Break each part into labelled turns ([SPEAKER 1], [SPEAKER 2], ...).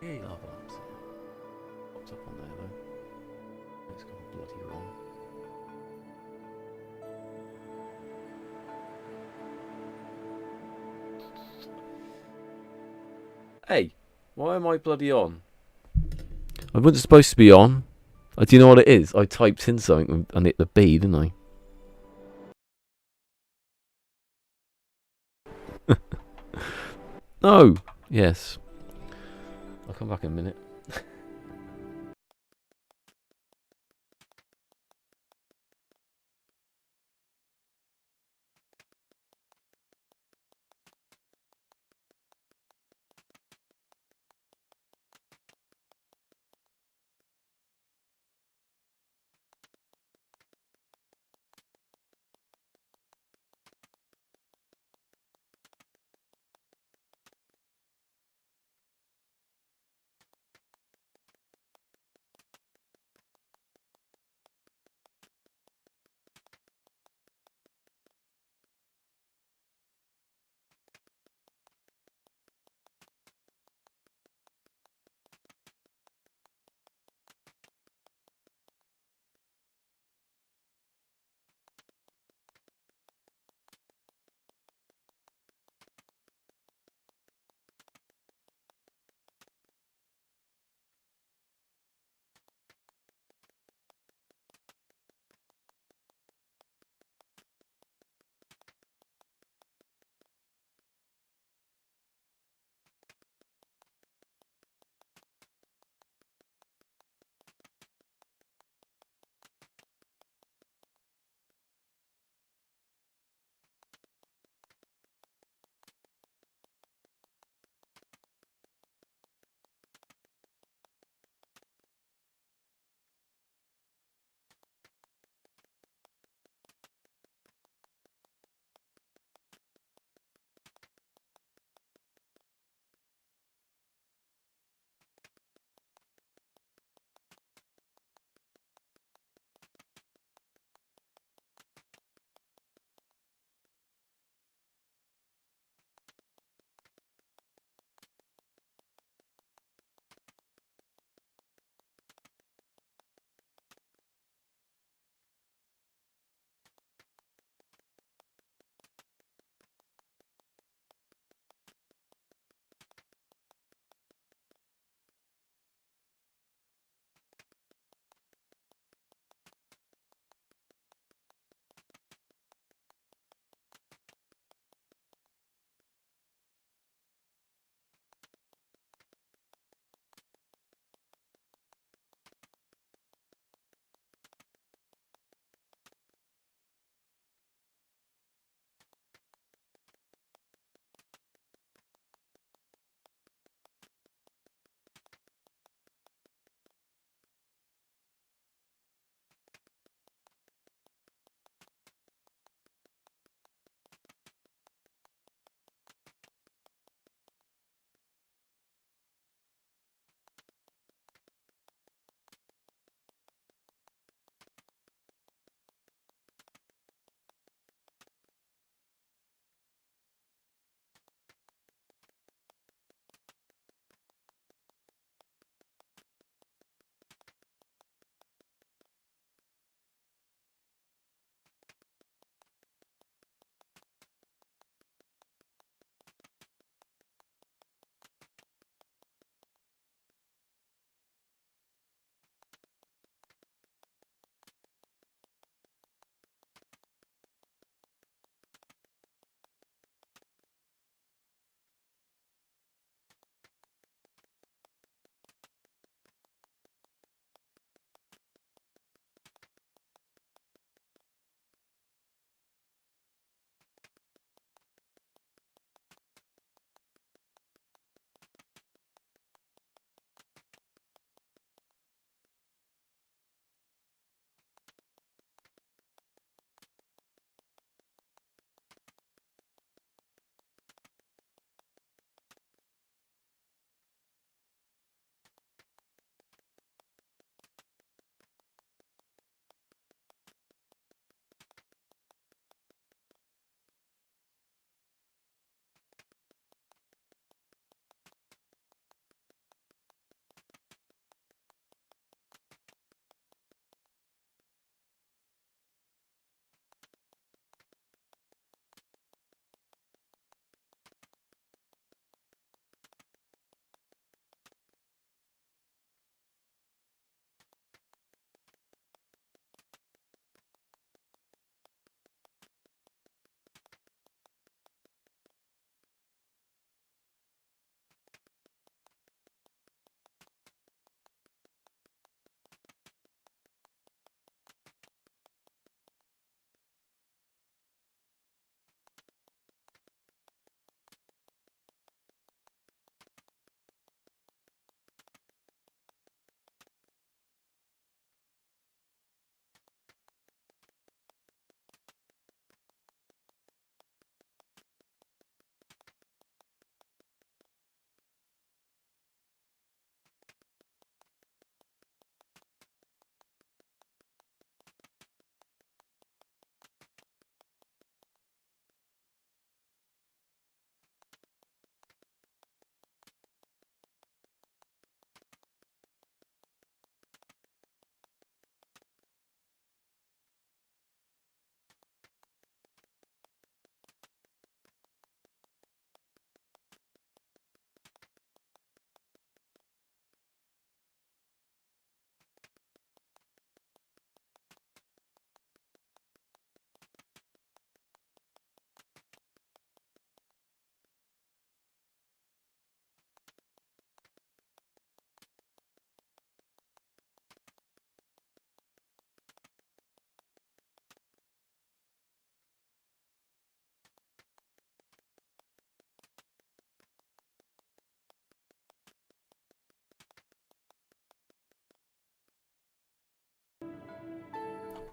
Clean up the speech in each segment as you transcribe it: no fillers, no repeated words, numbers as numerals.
[SPEAKER 1] Hey, lava lamps. Popped up on there though. It's gone bloody wrong. Hey, why am I bloody on? I wasn't supposed to be on. Do you know what it is? I typed in something and hit the B, didn't I? No. Yes. I'll come back in a minute.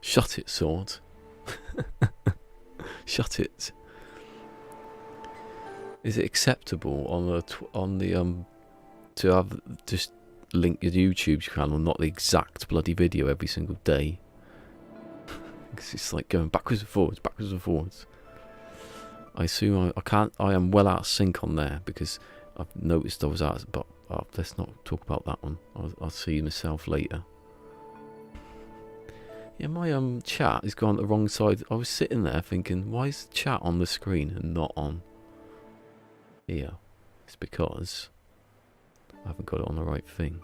[SPEAKER 1] Shut it, sword. Shut it. Is it acceptable on the to have just link your YouTube channel, not the exact bloody video every single day? Because it's like going backwards and forwards, backwards and forwards. I assume I can't. I am well out of sync on there because I've noticed I was out. But let's not talk about that one. I'll see myself later. Yeah, my chat has gone the wrong side. I was sitting there thinking, why is the chat on the screen and not on here? It's because I haven't got it on the right thing.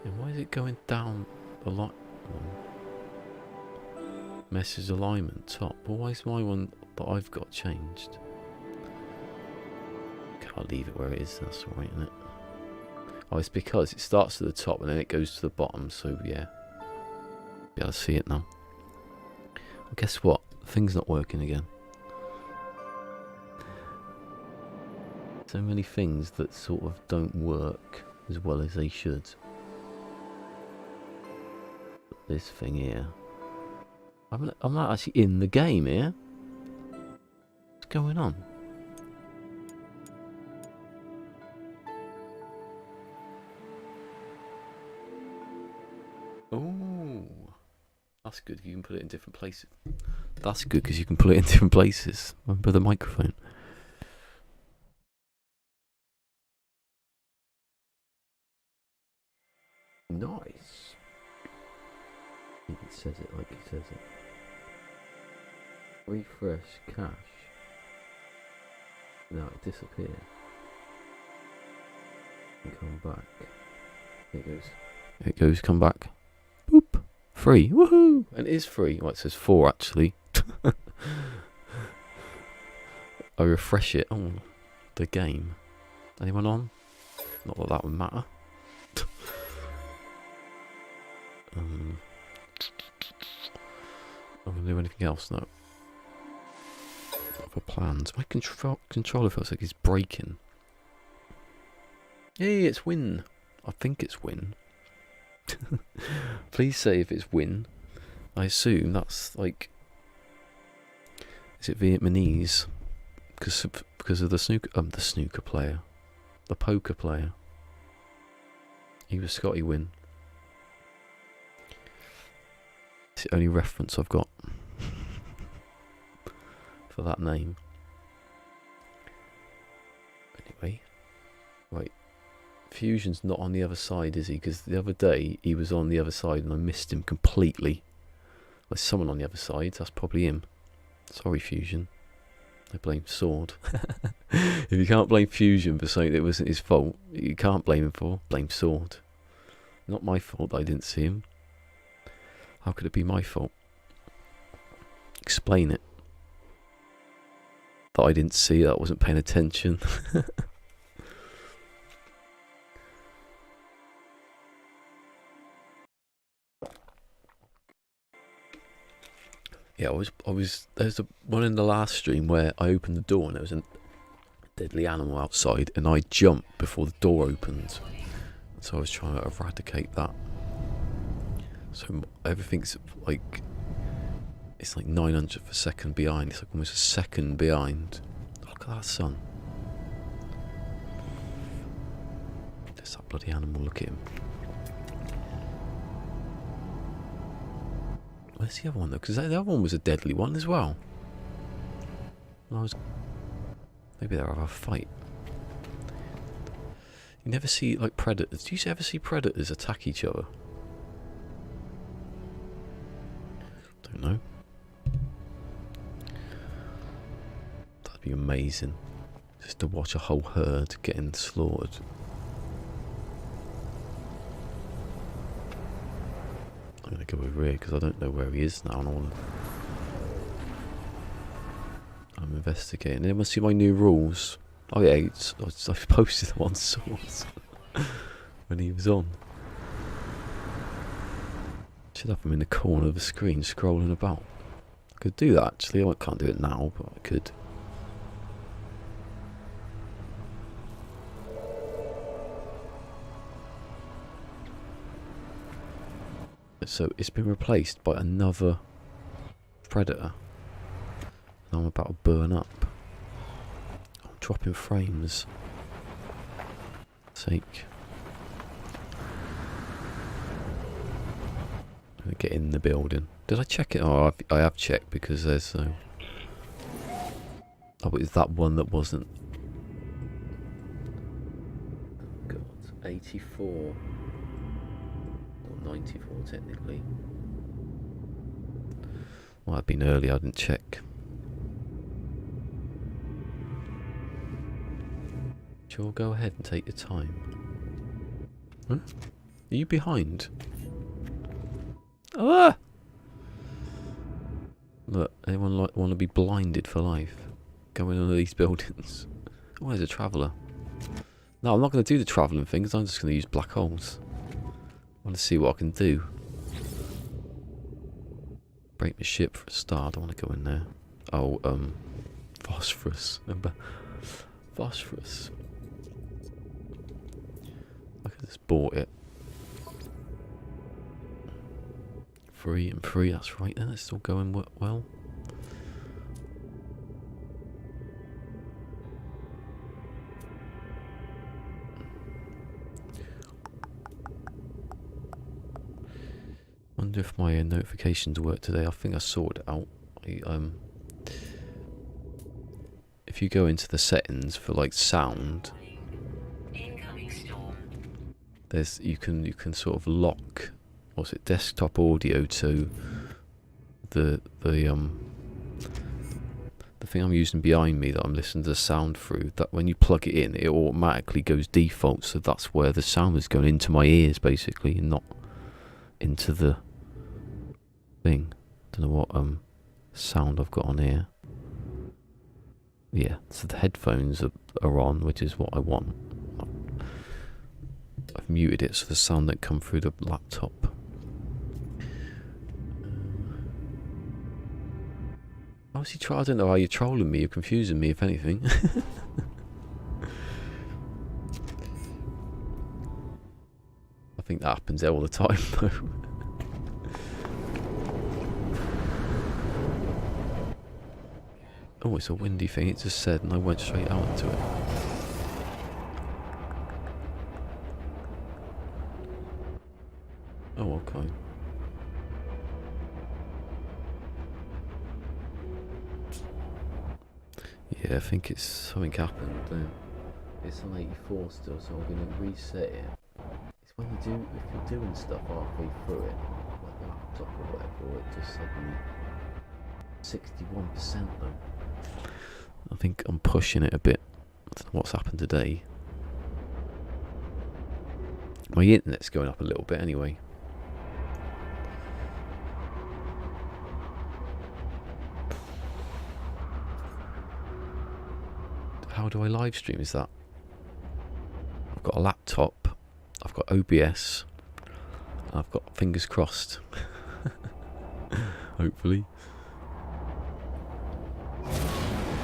[SPEAKER 1] And why is it going down a lot? Message alignment top. Well, why is my one that I've got changed? I'll leave it where it is. That's alright, isn't it? Oh, it's because it starts at the top and then it goes to the bottom. So yeah, be able to see it now. Well, guess what? The thing's not working again. So many things that sort of don't work as well as they should. This thing here. I'm not actually in the game here. What's going on? Oh, that's good. You can put it in different places. That's good because you can put it in different places. Remember the microphone. Nice. It says it like it says it. Refresh cache. Now it disappears. And come back. Here it goes. Here it goes, come back. Boop. Free. Woohoo! And it is free. Well, it says 4 actually. I refresh it. Oh, the game. Anyone on? Not that that would matter. I'm gonna do anything else? No. Other plans. My controller feels like it's breaking. Hey, it's win. I think it's win. Please say if it's win. I assume that's like. Is it Vietnamese? Because of the snooker player, the poker player. He was Scotty Win. It's the only reference I've got for that name. Anyway, right. Fusion's not on the other side, is he? Because the other day he was on the other side and I missed him completely. There's someone on the other side. That's probably him. Sorry, Fusion. I blame Sword. If you can't blame Fusion for something that wasn't his fault, you can't blame him for. Blame Sword. Not my fault that I didn't see him. How could it be my fault? Explain it. That I didn't see it, I wasn't paying attention. Yeah, I was. There's one in the last stream where I opened the door and there was a deadly animal outside, and I jumped before the door opened. So I was trying to eradicate that. So everything's like, it's like 900th of a second behind. It's like almost a second behind. Look at that sun. There's that bloody animal. Look at him. Where's the other one though? Because the other one was a deadly one as well. Maybe they'll have a fight. You never see like predators. Do you ever see predators attack each other? Don't know. That'd be amazing. Just to watch a whole herd getting slaughtered. I'm going to go over here because I don't know where he is now, and I'm investigating. Anyone see my new rules? Oh yeah, I've posted them on Source when he was on. Should have him in the corner of the screen scrolling about. I could do that actually. I can't do it now, but I could. So it's been replaced by another predator. And I'm about to burn up. I'm dropping frames. Sake. I'm gonna get in the building. Did I check it? Oh, I have checked because there's oh, but it's that one that wasn't. God, 84 or 94 technically. Might have been early. I didn't check. Sure, go ahead and take your time. Huh? Are you behind? Ah! Look, anyone want to be blinded for life? Going under these buildings. Oh, there's a traveller. No, I'm not going to do the travelling thing because I'm just going to use black holes. I want to see what I can do. Break the ship for a start. I want to go in there. Oh, phosphorus. Remember? Phosphorus. I could just bought it. 3 and 3, that's right then, it's still going well. Wonder if my notifications work today. I think I sorted it out. If you go into the settings for like sound, there's you can sort of lock, what's it, desktop audio to the thing I'm using behind me that I'm listening to the sound through. That when you plug it in, it automatically goes default. So that's where the sound is going into my ears basically, and not into the thing. Don't know what sound I've got on here. Yeah, so the headphones are on, which is what I want. I've muted it so the sound that come through the laptop. Obviously, I don't know how you're trolling me. You're confusing me, if anything. I think that happens all the time, though. Oh, it's a windy thing. It just said, and I went straight out into it. Oh, okay. Yeah, I think it's something happened. It's on 84 still, so I'm going to reset it. It's when if you're doing stuff halfway through it, like the laptop or whatever, it just suddenly 61% though. I think I'm pushing it a bit. I don't know what's happened today. My internet's going up a little bit anyway. How do I live stream? Is that? I've got a laptop, I've got OBS, I've got fingers crossed. Hopefully.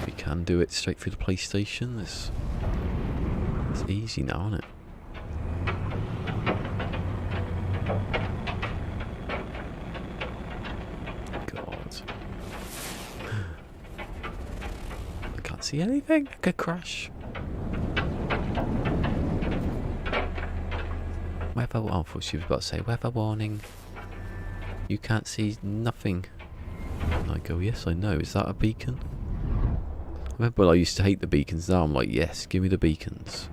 [SPEAKER 1] We can do it straight through the PlayStation. It's easy now, isn't it? God. I can't see anything. I could crash. Weather, oh, I thought she was about to say weather warning. You can't see nothing. And I go, yes, I know. Is that a beacon? I remember I used to hate the beacons. Now I'm like, yes, give me the beacons.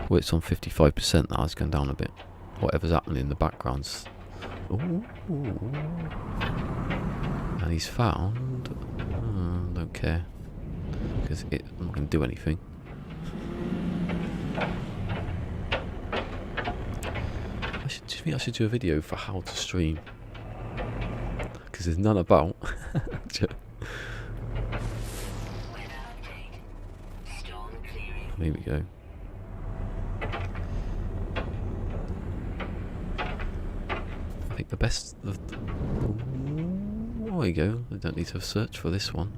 [SPEAKER 1] Well, it's on 55% now. It's gone down a bit. Whatever's happening in the background's. Ooh. And he's found. Don't care. Because I'm not going to do anything. Do you think I should do a video for how to stream? Because there's none about. There we go. I think the best. There we go. I don't need to search for this one.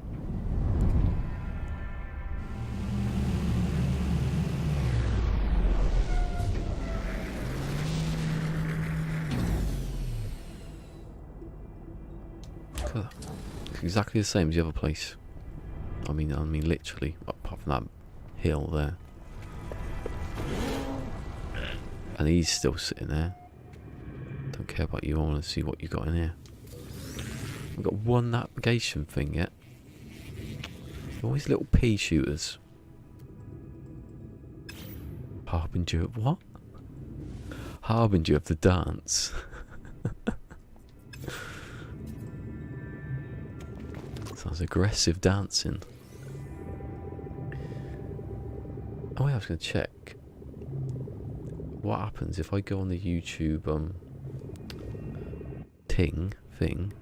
[SPEAKER 1] exactly the same as the other place. I mean literally, apart from that hill there. And he's still sitting there. Don't care about you, I want to see what you got in here. We've got one navigation thing yet. Always little pea shooters. Harbinger of what? Harbinger of the dance. Sounds aggressive dancing. Oh yeah, I was going to check. What happens if I go on the YouTube thing?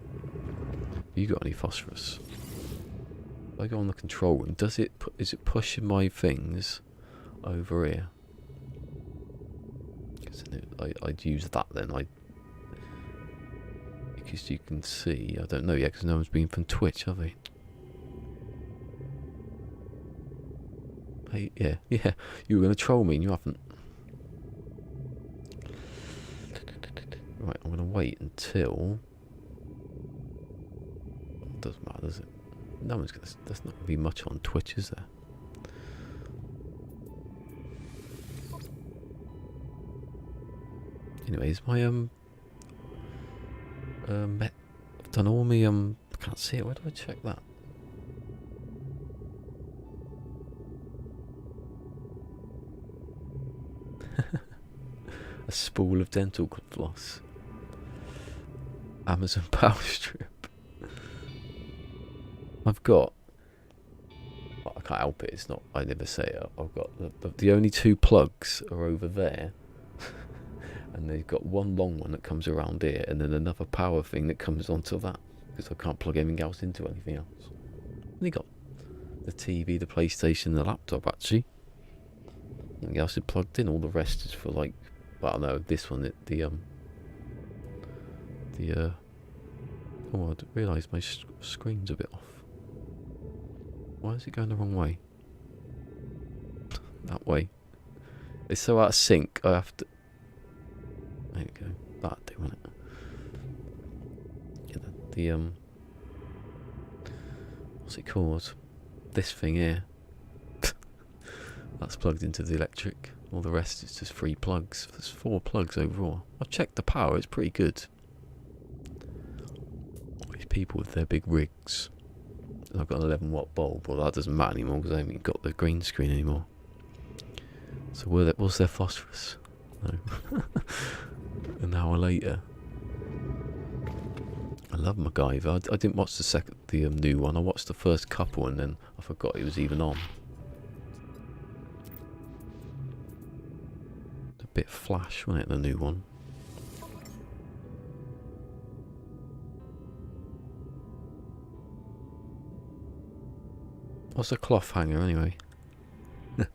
[SPEAKER 1] You got any phosphorus? If I go on the control room, is it pushing my things over here? I'd use that then. Because you can see, I don't know yet, because no one's been from Twitch, have they? Hey, yeah, you were going to troll me and you haven't. Right, I'm going to wait until... It doesn't matter, does it? No one's going to... There's not going to be much on Twitch, is there? Anyways, my I've done all my I can't see it. Where do I check that? A spool of dental floss. Amazon power strip. I've got... Well, I can't help it. It's not... I never say it. I've got... The only two plugs are over there. And they've got one long one that comes around here. And then another power thing that comes onto that. Because I can't plug anything else into anything else. Only got the TV, the PlayStation, the laptop actually. Nothing else is plugged in. All the rest is for like... Well, no, this one, oh, I realised my screen's a bit off. Why is it going the wrong way? That way. It's so out of sync, I have to... There we go. That'll do, won't it? Yeah, what's it called? This thing here. That's plugged into the electric. All the rest is just 3 plugs. There's 4 plugs overall. I've checked the power, it's pretty good. These people with their big rigs. And I've got an 11-watt bulb, well that doesn't matter anymore because I haven't got the green screen anymore. So was there phosphorus? No. An hour later. I love MacGyver. I didn't watch the new one. I watched the first couple and then I forgot it was even on. A bit flash, wasn't it, the new one? What's a cloth hanger anyway? I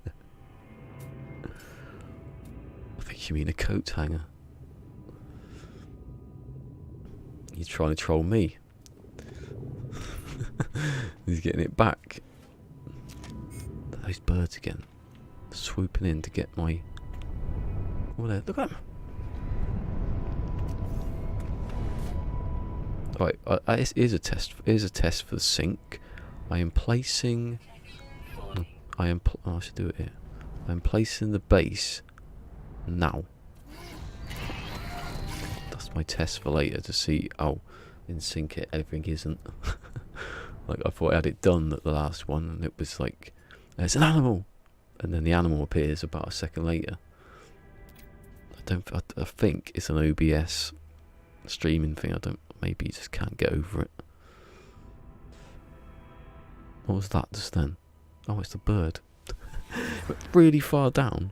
[SPEAKER 1] think you mean a coat hanger. He's trying to troll me. He's getting it back. Those birds again. Swooping in to get my... Oh, there. Look at them. Right, here's a test. Here's a test for the sink. I am placing... Oh, I should do it here. I'm placing the base now. That's my test for later to see how in sync everything isn't. Like I thought I had it done at the last one and it was like, there's an animal! And then the animal appears about a second later. I think it's an OBS streaming thing. Maybe you just can't get over it. What was that just then? Oh, it's the bird. Went really far down.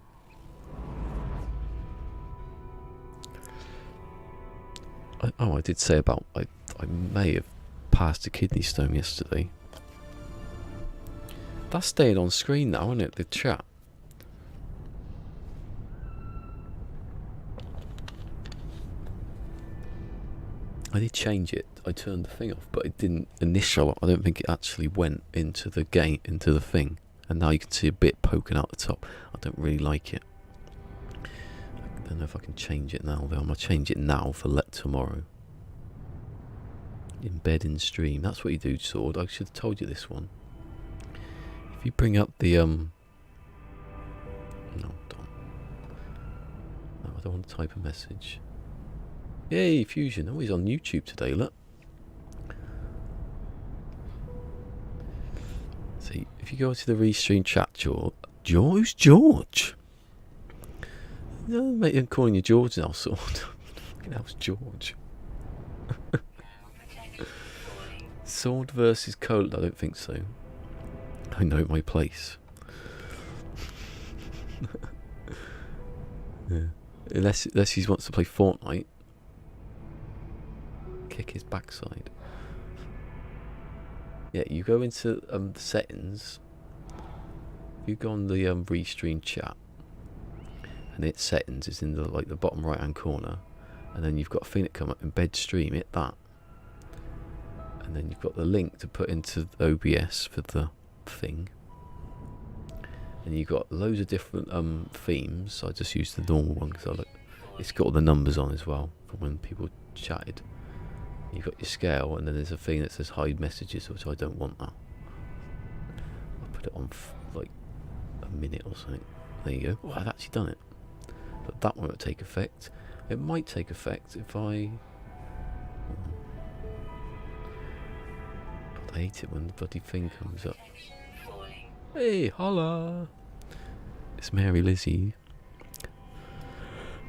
[SPEAKER 1] I did say about I may have passed a kidney stone yesterday. That's staying on screen now, isn't it? The chat. I did change it. I turned the thing off, but it didn't initial. I don't think it actually went into the game, into the thing. And now you can see a bit poking out the top. I don't really like it. I don't know if I can change it now though. I'm going to change it now for tomorrow. Embed in stream. That's what you do, Sword. I should have told you this one. If you bring up the No, don't. No, I don't want to type a message. Yay, Fusion. Oh, he's on YouTube today, look. See, if you go to the restream chat, Who's George? No, mate, I'm calling you George now, Sword. Fucking hell's George. Sword versus Colt? I don't think so. I know my place. Yeah. Unless he wants to play Fortnite. Kick his backside. Yeah, you go into the settings. You go on the restream chat, and its settings is in the the bottom right hand corner, and then you've got a thing that come up, embed stream. Hit that. And then you've got the link to put into OBS for the thing. And you've got loads of different themes. So I just used the normal one because it's got all the numbers on as well from when people chatted. You've got your scale, and then there's a thing that says hide messages, which I don't want that. I'll put it on like a minute or something. There you go. Oh, I've actually done it. But that won't take effect. It might take effect if I hate it when the bloody thing comes up. Hey, holla! It's Mary Lizzie.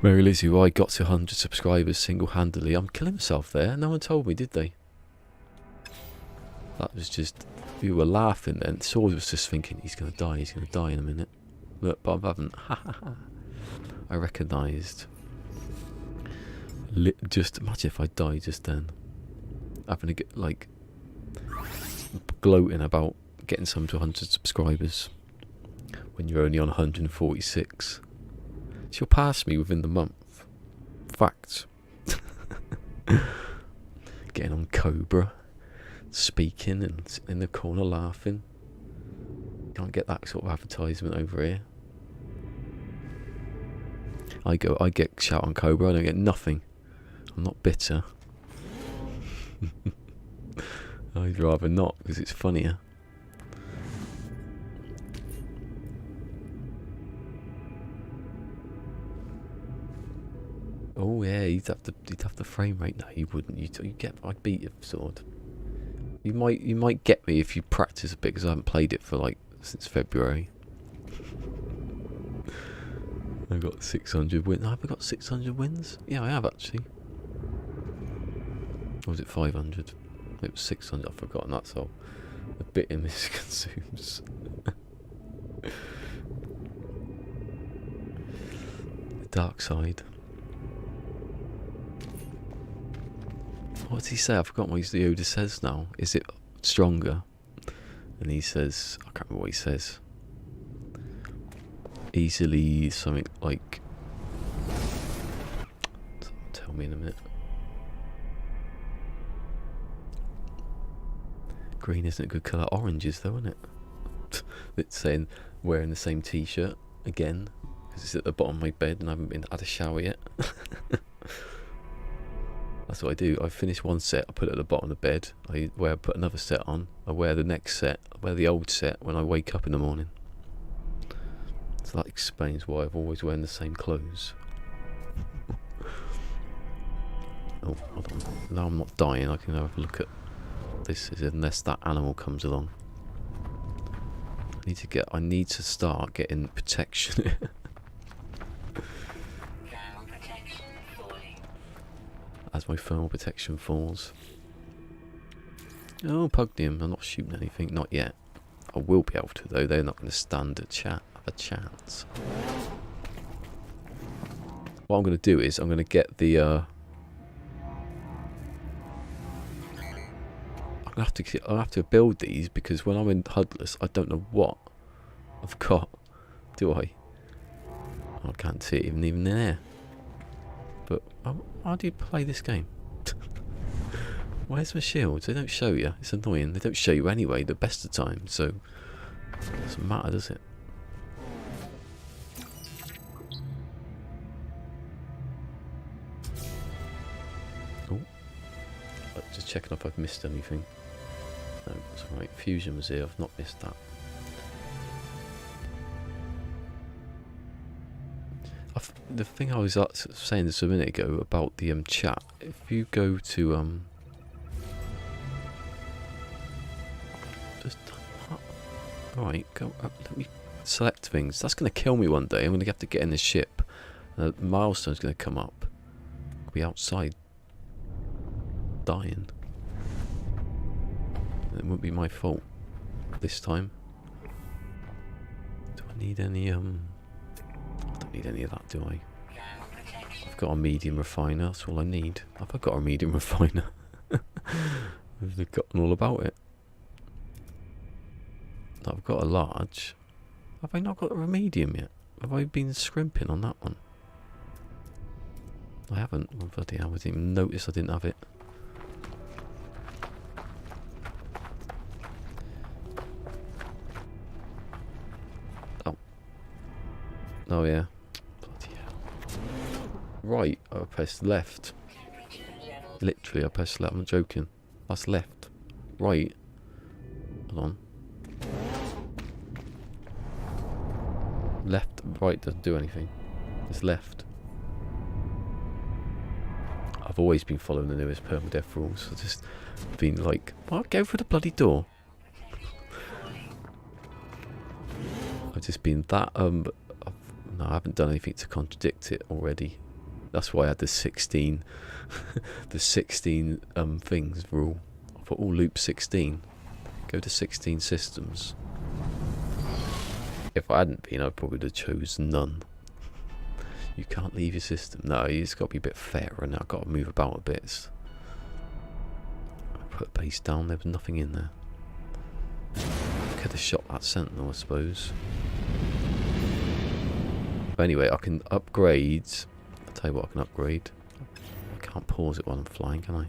[SPEAKER 1] Mary Lizzie, who I got to 100 subscribers single-handedly. I'm killing myself there. No one told me, did they? That was just... You were laughing then. Sword was just thinking, he's going to die in a minute. Look, but I haven't. I recognised. Just imagine if I died just then. Having to get, gloating about getting some to 100 subscribers when you're only on 146. She'll pass me within the month. Fact. Getting on Cobra, speaking and sitting in the corner laughing. Can't get that sort of advertisement over here. I get shout on Cobra, I don't get nothing. I'm not bitter. I'd rather not, because it's funnier. Oh yeah, you'd have the frame rate. No, you wouldn't. I'd beat your Sword. You might get me if you practice a bit, because I haven't played it for since February. I got 600 wins. Have I got 600 wins? Yeah, I have actually. Or was it 500? It was 600. I've forgotten. That's all. The bit in this consumes. The dark side. What does he say? I've forgotten what the Yoda says now. Is it stronger? And he says, I can't remember what he says. Easily something like... Tell me in a minute. Green isn't a good colour. Orange is though, isn't it? It's saying wearing the same t-shirt again, because it's at the bottom of my bed and I haven't had a shower yet. That's what I do. I finish one set, I put it at the bottom of the bed. I put another set on. I wear the next set. I wear the old set when I wake up in the morning. So that explains why I've always wearing the same clothes. Oh, hold on. Now I'm not dying. I can have a look at this. Unless that animal comes along. I need to start getting protection. As my thermal protection falls. Oh, Pugnium, I'm not shooting anything, not yet. I will be able to though, they're not going to stand a chance. What I'm going to do is, I'm going to get the... I'll have to build these, because when I'm in HUDless, I don't know what I've got, do I? I can't see it even in there. But how do you play this game? Where's my shields? They don't show you. It's annoying. They don't show you anyway the best of the time, so it doesn't matter, does it? Oh, just checking if I've missed anything. No, it's alright. Fusion was here. I've not missed that. The thing I was saying this a minute ago about the chat. If you go to just alright, go up. Let me select things. That's gonna kill me one day. I'm gonna have to get in the ship. The milestone's gonna come up. I'll be outside dying. It won't be my fault this time. Do I need any I don't need any of that, do I? I've got a medium refiner, that's all I need. Have I got a medium refiner? I've forgotten all about it. I've got a large. Have I not got a medium yet? Have I been scrimping on that one? I haven't. Oh, bloody hell, I didn't even notice I didn't have it. Oh yeah. Bloody hell. Right, I pressed left. Literally, I pressed left. I'm not joking. That's left. Right. Hold on. Left, right doesn't do anything. It's left. I've always been following the newest PermaDEAD rules. I've just been like, well, go for the bloody door. I've just been that, no, I haven't done anything to contradict it already. That's why I had the 16, the 16 things rule. I thought, all loop 16. Go to 16 systems. If I hadn't been, I probably would have chosen none. You can't leave your system. No, you just got to be a bit fairer, and I've got to move about a bit. I put a base down, there was nothing in there. I could have shot that sentinel, I suppose. But anyway, I can upgrade. I'll tell you what I can upgrade. I can't pause it while I'm flying, can I?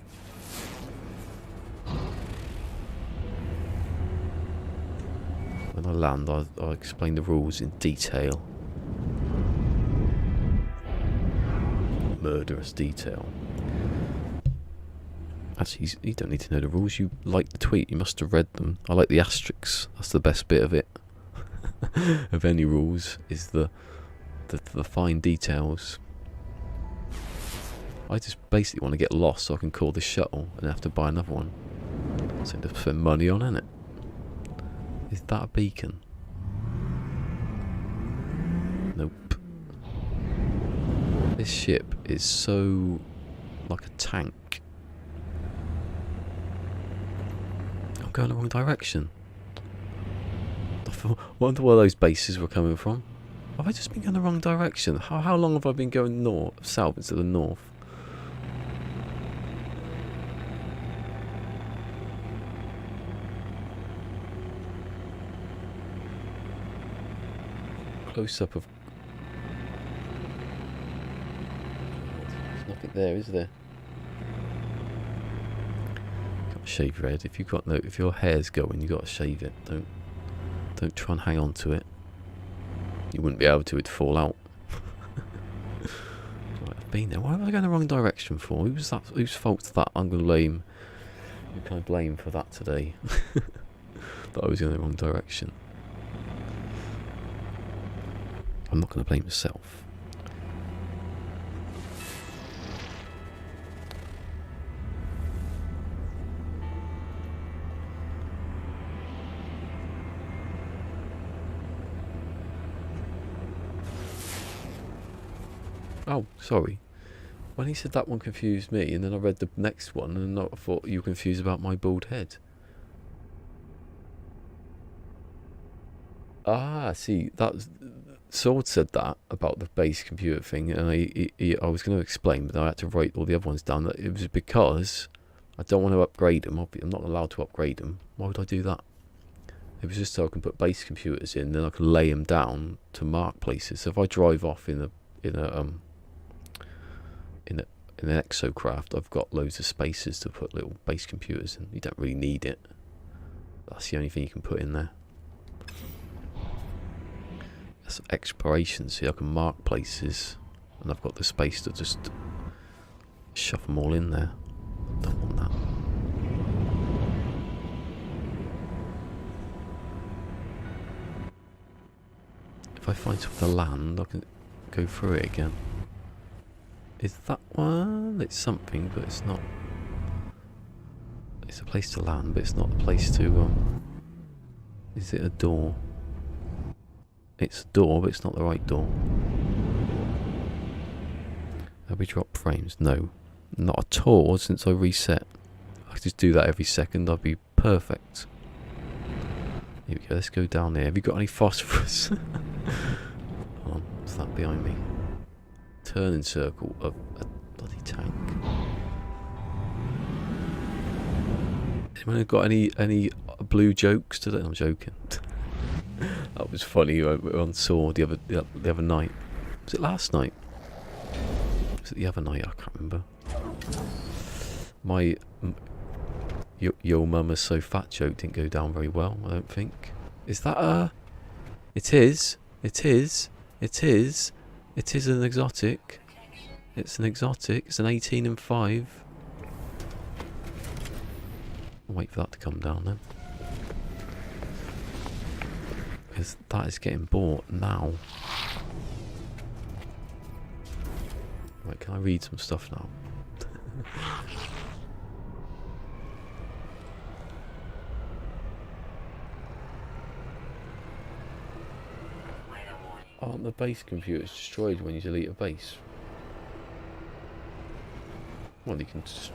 [SPEAKER 1] When I land, I'll explain the rules in detail. Murderous detail. Actually, you don't need to know the rules. You liked the tweet. You must have read them. I like the asterisks. That's the best bit of it. Of any rules is the fine details. I just basically want to get lost so I can call this shuttle and have to buy another one. Something to spend money on, isn't it? Is that a beacon? Nope. This ship is so like a tank. I'm going the wrong direction. I wonder where those bases were coming from. Have I just been going the wrong direction? How long have I been going north, south instead of north? Close up of. There's nothing there, is there? Got to shave your head. If you've got no, if your hair's going, you got to shave it. Don't try and hang on to it. You wouldn't be able to, it'd fall out. Right, I've been there. Why am I going the wrong direction for? Who's that? Whose fault's that? I'm going to blame. Who can I blame for that today? That I was going the wrong direction. I'm not going to blame myself. Oh, sorry. When he said that one confused me, and then I read the next one, and I thought you were confused about my bald head. Ah, see, that was, Sword said that about the base computer thing, and I was going to explain, but I had to write all the other ones down. That it was because I don't want to upgrade them. I'm not allowed to upgrade them. Why would I do that? It was just so I can put base computers in, then I can lay them down to mark places. So if I drive off in an exocraft, I've got loads of spaces to put little base computers in. You don't really need it. That's the only thing you can put in there. That's exploration, so I can mark places, and I've got the space to just shove them all in there. Don't want that. if I find something to land, I can go through it again. Is that one? It's something, but it's not. It's a place to land, but it's not a place to, is it a door? It's a door, but it's not the right door. Have we dropped frames? No. Not at all since I reset. I could just do that every second, I'd be perfect. Here we go, let's go down there. Have you got any phosphorus? Hold on, what's that behind me? Turning circle of a bloody tank. Anyone got any blue jokes today? I'm joking. That was funny. We were on Saw the other night. Was it last night? Was it the other night? I can't remember. My your mum is so fat joke didn't go down very well, I don't think. Is that a... It is an exotic. It's an exotic. It's an 18 and 5. I'll wait for that to come down then. Because that is getting bought now. Right, can I read some stuff now? Aren't the base computers destroyed when you delete a base? Well, you can just...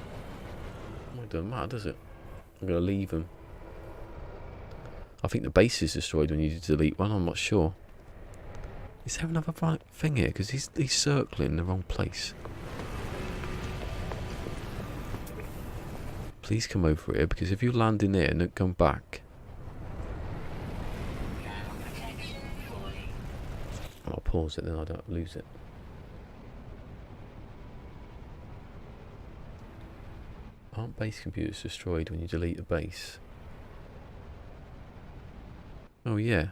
[SPEAKER 1] Well, it doesn't matter, does it? I'm going to leave them. I think the base is destroyed when you delete one, I'm not sure. Is there another thing here? Because he's circling in the wrong place. Please come over here, because if you land in here and don't come back... I'll pause it, then I don't lose it. Aren't base computers destroyed when you delete a base? Oh yeah.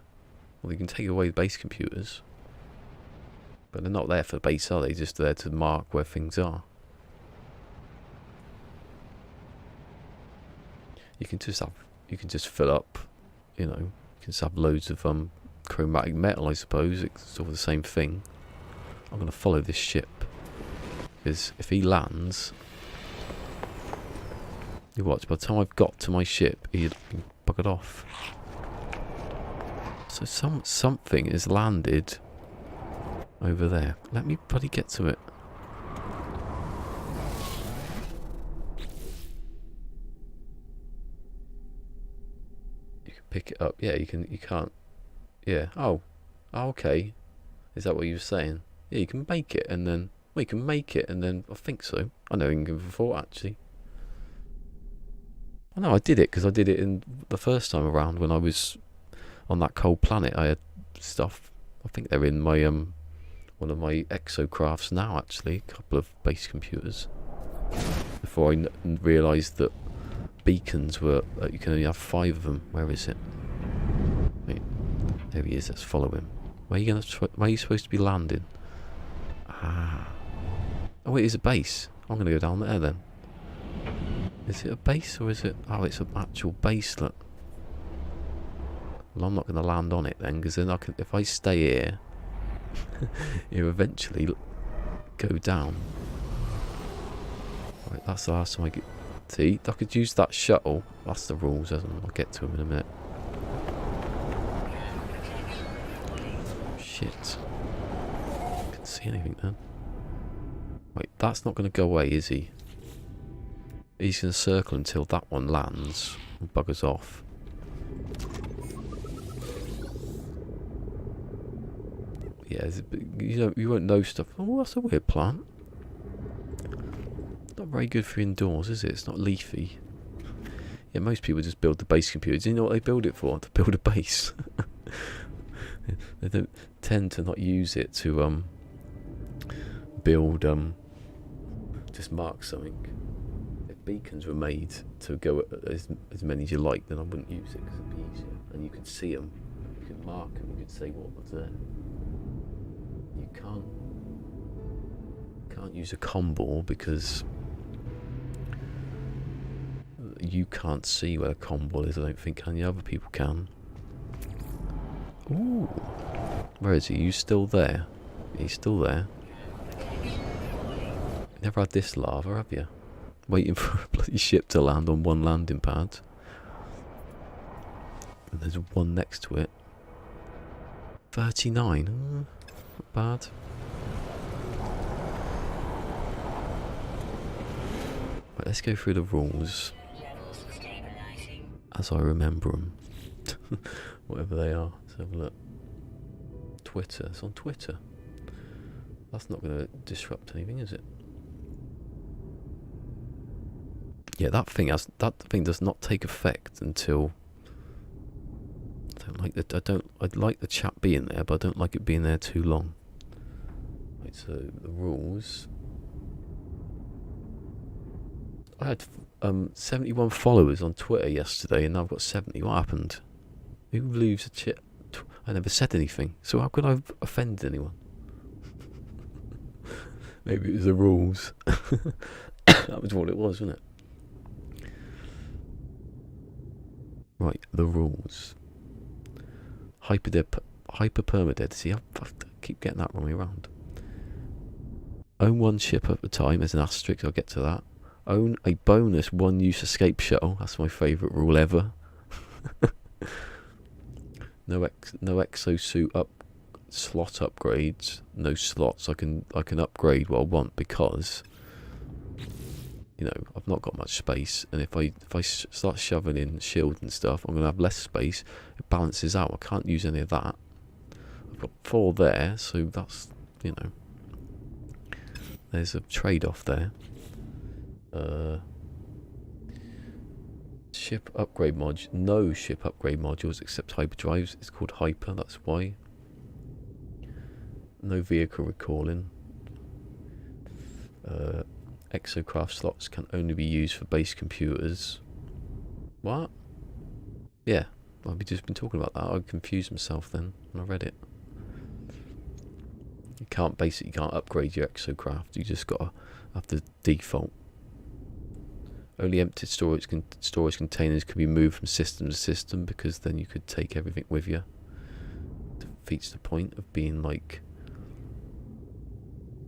[SPEAKER 1] Well, you can take away the base computers. But they're not there for the base, are they? Just there to mark where things are. You can just fill up, you know, you can just have loads of chromatic metal, I suppose. It's sort of the same thing. I'm going to follow this ship, because if he lands, you watch, by the time I've got to my ship, he'd been buggered off. So something has landed over there. Let me bloody get to it. You can pick it up. Yeah, you can't. Yeah. Oh, okay. Is that what you were saying? Yeah, you can make it and then... Well, you can make it and then... I think so. I know you can before, actually. I know I did it because I did it in the first time around when I was on that cold planet. I had stuff. I think they're in my one of my exocrafts now, actually. A couple of base computers. Before I realised that beacons were... you can only have 5 of them. Where is it? Wait. There he is, let's follow him. Where are you supposed to be landing? Ah. Oh, it is a base. I'm going to go down there then. Is it a base or is it... Oh, it's an actual base, look. Well, I'm not going to land on it then, because then I can... If I stay here, it'll eventually go down. Right, that's the last time I get... See, I could use that shuttle. That's the rules, isn't it? I'll get to him in a minute. Shit. Can't see anything then. Wait, that's not going to go away, is he? He's going to circle until that one lands and buggers off. Yeah, you won't know stuff. Oh, that's a weird plant. Not very good for indoors, is it? It's not leafy. Yeah, most people just build the base computers. Do you know what they build it for? To build a base. They don't tend to not use it to build just mark something. If beacons were made to go as many as you like, then I wouldn't use it because it'd be easier. And you could see them, you could mark them, you could say what was there. You can't use a combor because you can't see where the combor is, I don't think, can you? Other people can. Ooh. Where is he? You still there? He's still there. Never had this lava, have you? Waiting for a bloody ship to land on one landing pad. And there's one next to it. 39. Not bad. Right, let's go through the rules as I remember them. Whatever they are. Let's have a look. Twitter. It's on Twitter. That's not going to disrupt anything, is it? Yeah, that thing does not take effect until I'd like the chat being there, but I don't like it being there too long. Right, so the rules. I had 71 followers on Twitter yesterday, and now I've got 70. What happened? Who leaves a chat? I never said anything, so how could I have offended anyone? Maybe it was the rules. That was what it was, wasn't it? Right, the rules. Hyper PermaDEAD. See, I keep getting that wrong way around. Own one ship at a time as an asterisk. I'll get to that. Own a bonus one-use escape shuttle. That's my favourite rule ever. No exosuit slot upgrades. No slots. I can upgrade what I want because, you know, I've not got much space, and if I start shoving in shield and stuff, I'm gonna have less space. It balances out. I can't use any of that. I've got 4 there, so that's, you know, there's a trade-off there. Ship upgrade mod. No ship upgrade modules except hyperdrives. It's called Hyper. That's why. No vehicle recalling. Exocraft slots can only be used for base computers. What? Yeah, I've just been talking about that. I confused myself then when I read it. You can't upgrade your exocraft. You just gotta have the default. Only empty storage containers can be moved from system to system, because then you could take everything with you. Defeats the point of being like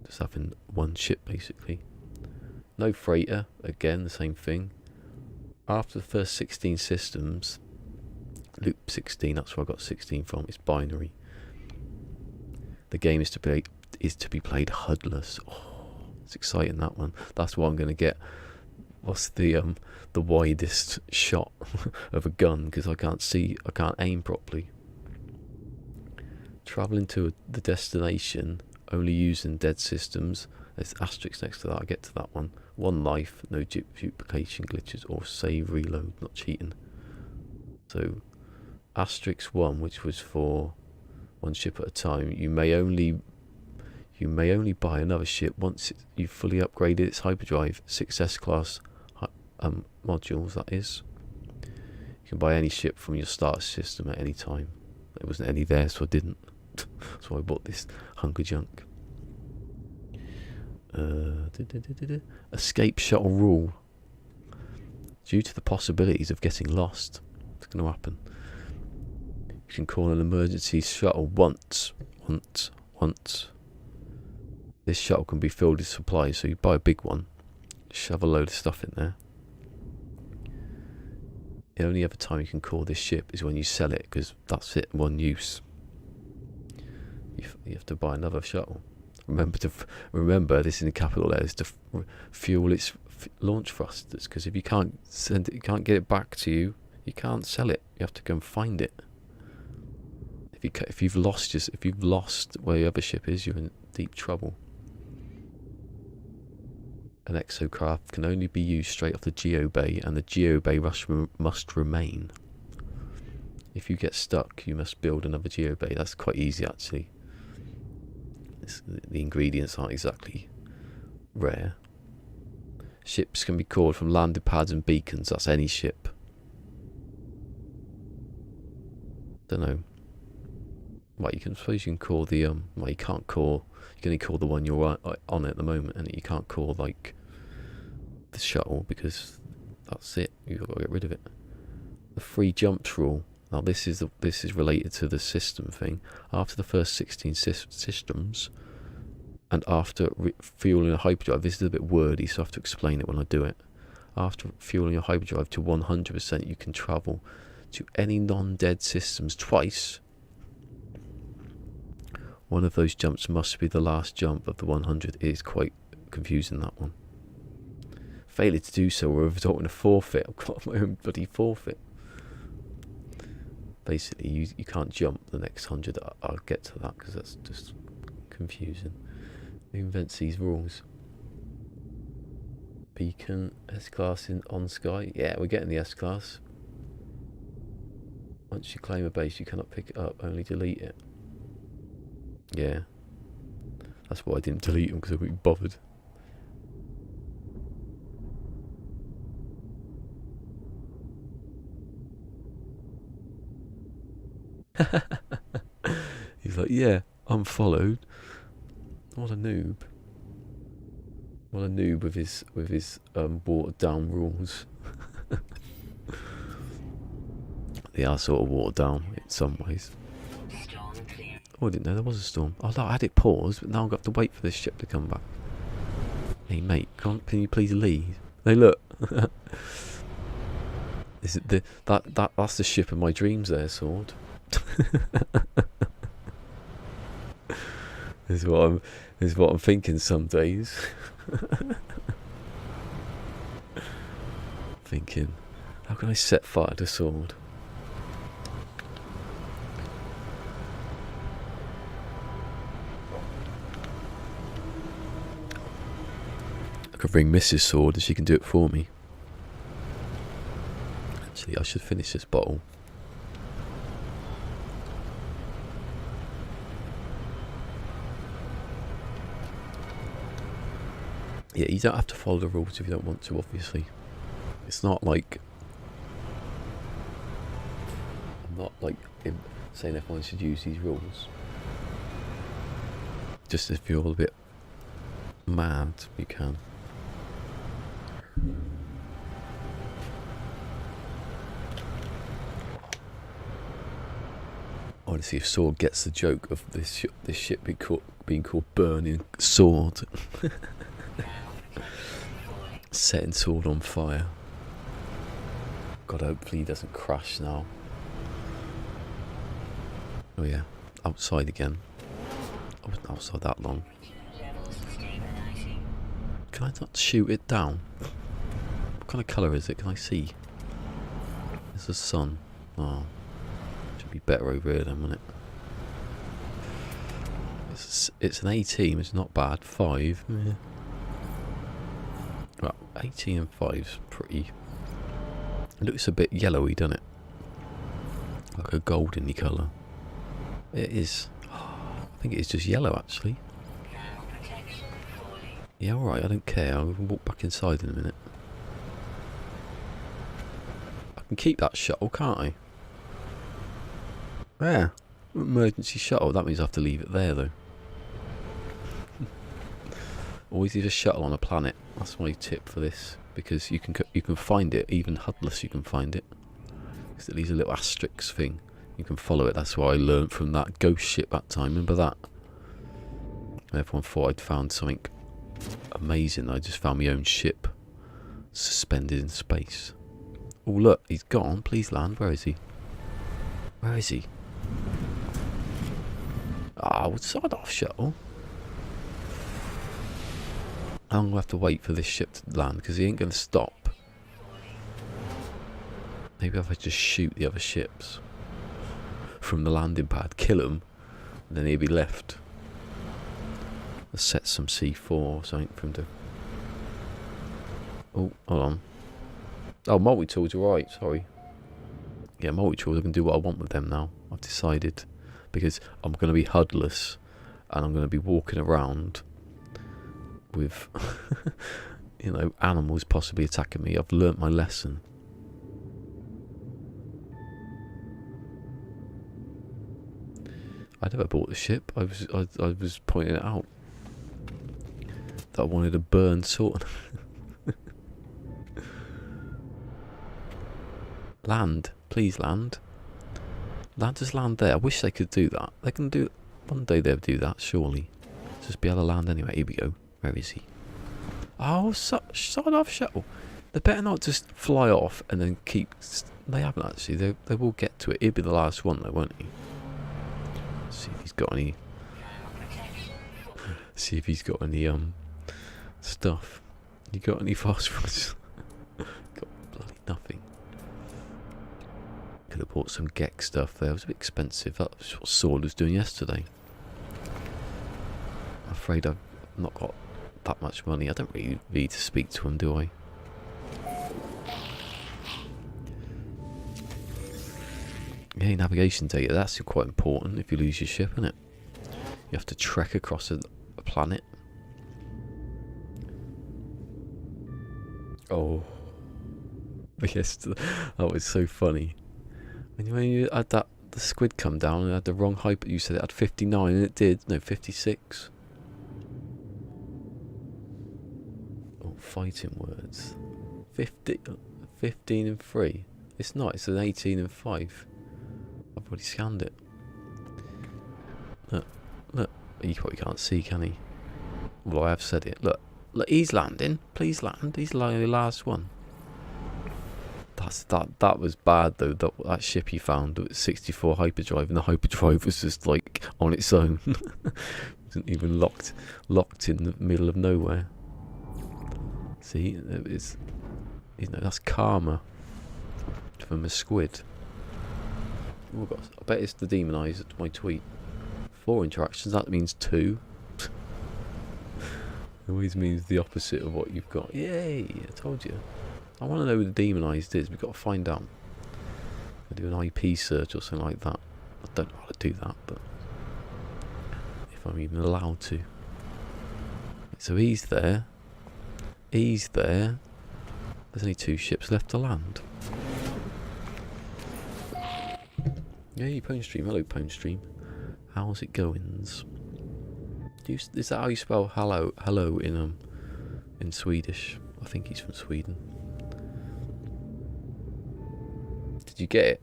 [SPEAKER 1] just having one ship basically. No freighter, again the same thing. After the first 16 systems, loop 16, that's where I got 16 from, it's binary. The game is to be played HUDless. Oh, it's exciting, that one. That's what I'm going to get. What's the widest shot of a gun, because I can't aim properly. Travelling to the destination, only using dead systems. There's asterisks next to that, I'll get to that one. 1 life, no duplication glitches or save reload, not cheating. So asterisk 1, which was for 1 ship at a time, you may only buy another ship once you've fully upgraded its hyperdrive, 6S class modules, that is. You can buy any ship from your starter system at any time. There wasn't any there, so I didn't. So I bought this hunk of junk. Escape shuttle rule. Due to the possibilities of getting lost, it's going to happen. You can call an emergency shuttle once. This shuttle can be filled with supplies, so you buy a big one, shove a load of stuff in there. The only other time you can call this ship is when you sell it, because that's it, one use. You have to buy another shuttle. Remember this in the capital letters, to fuel its launch thrusters, because if you can't send it, you can't get it back to you, you can't sell it. You have to go and find it. If you've lost where your other ship is, you're in deep trouble. An exocraft can only be used straight off the geobay, and the geobay must remain. If you get stuck, you must build another geobay. That's quite easy, actually. The ingredients aren't exactly rare. Ships can be called from landing pads and beacons. That's any ship. Don't know. Well, you can call the well, you can't call. You can only call the one you're on at the moment, and you can't call like the shuttle, because that's it. You've got to get rid of it. The free jumps rule. Now this is related to the system thing. After the first 16 systems, and after fueling a hyperdrive, this is a bit wordy, so I have to explain it when I do it. After fueling a hyperdrive to 100%, you can travel to any non-dead systems twice. One of those jumps must be the last jump of the 100. It is quite confusing, that one. Failure to do so, we're resorting to forfeit. I've got my own bloody forfeit. Basically, you can't jump the next 100. I'll get to that because that's just confusing. Who invents these rules? Beacon, S-Class on Sky. Yeah, we're getting the S-Class. Once you claim a base, you cannot pick it up, only delete it. Yeah. That's why I didn't delete them, because I couldn't be bothered. He's like, yeah, I'm followed. What a noob. What a noob with his watered down rules. They are sort of watered down in some ways. Oh, I didn't know there was a storm. Oh, no, I had it paused, but now I've got to wait for this ship to come back. Hey, mate, can you please leave? Hey, look. Is it that's the ship of my dreams there, Sword. This is what I'm thinking some days. Thinking, how can I set fire to Sword? I could bring Mrs. Sword and she can do it for me. Actually, I should finish this bottle. Yeah, you don't have to follow the rules if you don't want to, obviously. It's not like... I'm not like saying everyone should use these rules. Just if you're a bit mad, you can. I want to see if Sword gets the joke of this ship being called Burning Sword. Setting Sword on fire. God, hopefully he doesn't crash now. Oh yeah, outside again. I wasn't outside that long. Can I not shoot it down? What kind of colour is it? Can I see? It's the sun. Oh, should be better over here then, wouldn't it? It's an 18, it's not bad. 5. Yeah. Well, 18 and 5's pretty... It looks a bit yellowy, doesn't it? Like a goldeny colour. It is. I think it is just yellow, actually. Yeah, alright, I don't care. I'll walk back inside in a minute. I can keep that shuttle, can't I? Yeah. Emergency shuttle. That means I have to leave it there, though. Always leave a shuttle on a planet. That's my tip for this, because you can find it, even HUDless you can find it. Because it leaves a little asterisk thing. You can follow it. That's what I learned from that ghost ship that time. Remember that? Everyone thought I'd found something amazing. I just found my own ship suspended in space. Oh look, he's gone. Please land. Where is he? Where is he? Oh, side off shuttle. I'm going to have to wait for this ship to land because he ain't going to stop. Maybe if I just shoot the other ships from the landing pad, kill them, and then he'll be left. Let's set some C4 or something for him to... Oh, hold on. Oh, multi-tools are right, sorry. Yeah, multi-tools, I can do what I want with them now. I've decided. Because I'm going to be HUDless and I'm going to be walking around with, you know, animals possibly attacking me. I've learnt my lesson. I never bought the ship. I was pointing it out that I wanted a burn sword. Land, please land. Just land there. I wish they could do that. They can do... One day they'll do that, surely. Just be able to land anyway. Here we go. Where is he? Oh, side off shuttle. They better not just fly off and then keep... They haven't actually. They will get to it. He'll be the last one though, won't he? Let's see if he's got any... See if he's got any stuff. You got any phosphorus? Got bloody nothing. Could have bought some Geck stuff there. It was a bit expensive. That was what Sword was doing yesterday. I'm afraid I've not got that much money. I don't really need to speak to him, do I? Yeah, navigation data. That's quite important if you lose your ship, isn't it? You have to trek across a planet. Oh. Yes, that was so funny. When you had the squid come down and it had the wrong hyper, you said it had 59 and it did. No, 56. Oh, fighting words. 15 and 3. It's not, it's an 18 and 5. I've already scanned it. Look. He probably can't see, can he? Well, I have said it. Look, he's landing. Please land. He's the last one. That was bad though. That ship he found with 64 hyperdrive, and the hyperdrive was just like on its own. Wasn't even locked in the middle of nowhere. See, it's, you know, that's karma from a squid. Oh God, I bet it's the demonized my tweet. 4 interactions. That means 2. It always means the opposite of what you've got. Yay! I told you. I want to know who the demonized is. We've got to find out. I'll do an IP search or something like that. I don't know how to do that, but if I'm even allowed to. So he's there. He's there. There's only 2 ships left to land. Yay, Pwnestream. Hello, Pwnestream. How's it goings? Is that how you spell hello in Swedish? I think he's from Sweden. Did you get it?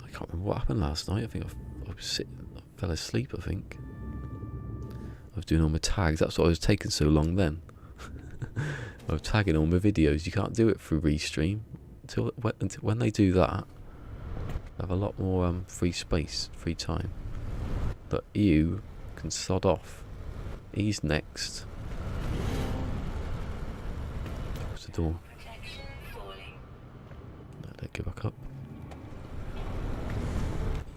[SPEAKER 1] I can't remember what happened last night. I think I was sitting, I fell asleep, I think. I was doing all my tags. That's why I was taking so long then. I was tagging all my videos. You can't do it through Restream. Until when they do that, I have a lot more free space, free time. But you can sod off. He's next. Close the door. No, don't go back up.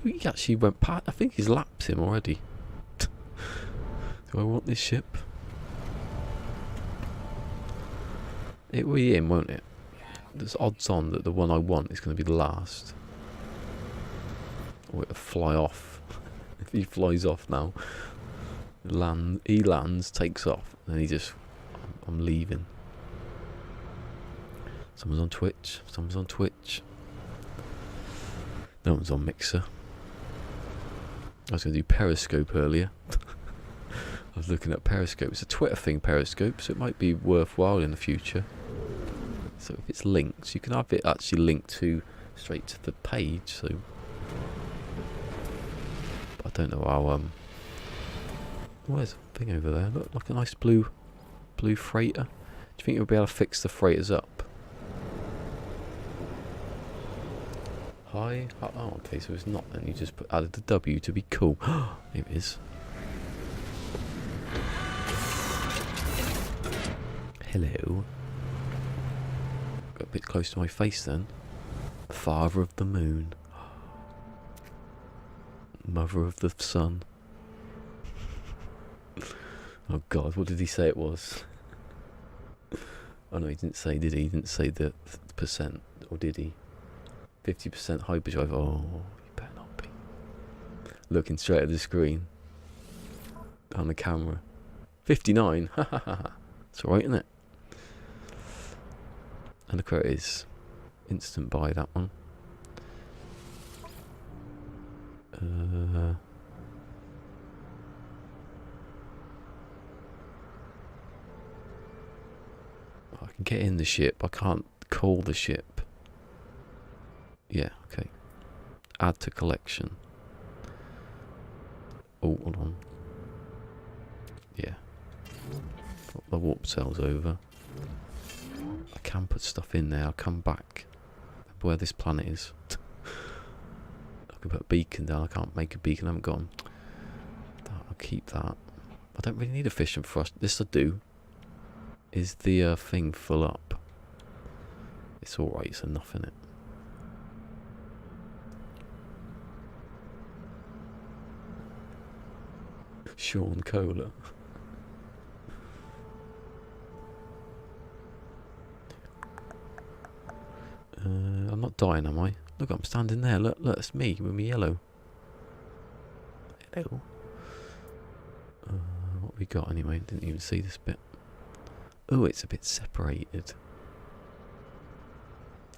[SPEAKER 1] He actually went past. I think he's lapped him already. Do I want this ship? It will be him, won't it? There's odds on that the one I want is going to be the last. Or it'll fly off. If he flies off now, he lands, takes off, and then he just, I'm leaving. Someone's on Twitch. Someone's on Twitch. No one's on Mixer. I was going to do Periscope earlier. I was looking at Periscope. It's a Twitter thing, Periscope, so it might be worthwhile in the future. So if it's linked, you can have it actually linked to straight to the page. So I don't know how. Where's a thing over there? Look, like a nice blue freighter. Do you think you'll be able to fix the freighters up? Hi. Oh, okay. So it's not. Then you just added the W to be cool. Here it is. Hello. Got a bit close to my face then. Father of the moon. Mother of the sun. Oh God, what did he say it was? Oh no, he didn't say, did he? He didn't say the percent, or did he? 50% hyperdrive. Oh, you better not be. Looking straight at the screen. On the camera. 59. Ha ha ha. It's alright, isn't it? And look where it is. Instant buy, that one. I can get in the ship. I can't call the ship. Yeah, okay. add to collection. Oh, hold on. Yeah. Got the warp cells over. I can put stuff in there. I'll come back. Remember where this planet is. I can put a beacon down. I can't make a beacon. I haven't got 'em. I'll keep that. I don't really need a fission thrust. This I do. Is the thing full up? It's alright. It's enough in it. Sean Cola. I'm not dying, am I? Look, I'm standing there. Look, it's me with my yellow. Hello. What we got anyway? Didn't even see this bit. Oh, it's a bit separated.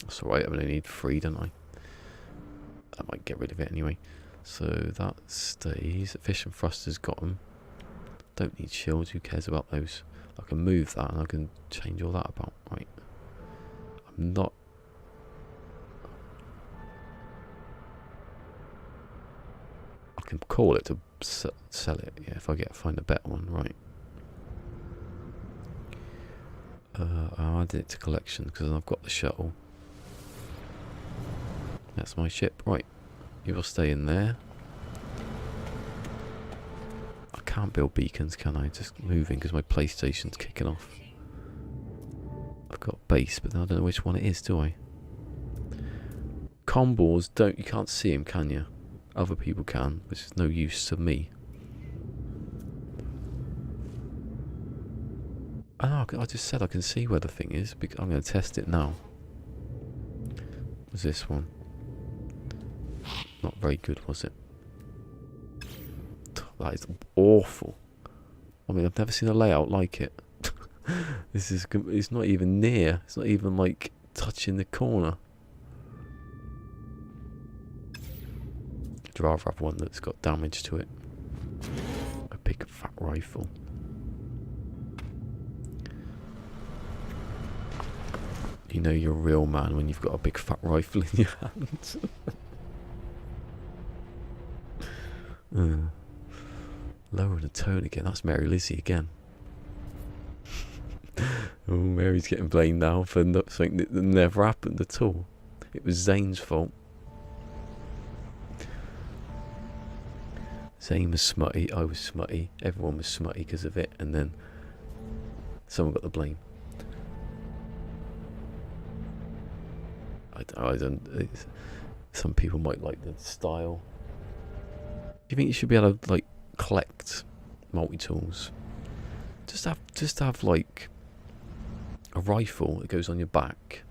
[SPEAKER 1] That's alright. I only need 3, don't I? I might get rid of it anyway. So that stays. Fish and thrusters got them. Don't need shields. Who cares about those? I can move that and I can change all that about. Right. I'm not. I can call it to sell it. Yeah, if I find a better one. Right. I added it to collection because I've got the shuttle. That's my ship. Right. You will stay in there. I can't build beacons, can I? Just moving because my PlayStation's kicking off. I've got base, but I don't know which one it is, do I? Combos you can't see them, can you? Other people can, which is no use to me. Oh, I just said I can see where the thing is. I'm going to test it now. What's this one? Not very good, was it? That is awful. I mean, I've never seen a layout like it. This is, it's not even near. It's not even like touching the corner. I'd rather have one that's got damage to it. A big fat rifle. You know you're a real man when you've got a big fat rifle in your hands. Lower the tone again. That's Mary Lizzie again. Oh, Mary's getting blamed now for something that never happened at all. It was Zane's fault. Zane was smutty. I was smutty. Everyone was smutty because of it. And then someone got the blame. I don't. Some people might like the style. Do you think you should be able to like collect multi-tools? Just have like a rifle that goes on your back,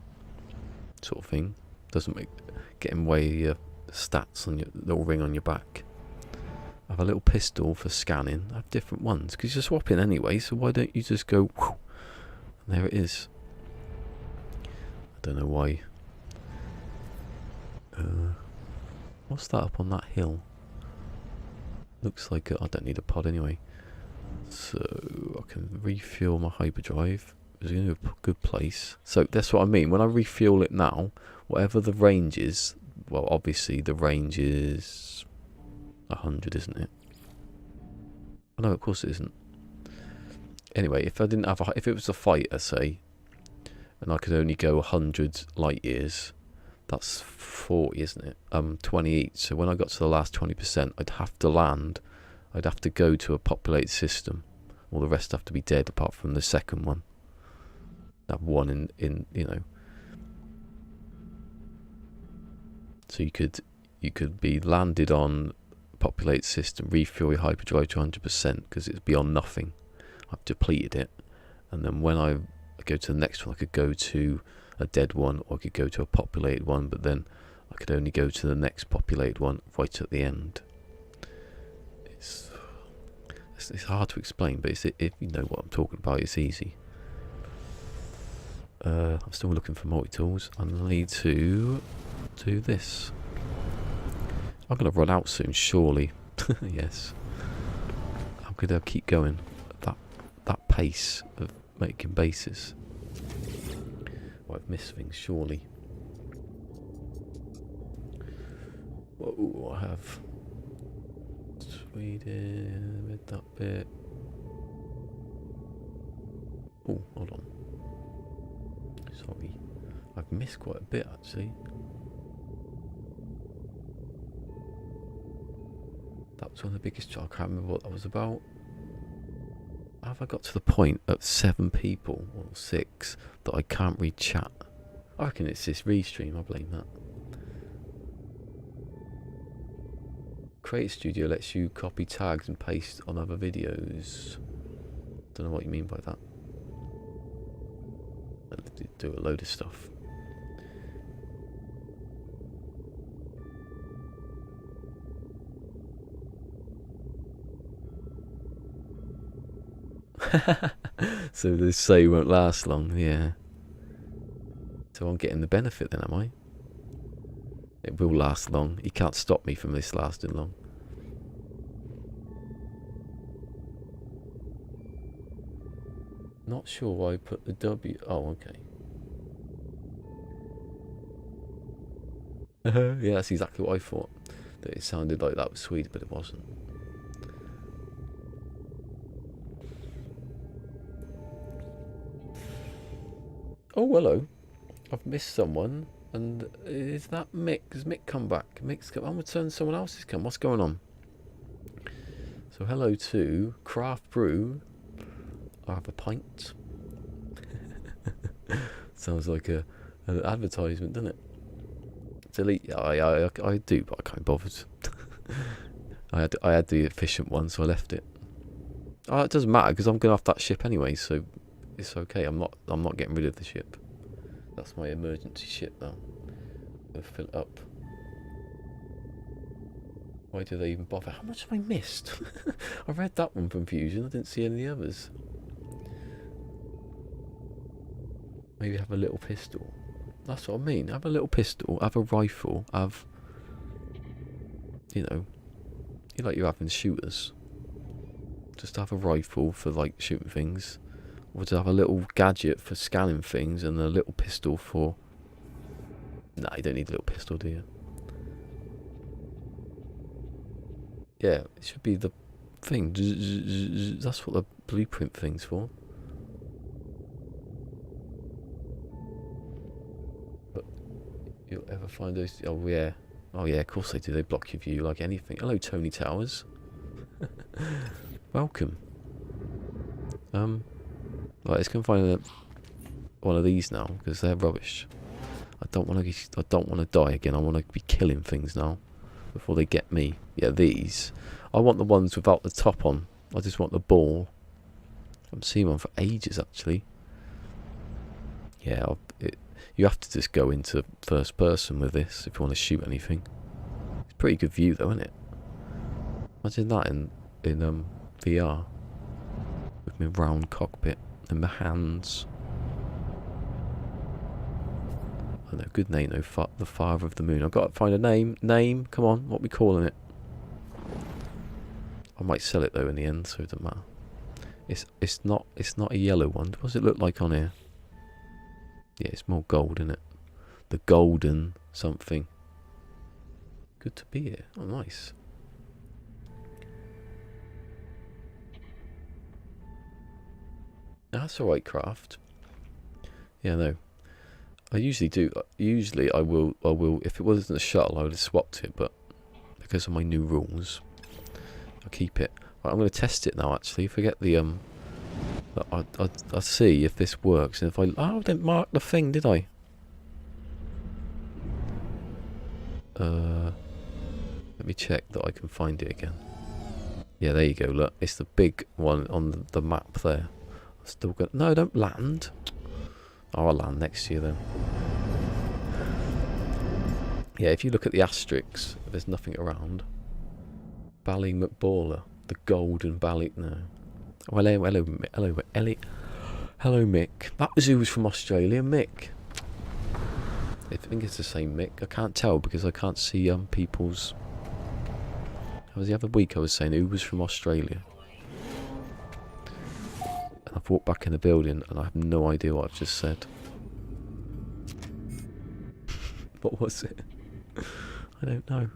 [SPEAKER 1] sort of thing. Doesn't get in the way of your stats on your little ring on your back. Have a little pistol for scanning. Have different ones because you're swapping anyway. So why don't you just go? Whoosh, and there it is. I don't know why. What's that up on that hill? Looks like I don't need a pod anyway. So I can refuel my hyperdrive. It's in a good place. So that's what I mean. When I refuel it now, whatever the range is, well, obviously the range is 100, isn't it? Oh, no, of course it isn't. Anyway, if I didn't have if it was a fighter, say, and I could only go 100 light years, that's 40, isn't it? 20 each. So when I got to the last 20%, I'd have to land. I'd have to go to a populated system. All the rest have to be dead, apart from the second one. That one in you know. So you could be landed on a populated system, refuel your hyperdrive to 100% because it's beyond nothing. I've depleted it, and then when I go to the next one, I could go to a dead one, or I could go to a populated one, but then I could only go to the next populated one right at the end. It's hard to explain, but if you know what I'm talking about, it's easy. I'm still looking for multi-tools. I need to do this. I'm going to run out soon, surely. Yes. I'm going to keep going at that pace of making bases. Well, I've missed things, surely. Whoa, I have Sweden with that bit. Oh, hold on. Sorry, I've missed quite a bit actually. That was one of the biggest. I can't remember what that was about. Have I got to the point of 7 people or 6 that I can't read chat? I reckon it's this restream. I blame that. Create Studio lets you copy tags and paste on other videos. Don't know what you mean by that. Do a load of stuff. So they say won't last long, yeah. So I'm getting the benefit then, am I? It will last long. You can't stop me from this lasting long. Not sure why I put the W. Oh, okay. Yeah, that's exactly what I thought. That it sounded like that was Sweden, but it wasn't. Oh, hello. I've missed someone. And is that Mick? Has Mick come back? Mick's come. I'm returning someone else's come. What's going on? So hello to Craft Brew. I have a pint. Sounds like an advertisement, doesn't it? Delete. I do, but I can't be bothered. I had the efficient one, so I left it. Oh, it doesn't matter because I'm going off that ship anyway, so it's okay. I'm not getting rid of the ship. That's my emergency ship now. I'm going to fill it up. Why do they even bother? How much have I missed? I read that one from Fusion. I didn't see any of the others. Maybe have a little pistol. That's what I mean. Have a little pistol. Have a rifle. Have, you know, like you're having shooters. Just have a rifle for like shooting things. Or to have a little gadget for scanning things and a little pistol for... Nah, you don't need a little pistol, do you? Yeah, it should be the thing. That's what the blueprint thing's for. But you'll ever find those... Oh, yeah. Oh, yeah, of course they do. They block your view like anything. Hello, Tony Towers. Welcome. Right, let's go and find one of these now because they're rubbish. I don't want to die again. I want to be killing things now before they get me. Yeah, these. I want the ones without the top on. I just want the ball. I haven't seen one for ages actually. Yeah, you have to just go into first person with this if you want to shoot anything. It's a pretty good view though, isn't it? Imagine that in VR with my round cockpit and my hands. I know, good name though. The Father of the Moon. I've got to find a name. Name. Come on, what are we calling it? I might sell it though in the end, so it doesn't matter. It's not a yellow one. What does it look like on here? Yeah, it's more gold, isn't it? The golden something. Good to be here. Oh, nice. That's alright, Craft. Yeah, no. I usually do. Usually I will. If it wasn't a shuttle, I would have swapped it. But because of my new rules, I'll keep it. Right, I'm going to test it now. Actually, forget the I'll see if this works. And if I didn't mark the thing, did I? Let me check that I can find it again. Yeah, there you go. Look, it's the big one on the map there. I'm still going. No, don't land. Oh, I'll land next to you then. Yeah, if you look at the asterisks, there's nothing around. Bally McBaller, the golden Bally. No. Oh, hello, Mick. That was who was from Australia, Mick. I think it's the same Mick. I can't tell because I can't see people's. That was the other week I was saying who was from Australia. And I've walked back in the building and I have no idea what I've just said. What was it? I don't know.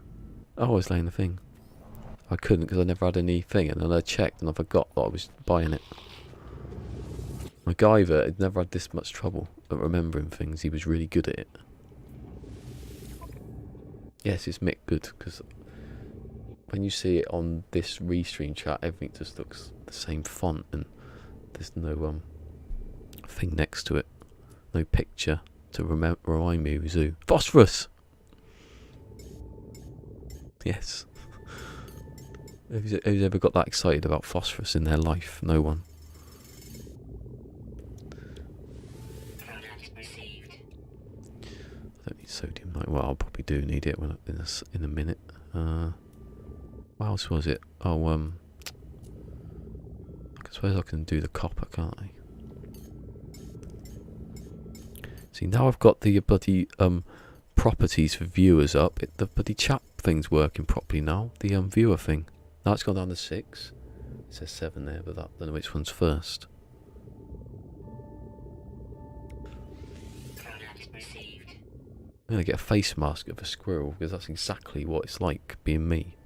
[SPEAKER 1] Oh, I was laying the thing. I couldn't because I never had anything, and then I checked and I forgot that I was buying it. MacGyver had never had this much trouble at remembering things. He was really good at it. Yes, it's Mick good, because when you see it on this restream chat, everything just looks the same font, and there's no thing next to it, no picture to remind me who's who. Phosphorus. Yes. Who's ever got that excited about phosphorus in their life? No one. I don't need sodium nitrate. Well, I'll probably do need it when in a minute. What else was it? Oh, I suppose I can do the copper, can't I? See, now I've got the bloody properties for viewers up. The bloody chat thing's working properly now. The viewer thing. Now it's gone down to 6. It says 7 there, but I don't know which one's first. I'm going to get a face mask of a squirrel, because that's exactly what it's like being me.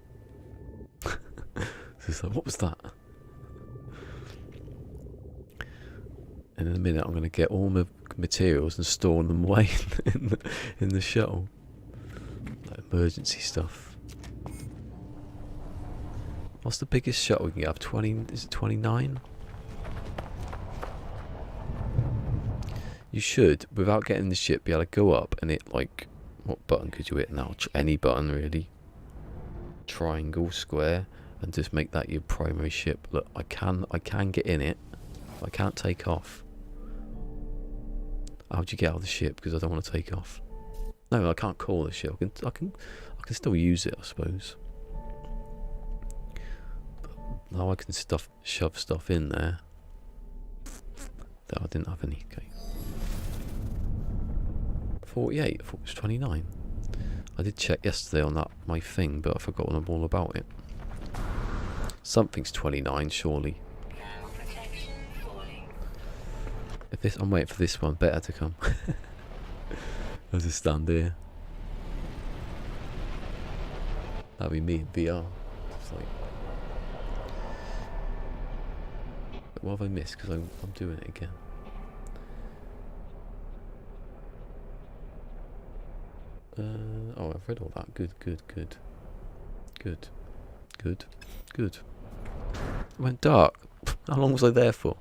[SPEAKER 1] It's like, what was that? And in a minute I'm going to get all my materials and store them away in the shuttle. Like emergency stuff. What's the biggest shuttle we can get? 20? Is it 29? You should, without getting the ship, be able to go up and hit, like, what button could you hit now? Any button, really. Triangle, square, and just make that your primary ship. Look, I can get in it. I can't take off. How'd you get out of the ship? Because I don't want to take off. No, I can't call the ship. I can still use it, I suppose. But now I can shove stuff in there. That I didn't have any. Okay. 48. I thought it was 29. I did check yesterday on my thing, but I've forgotten all about it. Something's 29, surely. I'm waiting for this one better to come. I'll just stand here. That'll be me in VR. It's like, what have I missed? Because I'm doing it again. Oh, I've read all that. Good. It went dark. How long was I there for?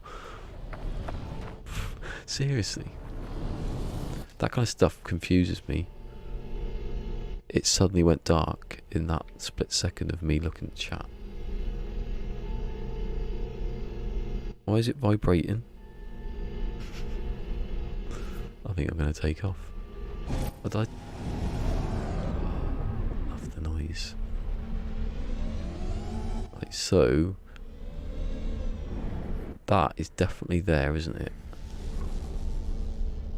[SPEAKER 1] Seriously. That kind of stuff confuses me. It suddenly went dark in that split second of me looking at chat. Why is it vibrating? I think I'm going to take off. But I love the noise. Like so. That is definitely there, isn't it?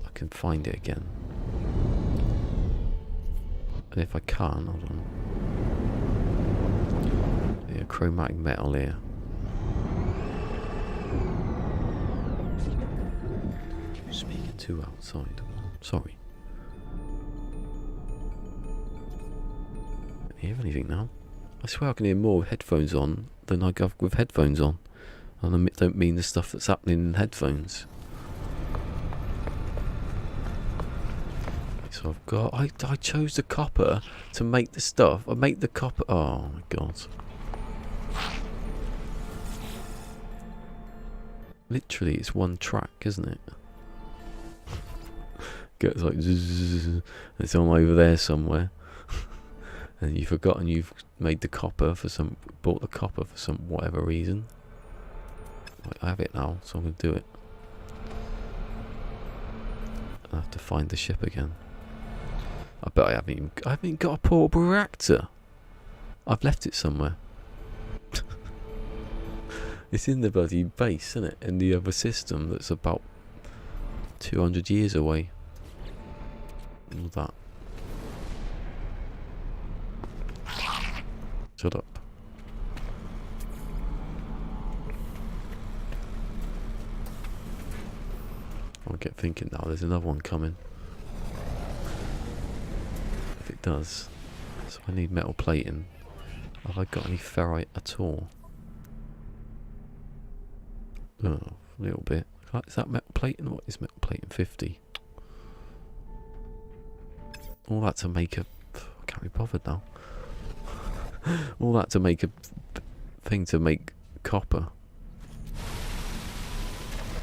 [SPEAKER 1] I can find it again. And if I can, hold on. Yeah, chromatic metal here. Speaking to outside. Sorry. Can you hear anything now? I swear I can hear more with headphones on than I have with headphones on. And I don't mean the stuff that's happening in headphones. So I've got... I chose the copper to make the stuff. I make the copper... Oh my god. Literally, it's one track, isn't it? Goes like... Zzz, it's on over there somewhere. And you've forgotten you've made the copper for some... Bought the copper for some whatever reason. I have it now, so I'm going to do it. I have to find the ship again. I bet I haven't even got a portable reactor. I've left it somewhere. It's in the bloody base, isn't it? In the other system that's about 200 years away. All that. Shut up. I'll get thinking now, there's another one coming. If it does, So I need metal plating. Have I got any ferrite at all? Oh, a little bit. Is that metal plating? What is metal plating? 50. All that to make a... I can't be bothered now. All that to make a thing to make copper.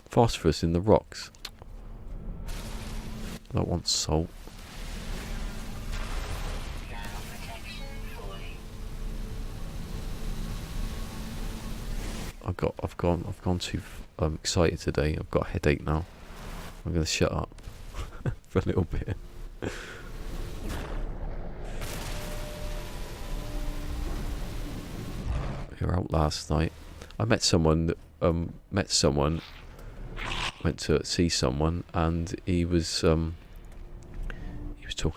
[SPEAKER 1] Phosphorus in the rocks. I don't want salt. I've gone too excited today. I've got a headache now. I'm gonna shut up for a little bit. We were out last night. I met someone. Went to see someone, and he was talking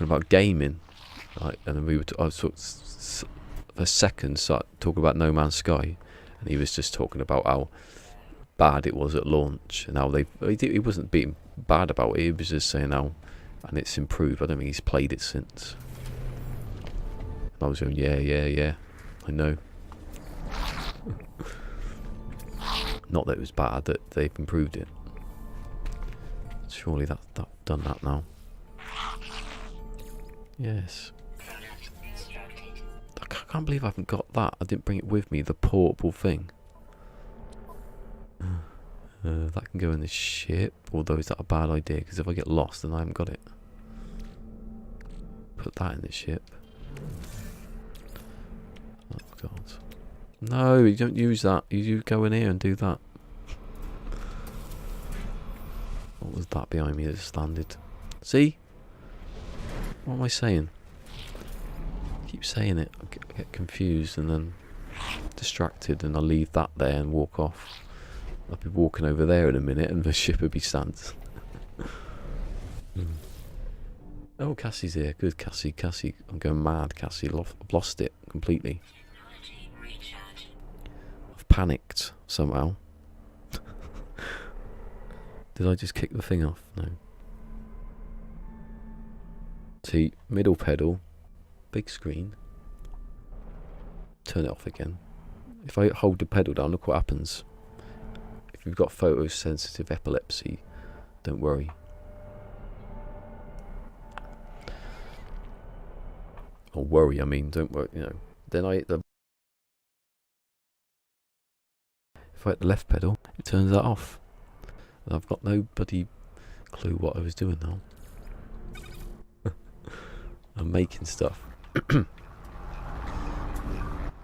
[SPEAKER 1] about gaming, like, and then I was for a second started talking about No Man's Sky, and he was just talking about how bad it was at launch, and how he wasn't being bad about it. He was just saying how, and it's improved. I don't think he's played it since. And I was going, yeah, I know. Not that it was bad, that they've improved it. Surely that done that now. Yes. I can't believe I haven't got that. I didn't bring it with me, the portable thing. That can go in the ship, although is that a bad idea? Because if I get lost, then I haven't got it. Put that in the ship. Oh God. No, you don't use that. You go in here and do that. What was that behind me that just landed? See? What am I saying? I keep saying it. I get confused and then distracted, and I'll leave that there and walk off. I'll be walking over there in a minute and the ship will be stands. Oh, Cassie's here. Good, Cassie. Cassie, I'm going mad, Cassie. I've lost it completely. I've panicked somehow. Did I just kick the thing off? No. See, middle pedal, big screen. Turn it off again. If I hold the pedal down, look what happens. If you've got photosensitive epilepsy, don't worry. Or worry, I mean, don't worry, you know. Then I hit the... If I hit the left pedal, it turns that off. And I've got no bloody clue what I was doing now. I'm making stuff.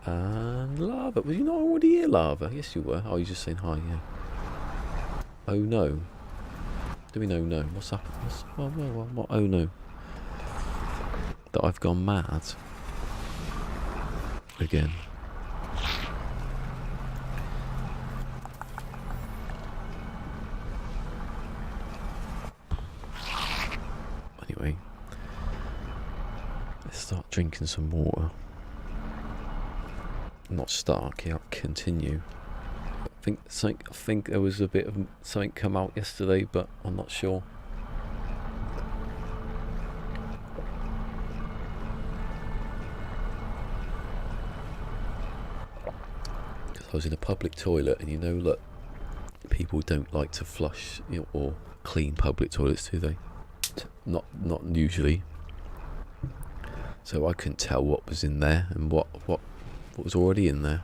[SPEAKER 1] And lava. Were you not already here, lava? Yes, you were. Oh, you're just saying hi, yeah. Oh no. Do we know no? What's happened? What? Oh no. That I've gone mad. Again. Anyway. Let's start drinking some water. Not start, yeah, continue. I think there was a bit of something come out yesterday, but I'm not sure. Because I was in a public toilet, and you know that people don't like to flush, you know, or clean public toilets, do they? Not usually. So I couldn't tell what was in there and what was already in there.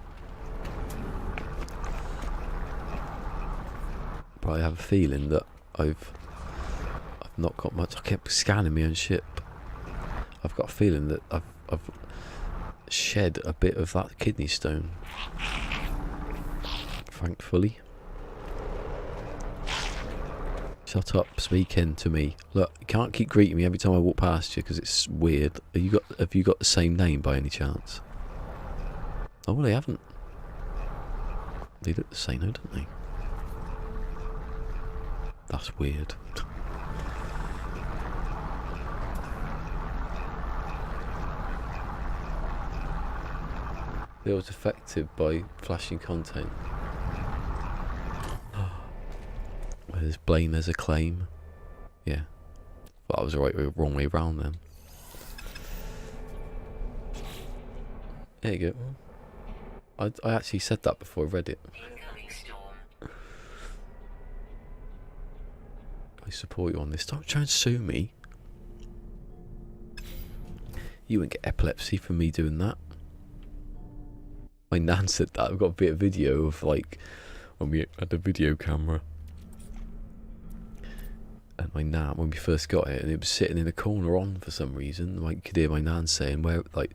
[SPEAKER 1] But I have a feeling that I've not got much. I kept scanning my own ship. I've got a feeling that I've shed a bit of that kidney stone. Thankfully. Shut up, speaking to me. Look, you can't keep greeting me every time I walk past you because it's weird. Have you got the same name by any chance? Oh, well, they haven't. They look the same, though, don't they? That's weird. It was affected by flashing content. Where there's blame, there's a claim. Yeah. But I was the wrong way around then. There you go. I actually said that before I read it. I support you on this. Don't try and sue me. You wouldn't get epilepsy from me doing that. My nan said that. I've got a bit of video of like when we had a video camera. And my nan, when we first got it, and it was sitting in a corner on for some reason. Like, you could hear my nan saying, "Where?" Like,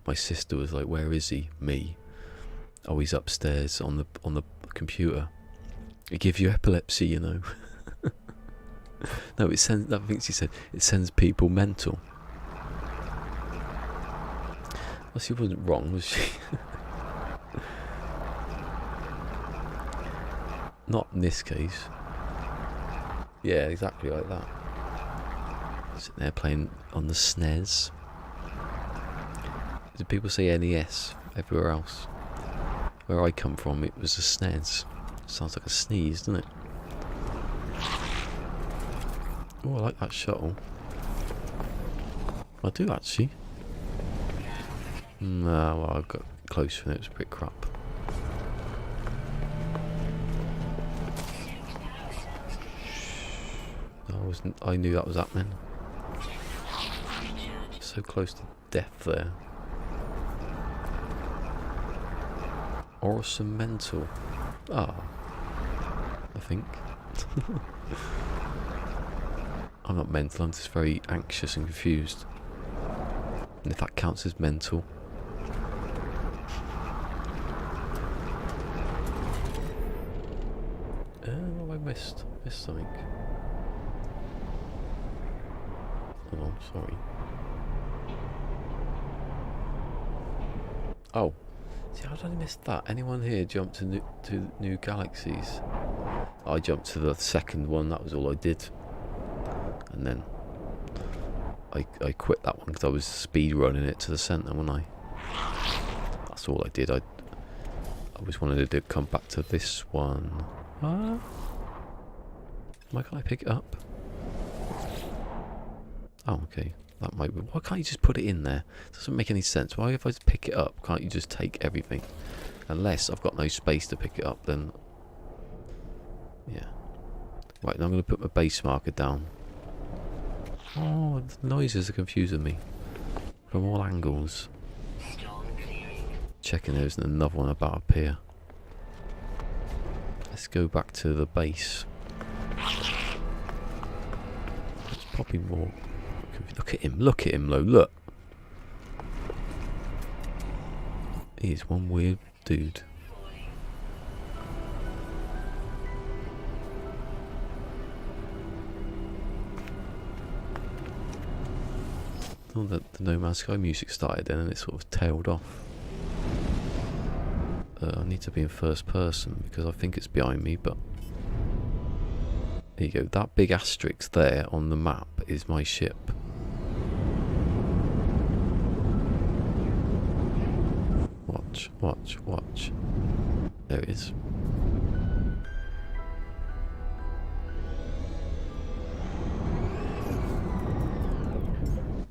[SPEAKER 1] my sister was like, "Where is he?" Me. Oh, he's upstairs on the computer. It gives you epilepsy, you know. No, it sends. I think she said it sends people mental. Well, she wasn't wrong, was she? Not in this case. Yeah, exactly like that. Sitting there playing on the SNES. Do people say NES everywhere else? Where I come from, it was a SNES. Sounds like a sneeze, doesn't it? Oh, I like that shuttle. I do actually. No, well, I got close and it was a bit crap. I knew that was happening. So close to death there. Or some mental. I think. I'm not mental, I'm just very anxious and confused. And if that counts as mental. Oh, I missed something. Oh, sorry. Oh, see, how did I miss that? Anyone here jump to new galaxies? I jumped to the second one. That was all I did, and then I quit that one because I was speed running it to the centre, wasn't I? That's all I did. I always wanted to come back to this one. Why can't I pick it up? Oh, okay. That might be. Why can't you just put it in there? It doesn't make any sense. Why, if I just pick it up, can't you just take everything? Unless I've got no space to pick it up, then. Yeah. Right, now I'm going to put my base marker down. Oh, the noises are confusing me. From all angles. Checking there isn't another one about up here. Let's go back to the base. Let's pop in more. Look at him, look. He is one weird dude. Oh, the No Man's Sky music started then and it sort of tailed off. I need to be in first person because I think it's behind me, but there you go. That big asterisk there on the map is my ship. Watch. There it is.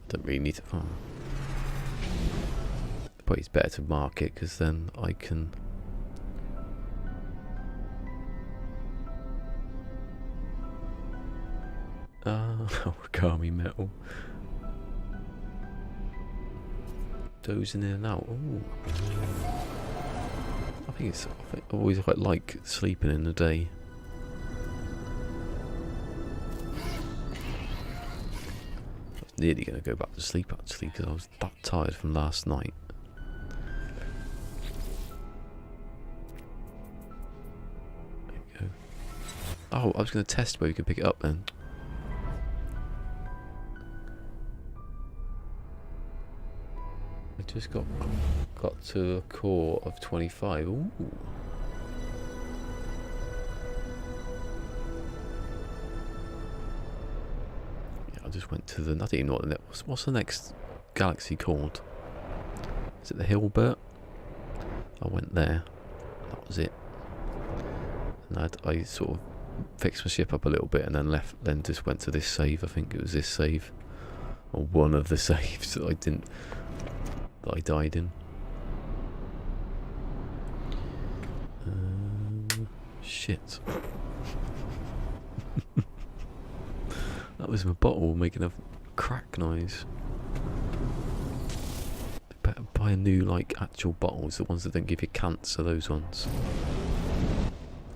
[SPEAKER 1] Don't really need to. Oh. But it's better to mark it because then I can. Origami metal. Dozing in and out. Ooh. I always quite like sleeping in the day. I was nearly going to go back to sleep actually because I was that tired from last night. There you go. Oh, I was going to test where we could pick it up then. I just got to a core of 25. Ooh. Yeah, I just went to the. I don't even know what the next. What's the next galaxy called? Is it the Hilbert? I went there. That was it. And I sort of fixed my ship up a little bit and then left. Then just went to this save. I think it was this save, or one of the saves that I died in. Shit. That was my bottle making a crack noise. Better buy a new, like, actual bottles, the ones that don't give you cancer, those ones.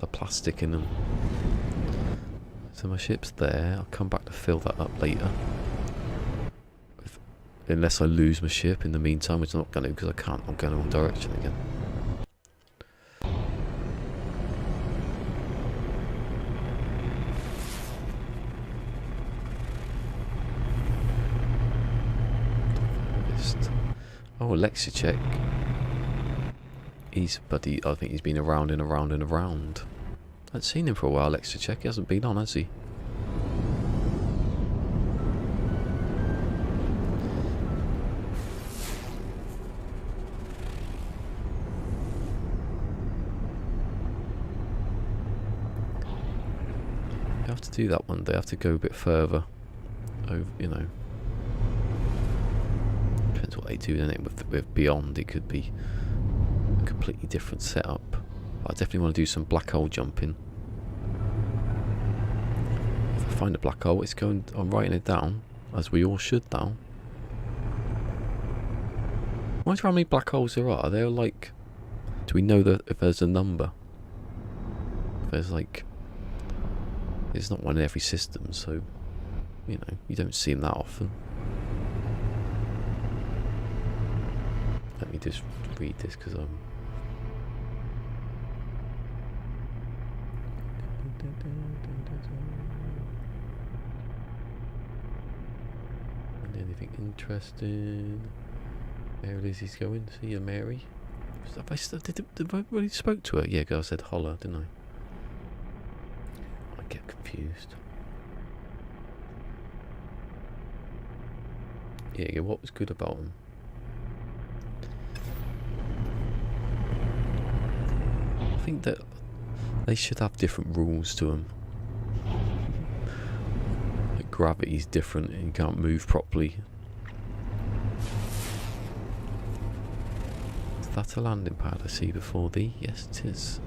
[SPEAKER 1] The plastic in them. So my ship's there. I'll come back to fill that up later. Unless I lose my ship in the meantime, which I'm not going to, because I can't. I'm going the wrong direction again. Oh, Alexa check. He's buddy. I think he's been around and around and around. I haven't seen him for a while. Alexa check. He hasn't been on, has he? You have to do that one day. I have to go a bit further. Over, you know. Depends what they do, doesn't it? With Beyond, it could be a completely different setup. I definitely want to do some black hole jumping. If I find a black hole, it's going. I'm writing it down, as we all should now. I wonder how many black holes there are. They're like. Do we know that if there's a number? If there's like. There's not one in every system, so you know you don't see them that often. Let me just read this because I'm. Anything interesting? Where is he going? See you, Mary. Did I really spoke to her? Yeah, because I said holler, didn't I? I get confused. Yeah, what was good about him? I think that they should have different rules to them. Like gravity's different and you can't move properly. Is that a landing pad I see before thee? Yes, it is.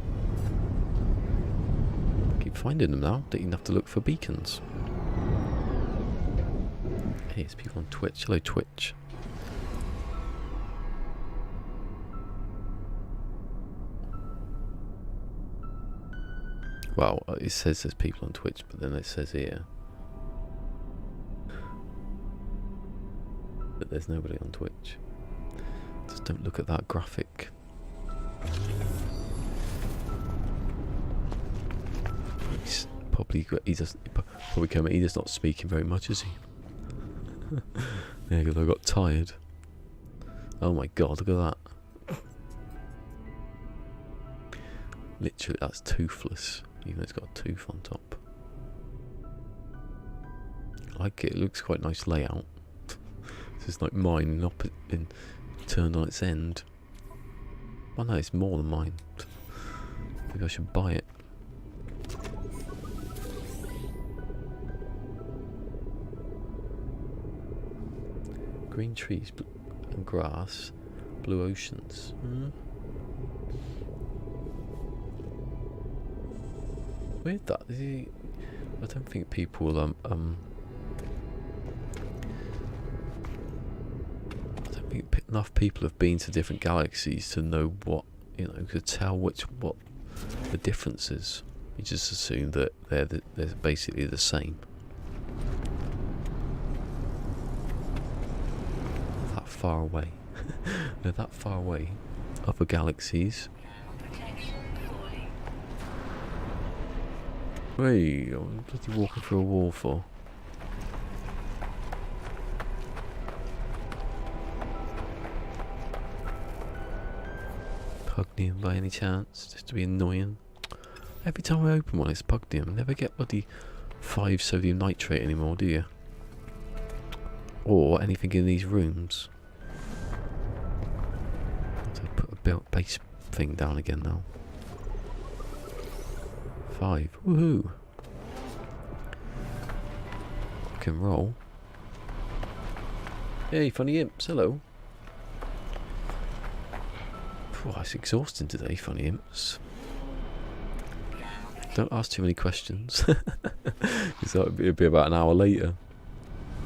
[SPEAKER 1] I keep finding them now. Don't even have to look for beacons. Hey, it's people on Twitch. Hello, Twitch. Well, it says there's people on Twitch, but then it says here that there's nobody on Twitch. Just don't look at that graphic. He's probably he's just not speaking very much, is he? Yeah, because I got tired. Oh my god, look at that. Literally, that's toothless. Even though it's got a tooth on top. I like it. It looks quite a nice layout. This is like mine turned on its end. Oh no, it's more than mine. Maybe I should buy it. Green trees and grass, blue oceans. Weird that. I don't think people I don't think enough people have been to different galaxies to know what, you know, to tell what the difference is. You just assume that they're basically the same. That far away. They're that far away. Other galaxies. Hey, I'm bloody walking through a wall for. Pugnium by any chance, just to be annoying. Every time I open one it's Pugnium. I never get bloody 5 sodium nitrate anymore, do you? Or anything in these rooms. So I put a base thing down again now. 5. Woohoo! Rock and roll. Hey, funny imps, hello. Oh, it's exhausting today, funny imps. Don't ask too many questions. Because it'll be about an hour later.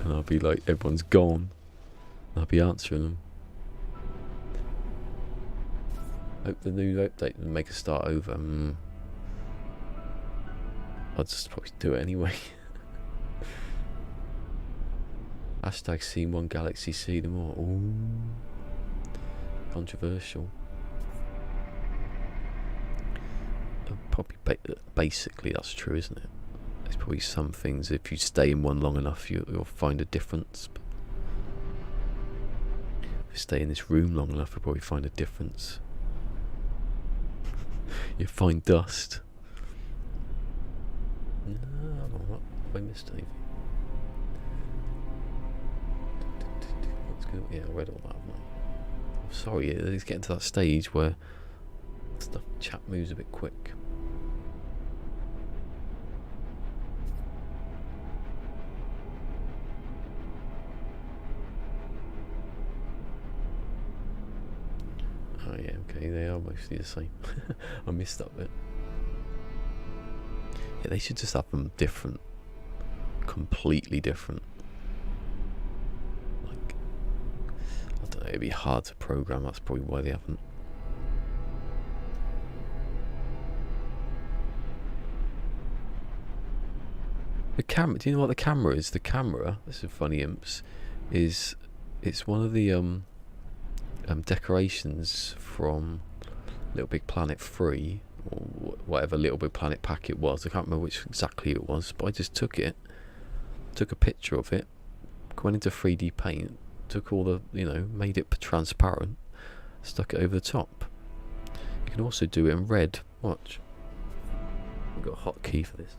[SPEAKER 1] And I'll be like, everyone's gone. And I'll be answering them. Hope the new update will make us start over. I'll just probably do it anyway. Hashtag Scene 1 Galaxy see them all. Ooh. Controversial. Probably basically that's true, isn't it? There's probably some things, if you stay in one long enough, you'll find a difference. But if you stay in this room long enough, you'll probably find a difference. You find dust. No, have I missed anything? Let's go. Yeah, I read all that, haven't I? I'm sorry, it's getting to that stage where stuff chat moves a bit quick. Oh yeah, okay, they are mostly the same. I missed that bit. Yeah, they should just have them different. Completely different. Like, I don't know, it'd be hard to program, that's probably why they haven't. The camera, do you know what the camera is? The camera, this is funny imps, it's one of the decorations from Little Big Planet 3, or whatever Little Big Planet pack it was. I can't remember which exactly it was, but I just took a picture of it, went into 3D paint, took all the, made it transparent, stuck it over the top. You can also do it in red. Watch. I've got a hotkey for this.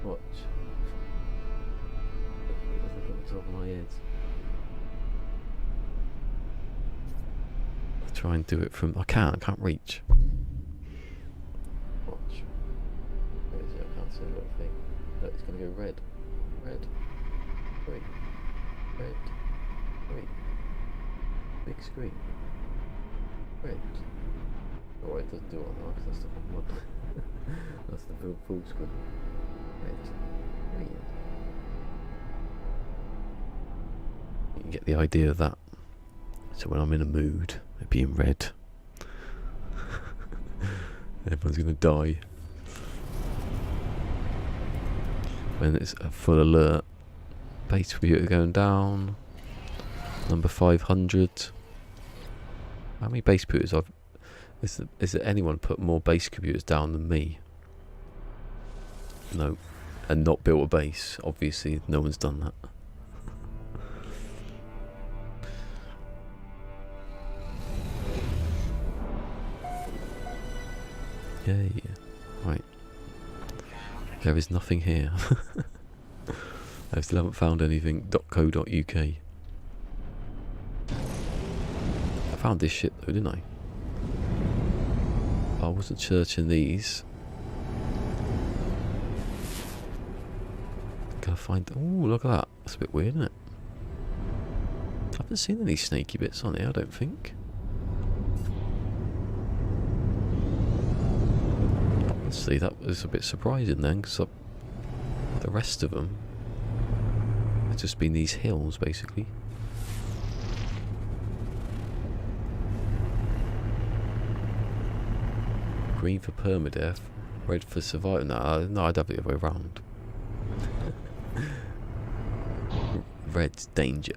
[SPEAKER 1] Watch. Look at the top of my head. I'll try and do it from. I can't reach. Watch. Where is it? I can't see the little thing. Look, it's going to go red. Red. Green. Red. Green. Big screen. Red. Oh, it doesn't do it on that because that's the wrong one. That's the full screen. Red. Green. You can get the idea of that. So when I'm in a mood, it'd be in red. Everyone's gonna die. When it's a full alert, base computer going down. Number 500. How many base computers is there anyone put more base computers down than me? No. And not built a base. Obviously, no one's done that. Yeah. Right. There is nothing here. I still haven't found anything. .co.uk. I found this shit though, didn't I? I wasn't searching these. Can I find... Oh, look at that. That's a bit weird, isn't it? I haven't seen any snaky bits on here, I don't think. Honestly, that was a bit surprising then, because the rest of them have just been these hills, basically. Green for permadeath, red for survival. No, I'd have it the other way around. Red's danger.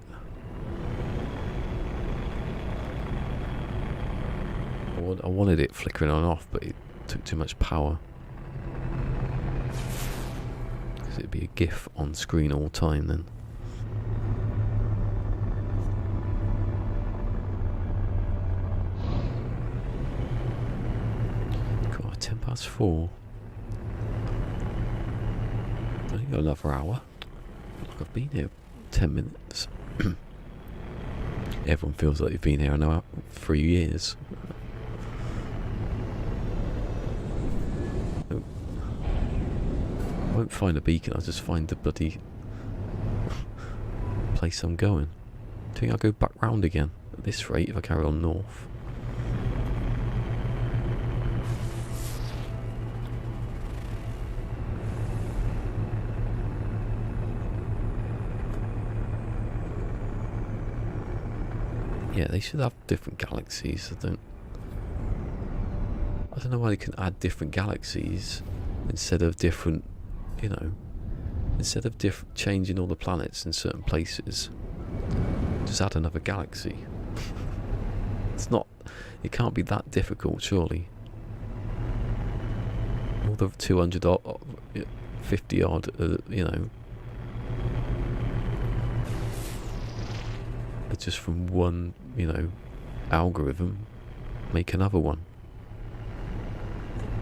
[SPEAKER 1] I wanted it flickering on and off, but it took too much power. Because it'd be a GIF on screen all the time then. God, 4:10. I think got another hour. Like I've been here 10 minutes. Everyone feels like they've been here now 3 years. I won't find a beacon, I'll just find the bloody place I'm going. Do you think I'll go back round again at this rate if I carry on north? Yeah, they should have different galaxies. I don't know why they can add different galaxies instead of different, you know, instead of changing all the planets in certain places. Just add another galaxy. It's not. It can't be that difficult, surely. All the 250 odd, you know, are just from one, you know, algorithm. Make another one.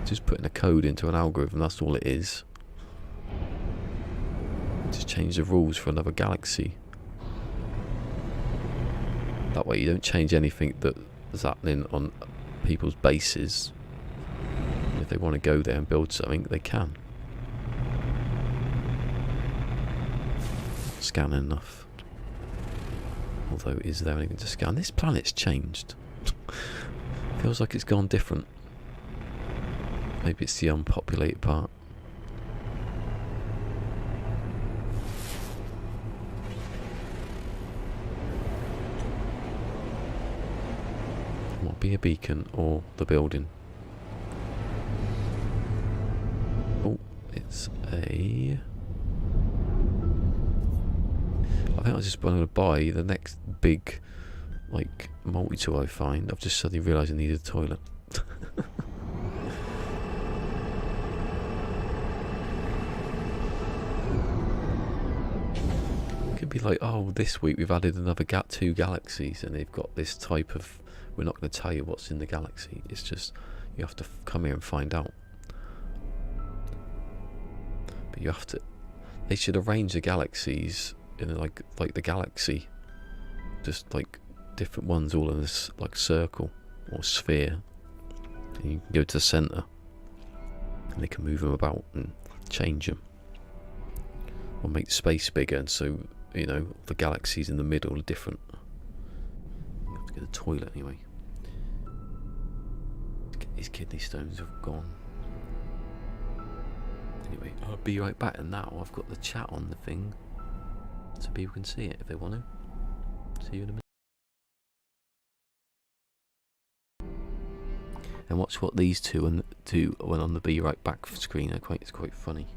[SPEAKER 1] Just putting a code into an algorithm, that's all it is. Just change the rules for another galaxy. That way you don't change anything that's happening on people's bases. If they want to go there and build something, they can. Scan enough. Although, is there anything to scan? This planet's changed. Feels like it's gone different. Maybe it's the unpopulated part. Might be a beacon or the building. Oh, it's a... I think I just want to buy the next big, like, multi-tool I find. I've just suddenly realised I need a toilet. Could be like, oh, this week we've added another two galaxies and they've got this type of... We're not going to tell you what's in the galaxy. It's just, you have to come here and find out. But you have to... They should arrange the galaxies in like the galaxy. Just like different ones all in this like circle or sphere. And you can go to the centre. And they can move them about and change them. Or make space bigger, and so, you know, the galaxies in the middle are different. You have to get a toilet anyway. His kidney stones have gone. Anyway, I'll be right back, and now I've got the chat on the thing so people can see it if they want to. See you in a minute. And watch what these two do when on the Be Right Back screen. It's quite funny.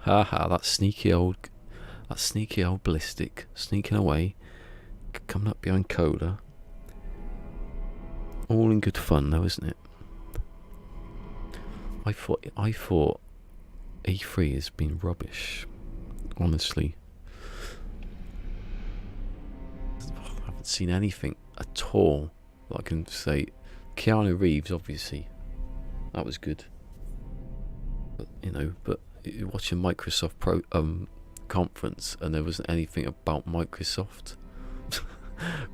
[SPEAKER 1] Haha, that sneaky old ballistic sneaking away, coming up behind Cola. All in good fun, though, isn't it? I thought E3 has been rubbish. Honestly, I haven't seen anything at all that I can say. Keanu Reeves, obviously, that was good. But, but watching Microsoft conference, and there wasn't anything about Microsoft.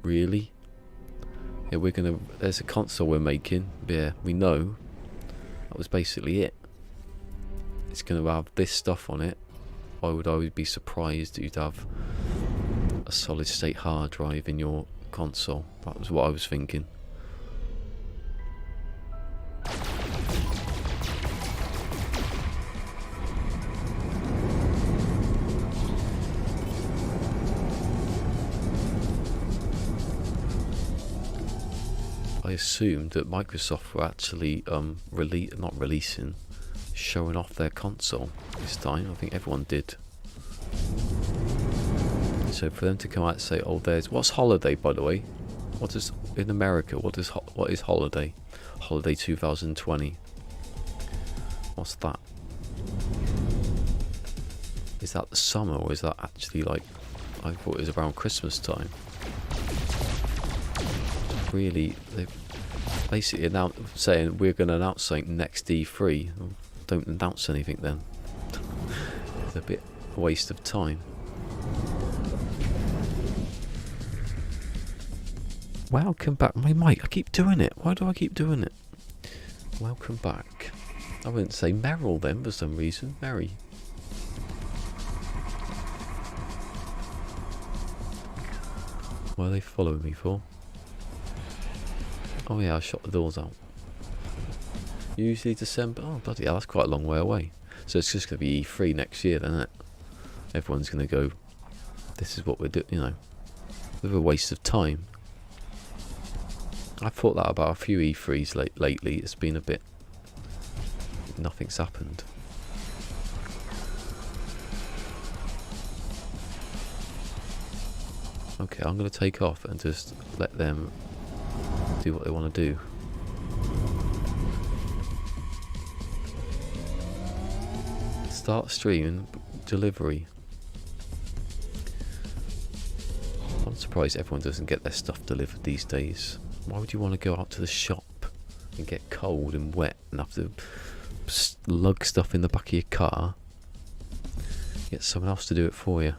[SPEAKER 1] Really? Yeah, there's a console we're making. Yeah, we know. That was basically it. It's gonna have this stuff on it. I would be surprised that you'd have a solid state hard drive in your console. That was what I was thinking. I assumed that Microsoft were actually showing off their console this time. I think everyone did. So for them to come out and say, "Oh, what's holiday, by the way? What is in America? What is holiday? Holiday 2020. What's that? Is that the summer, or is that actually like? I thought it was around Christmas time." Really, they've basically saying we're going to announce something next E3. Don't announce anything then. It's a bit of a waste of time. Welcome back. My mic, I keep doing it. Why do I keep doing it? Welcome back. I wouldn't say Meryl then for some reason. Mary. What are they following me for? Oh yeah, I shot the doors out. Usually December. Oh bloody hell, that's quite a long way away. So it's just going to be E3 next year then, isn't it? Everyone's going to go, this is what we're doing, a bit of a waste of time. I've thought that about a few E3s lately. It's been a bit, nothing's happened. Okay, I'm going to take off and just let them do what they want to do. Start streaming delivery. I'm surprised everyone doesn't get their stuff delivered these days. Why would you want to go out to the shop and get cold and wet and have to lug stuff in the back of your car? Get someone else to do it for you.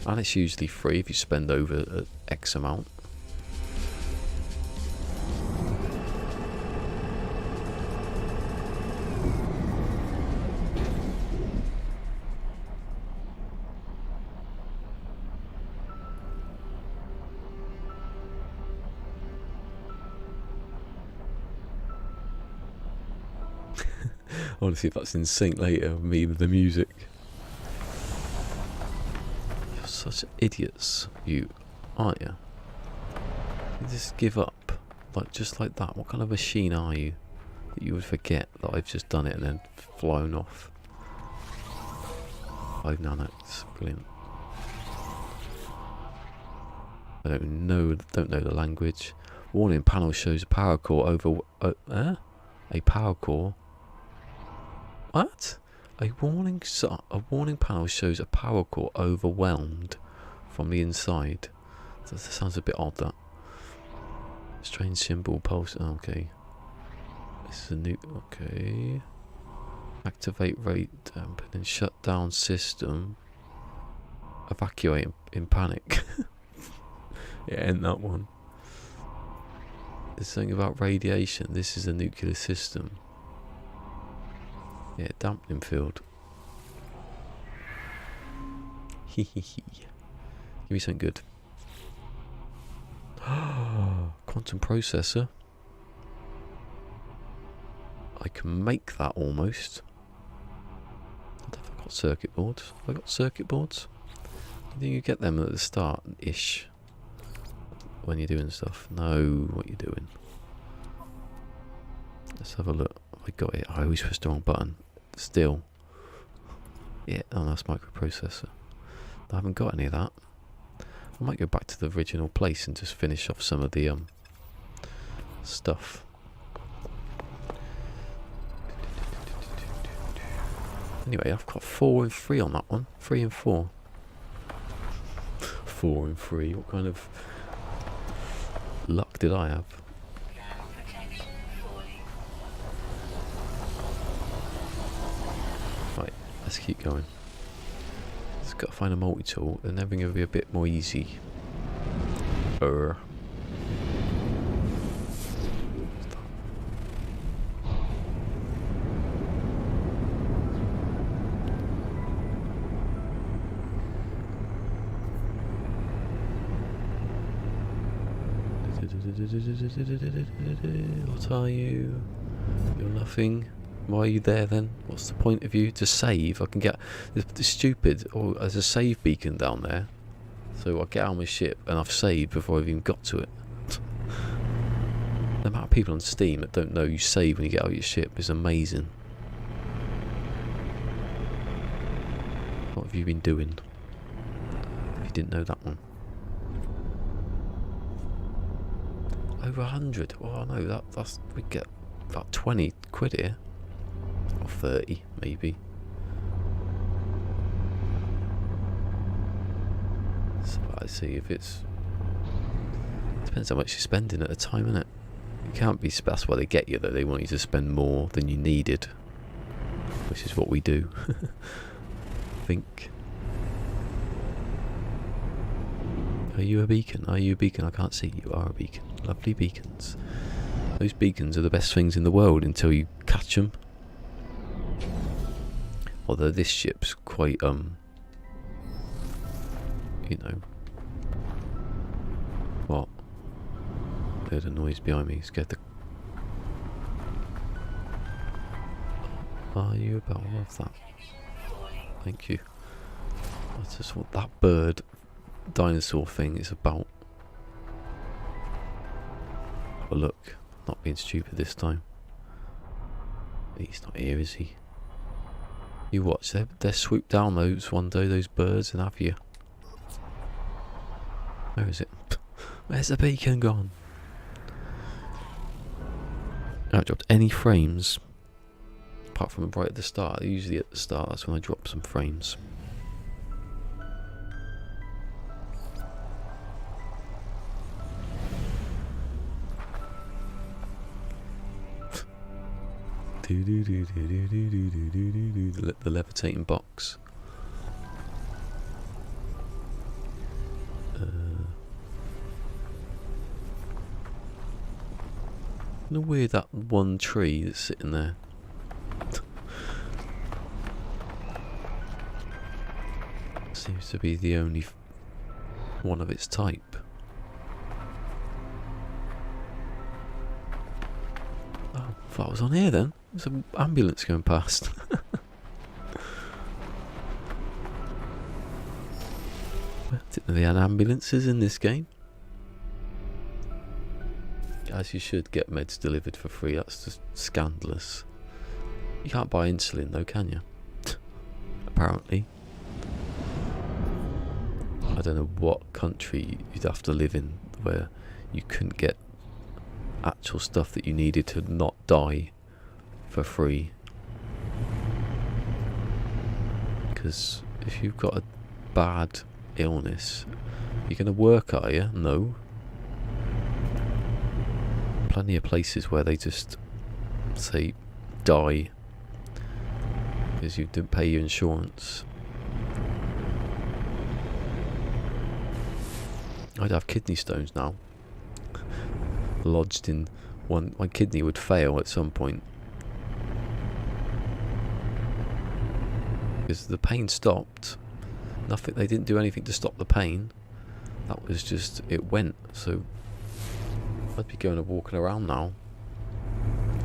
[SPEAKER 1] And it's usually free if you spend over X amount. I want to see if that's in sync later with me with the music. You're such idiots, you, aren't you? You just give up, just like that. What kind of machine are you that you would forget that I've just done it and then flown off? 5 nanots, brilliant. I don't know the language. Warning panel shows a power core over. A power core. What? A warning panel shows a power core overwhelmed from the inside. That sounds a bit odd. That strange symbol pulse. Oh, okay. This is a new. Okay. Activate rate dampening. Shut down system. Evacuate in panic. Yeah, end that one. There's something about radiation. This is a nuclear system. Yeah, dampening field. Give me something good. Quantum processor. I can make that almost. I don't know if I've got circuit boards. Have I got circuit boards? You think you get them at the start-ish when you're doing stuff? No, what you're doing. Let's have a look. I got it. I always press the wrong button. Still. Yeah, oh, that's microprocessor. I haven't got any of that. I might go back to the original place and just finish off some of the stuff. Anyway, I've got 4 and 3 on that one. 3 and 4. 4 and 3. What kind of luck did I have? Right, let's keep going. Just got to find a multi-tool, and everything will be a bit more easy. What are you? You're nothing. Why are you there then? What's the point of you? To save? I can get... It's stupid. Oh, there's a save beacon down there. So I get out of my ship and I've saved before I've even got to it. The amount of people on Steam that don't know you save when you get out of your ship is amazing. What have you been doing? If you didn't know that one. Over 100. Oh no, that's we get about 20 quid here, or 30 maybe. So I see if it's depends how much you're spending at a time, innit? You can't be. That's why they get you, though. They want you to spend more than you needed, which is what we do. I think. Are you a beacon? Are you a beacon? I can't see. You are a beacon. Lovely beacons. Those beacons are the best things in the world until you catch them. Although this ship's quite, you know. What? I heard a noise behind me. Scared the... Are you about all of that? Thank you. That's just what that bird dinosaur thing is about. Have a look. Not being stupid this time. He's not here, is he? You watch, they'll swoop down those one day, those birds, and have you. Where is it? Where's the beacon gone? I haven't dropped any frames. Apart from right at the start. Usually at the start, that's when I drop some frames. The levitating box. No weird that one tree that's sitting there. Seems to be the only one of its type. Oh, I thought I was on here then. There's an ambulance going past. I didn't know they had ambulances in this game. As you should get meds delivered for free. That's just scandalous. You can't buy insulin though, can you? Apparently. I don't know what country you'd have to live in where you couldn't get actual stuff that you needed to not die for free. Because if you've got a bad illness, you're going to work, are you? No. Plenty of places where they just say die because you didn't pay your insurance. I'd have kidney stones now. Lodged in one, my kidney would fail at some point. Because the pain stopped. Nothing. They didn't do anything to stop the pain. That was just, it went. So I'd be going and walking around now.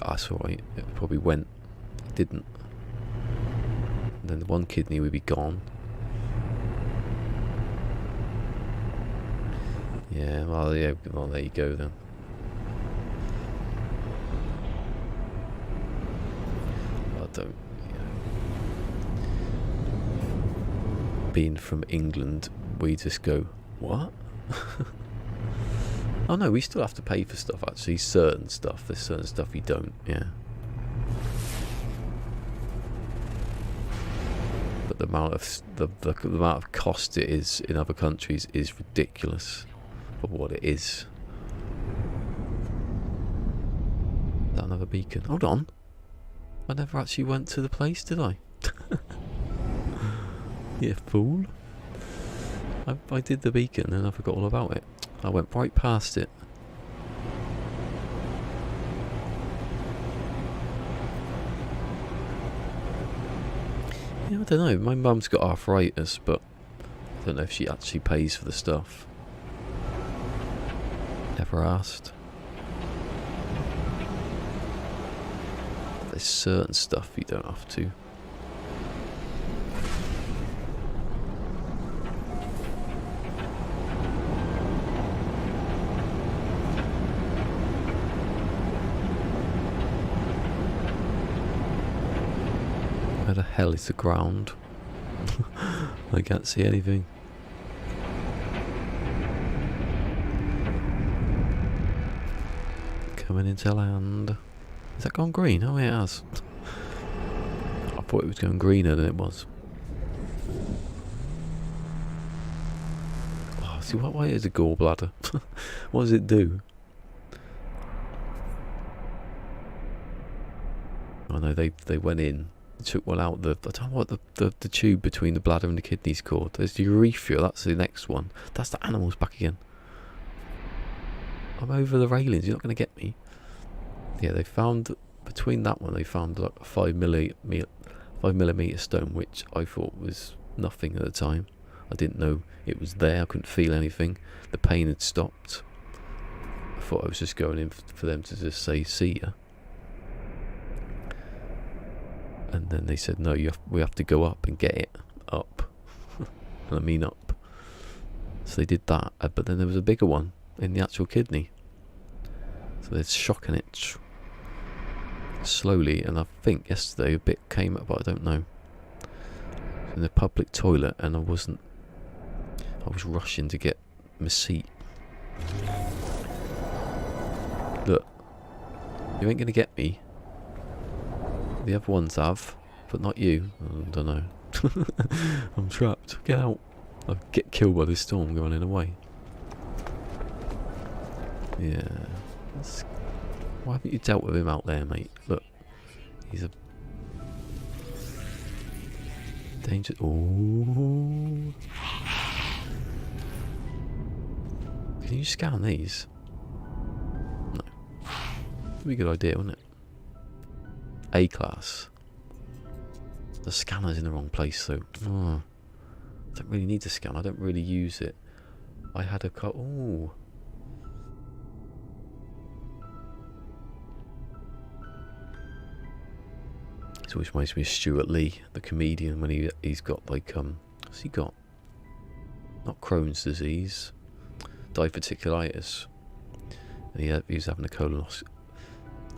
[SPEAKER 1] That's alright. It probably went. It didn't. And then the one kidney would be gone. Yeah, well, there you go then. I don't. being from England, we just go, what? Oh no, we still have to pay for stuff actually, certain stuff. There's certain stuff you don't, yeah. But the amount of the amount of cost it is in other countries is ridiculous for what it is. Is that another beacon? Hold on. I never actually went to the place, did I? You fool. I did the beacon and I forgot all about it. I went right past it. Yeah, I don't know. My mum's got arthritis, but I don't know if she actually pays for the stuff. Never asked. There's certain stuff you don't have to. Where the hell is the ground? I can't see anything. Coming into land. Has that gone green? Oh, yeah, it has. I thought it was going greener than it was. Oh, see, why is a gallbladder? What does it do? Oh no, they went in. Took one out. I don't know what the tube between the bladder and the kidney's called. There's the urethra. That's the next one. That's the animals back again. I'm over the railings. You're not going to get me. Yeah, they found between that one. They found like a 5mm stone, which I thought was nothing at the time. I didn't know it was there. I couldn't feel anything. The pain had stopped. I thought I was just going in for them to just say see ya. And then they said, no, we have to go up and get it up. And I mean up. So they did that, but then there was a bigger one in the actual kidney. So they're shocking it slowly, and I think yesterday a bit came up, but I don't know. In the public toilet, and I was rushing to get my seat. Look, you ain't gonna get me. The other ones have, but not you. I don't know. I'm trapped. Get out. I'll get killed by this storm going away. Yeah. Why haven't you dealt with him out there, mate? Look. He's a... danger... Oh. Can you scan these? No. That'd be a good idea, wouldn't it? A-class. The scanner's in the wrong place, so I don't really need to scan. I don't really use it. I had a oh. It always reminds me of Stuart Lee, the comedian, when he's got like what's he got? Not Crohn's disease, diverticulitis, and he was having a colonoscopy.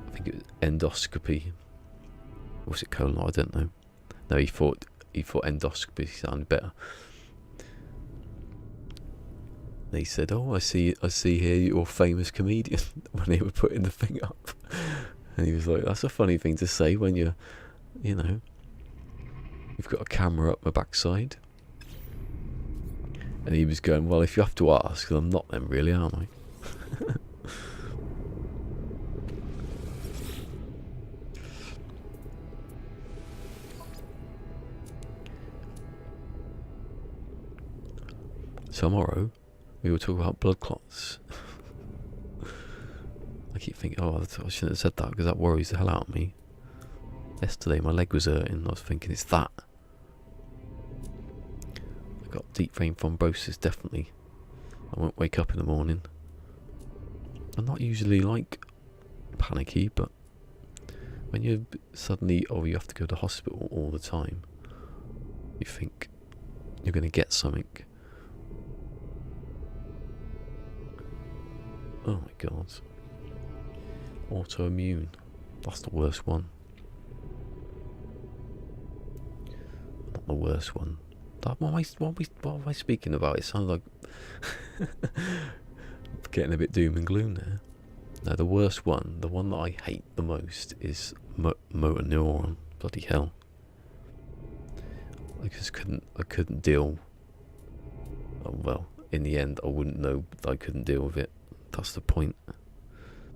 [SPEAKER 1] I think it was endoscopy. Was it colon? I don't know. No, he thought endoscopy sounded better. They said, "Oh, I see here you're a famous comedian." When they were putting the thing up, and he was like, "That's a funny thing to say when you've got a camera up my backside." And he was going, "Well, if you have to ask, I'm not then, really, aren't I?" Tomorrow, we will talk about blood clots. I keep thinking, oh, I shouldn't have said that because that worries the hell out of me. Yesterday, my leg was hurting. I was thinking, it's that. I got deep vein thrombosis, definitely. I won't wake up in the morning. I'm not usually like panicky, but when you suddenly, you have to go to hospital all the time, you think you're going to get something. Oh my god. Autoimmune. That's the worst one. Not the worst one. What am I speaking about? It sounds like getting a bit doom and gloom there. No, the worst one, the one that I hate the most is motor neuron. Bloody hell! I just couldn't deal. Oh, well, in the end, I wouldn't know that I couldn't deal with it. That's the point.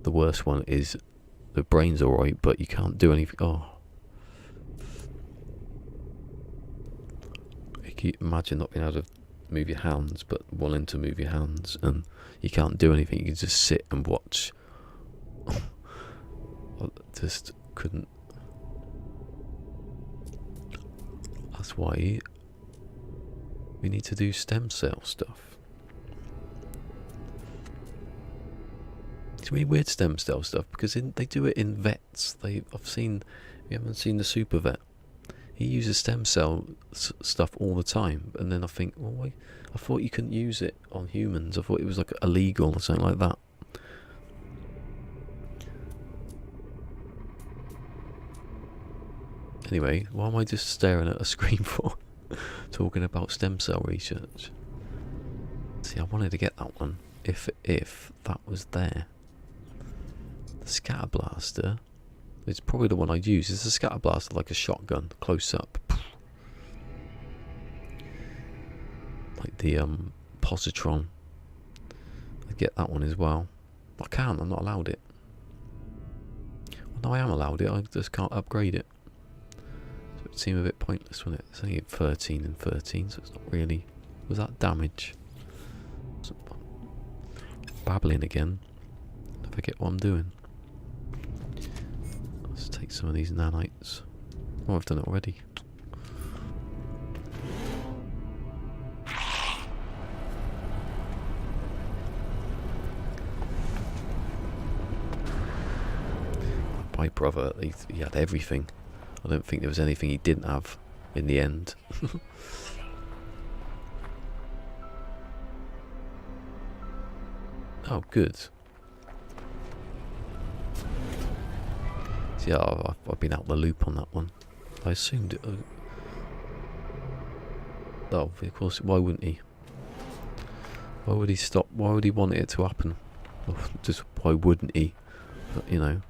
[SPEAKER 1] The worst one is the brain's alright, but you can't do anything. Oh. You imagine not being able to move your hands, but wanting to move your hands, and you can't do anything. You can just sit and watch. I just couldn't. That's why we need to do stem cell stuff. It's really weird, stem cell stuff, because they do it in vets. You haven't seen the super vet. He uses stem cell stuff all the time, and then I think, well, I thought you couldn't use it on humans. I thought it was like illegal or something like that. Anyway, why am I just staring at a screen for? Talking about stem cell research. See, I wanted to get that one if that was there. The scatter blaster. It's probably the one I'd use. It's a scatter blaster, like a shotgun, close up. Like the positron. I'd get that one as well. I can't, I'm not allowed it. Well, no, I am allowed it, I just can't upgrade it. So it seemed a bit pointless, wouldn't it? It's only 13 and 13, so it's not really... Was that damage? Babbling again. I forget what I'm doing. Let's take some of these nanites. Oh, I've done it already. My brother, he had everything. I don't think there was anything he didn't have in the end. Oh, good. Yeah, I've been out the loop on that one. I assumed it... oh, of course, why wouldn't he? Why would he stop? Why would he want it to happen? Oh, just why wouldn't he? But, you know.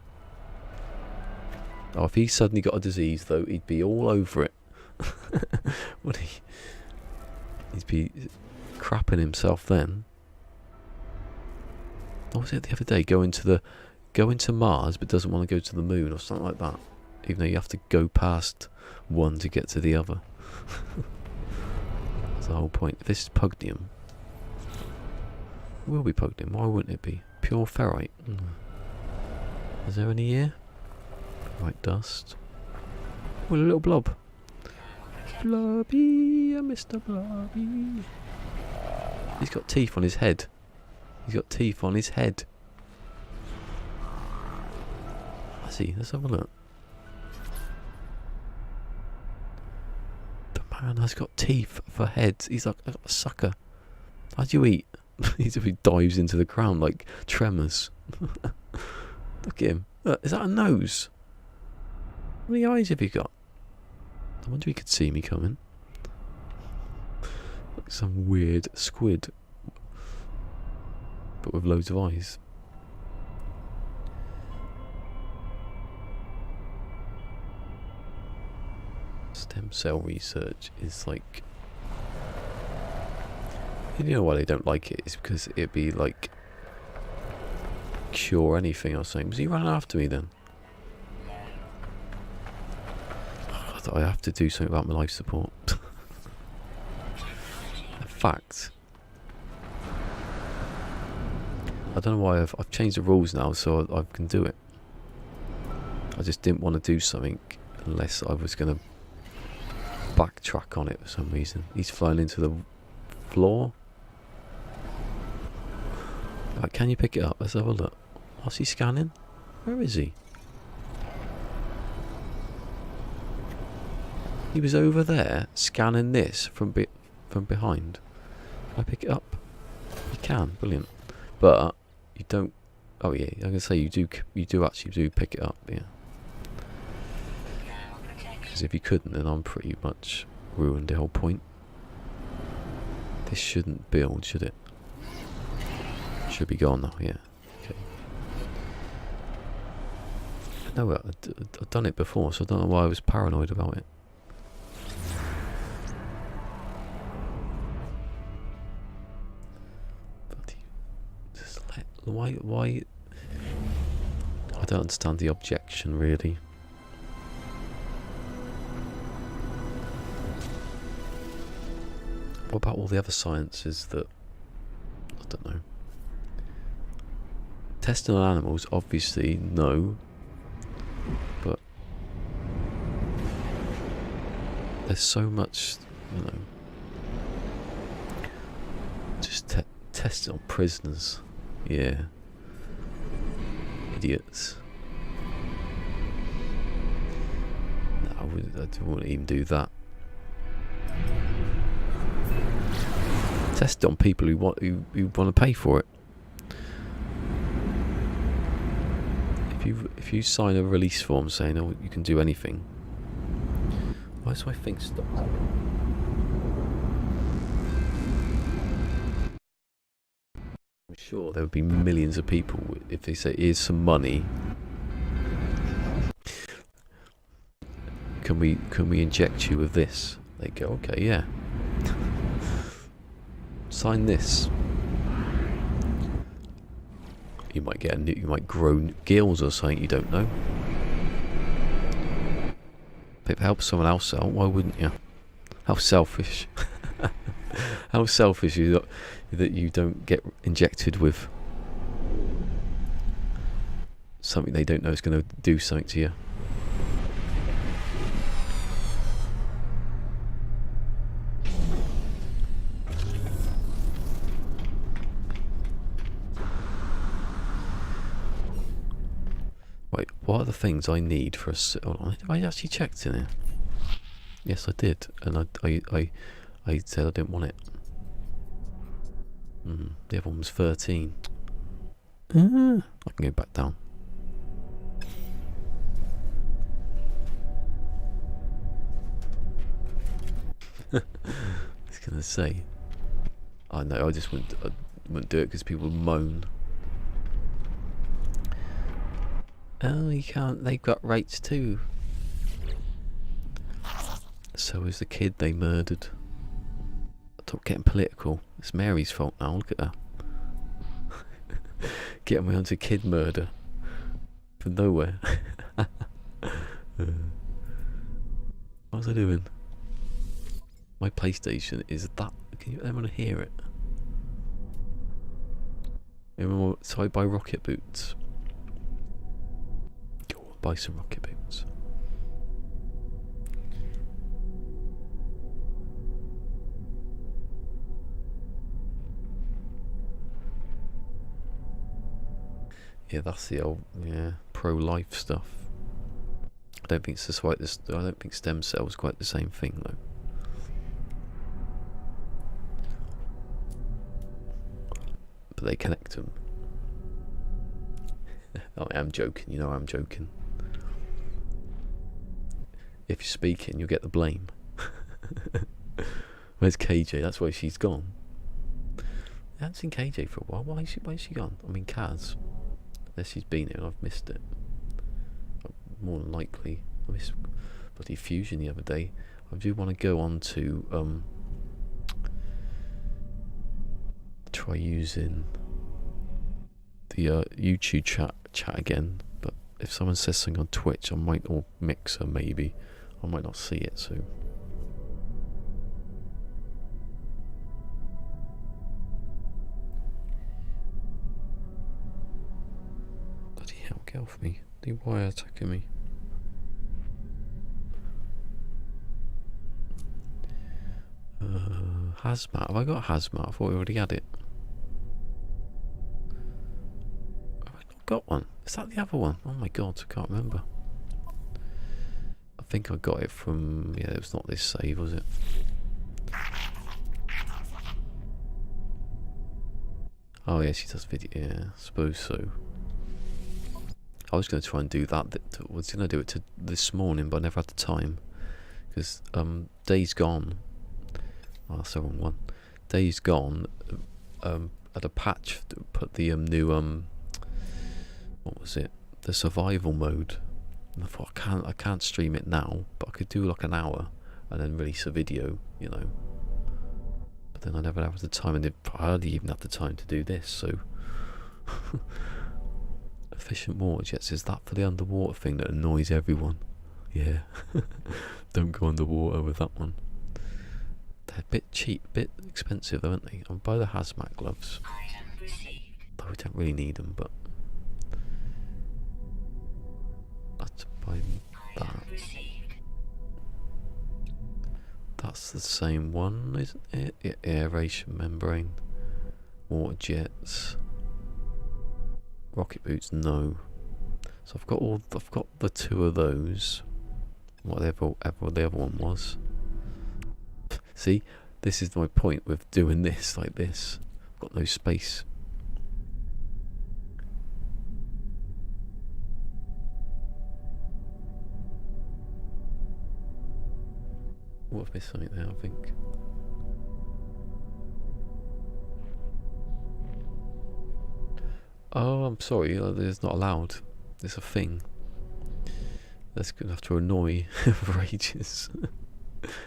[SPEAKER 1] Oh, if he suddenly got a disease, though, he'd be all over it. Would he? He'd be crapping himself then. What was it the other day? Go into Mars, but doesn't want to go to the moon or something like that. Even though you have to go past one to get to the other. That's the whole point. If this is pugnium, it will be pugnium. Why wouldn't it be? Pure ferrite. Is there any here? White dust. Oh, a little blob. Blobby, Mr. Blobby. He's got teeth on his head. He's got teeth on his head. I see. Let's have a look. The man has got teeth for heads. He's like a sucker. How do you eat? He dives into the ground like Tremors. Look at him. Look, is that a nose? How many eyes have you got? I wonder if he could see me coming. Like some weird squid, but with loads of eyes. Stem cell research is like... You know why they don't like it? It's because it'd be like... cure anything or something. Was he running after me then? I thought I have to do something about my life support. In fact... I don't know why I've changed the rules now so I can do it. I just didn't want to do something unless I was going to backtrack on it for some reason. He's flown into the floor. Right, can you pick it up? Let's have a look. What's he scanning? Where is he? He was over there scanning this from behind. Can I pick it up? You can. Brilliant. But you don't. Oh yeah, I'm gonna say you do actually pick it up, yeah. Because if you couldn't, then I'm pretty much ruined the whole point. This shouldn't build, should it? Should be gone now, yeah. Okay. No, I've done it before, so I don't know why I was paranoid about it. Just why? I don't understand the objection, really. What about all the other sciences that, I don't know. Testing on animals, obviously, no. But there's so much, you know. Just test it on prisoners. Yeah. Idiots. No, I wouldn't even do that. Test it on people who want to pay for it. If you sign a release form saying, "Oh, you can do anything," why is my thing stopped? I'm sure there would be millions of people if they say, "Here's some money. Can we inject you with this?" They go, "Okay, yeah." Sign this. You might you might grow gills or something, you don't know. If it helps someone else out, why wouldn't you? How selfish. How selfish that you don't get injected with something they don't know is going to do something to you. Wait, what are the things I need for a... Hold on, have I actually checked in here? Yes, I did, and I said I didn't want it. The other one was 13. I can go back down. I was gonna say, I know, I just wouldn't do it because people would moan. Oh, you can't, they've got rights too. So is the kid they murdered. Stop getting political. It's Mary's fault now, look at her. Getting me onto kid murder. From nowhere. What was I doing? My PlayStation is that... Can you ever hear it? So I buy rocket boots. Buy some rocket boots. Yeah, that's the old pro-life stuff. I don't think it's quite this. I don't think stem cells quite the same thing though. But they connect them. I am joking. You know I'm joking. If you're speaking, you'll get the blame. Where's KJ? That's why she's gone. I haven't seen KJ for a while. Why is she gone? I mean, Kaz. Unless she's been here and I've missed it. More than likely. I missed bloody Fusion the other day. I do want to go on to try using the YouTube chat again. But if someone says something on Twitch, I might, or Mixer maybe, I might not see it, so. Bloody hell, get off me. Why are attacking me? Hazmat. Have I got hazmat? I thought we already had it. Have I not got one? Is that the other one? Oh my god, I can't remember. I think I got it from... Yeah, it was not this save, was it? Oh yeah, she does video. Yeah, I suppose so. I was going to try and do that. I was going to do it this morning, but I never had the time. Because Days Gone... Oh, that's the wrong one. Days Gone had a patch that put the new what was it? The survival mode. And I thought I can't stream it now, but I could do like an hour and then release a video, you know. But then I never have the time, and I hardly even have the time to do this. So efficient water jets, is that for the underwater thing that annoys everyone? Yeah. Don't go underwater with that one. They're a bit cheap, a bit expensive, aren't they? I'll buy the hazmat gloves. Though we don't really need them, but let's buy that. That's the same one, isn't it? Yeah, aeration membrane, water jets, rocket boots. No. So I've got the two of those. Whatever the other one was. See, this is my point with doing this like this. I've got no space. What have I missed something there, I think? Oh, I'm sorry, it's not allowed. It's a thing. That's gonna have to annoy for ages.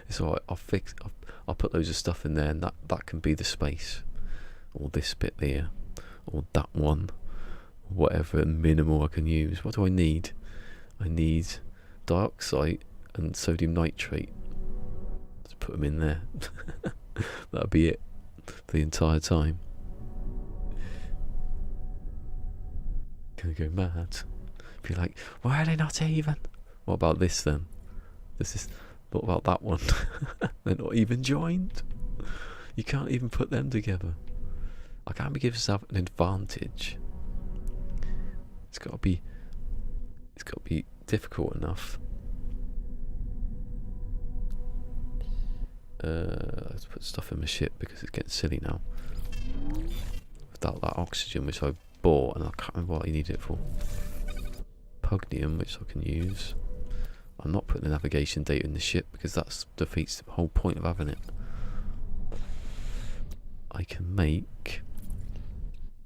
[SPEAKER 1] It's alright, I'll put loads of stuff in there, and that can be the space. Or this bit there. Or that one. Whatever minimal I can use. What do I need? I need dioxide and sodium nitrate. Let's put them in there. That'll be it for the entire time. Gonna go mad. Be like, why are they not even? What about this then? What about that one? They're not even joined. You can't even put them together. I can't give myself an advantage. It's got to be difficult enough. Let's put stuff in my ship because it's getting silly now. Without that oxygen, which I bought, and I can't remember what I need it for. Pugnium, which I can use. I'm not putting the navigation data in the ship because that defeats the whole point of having it. I can make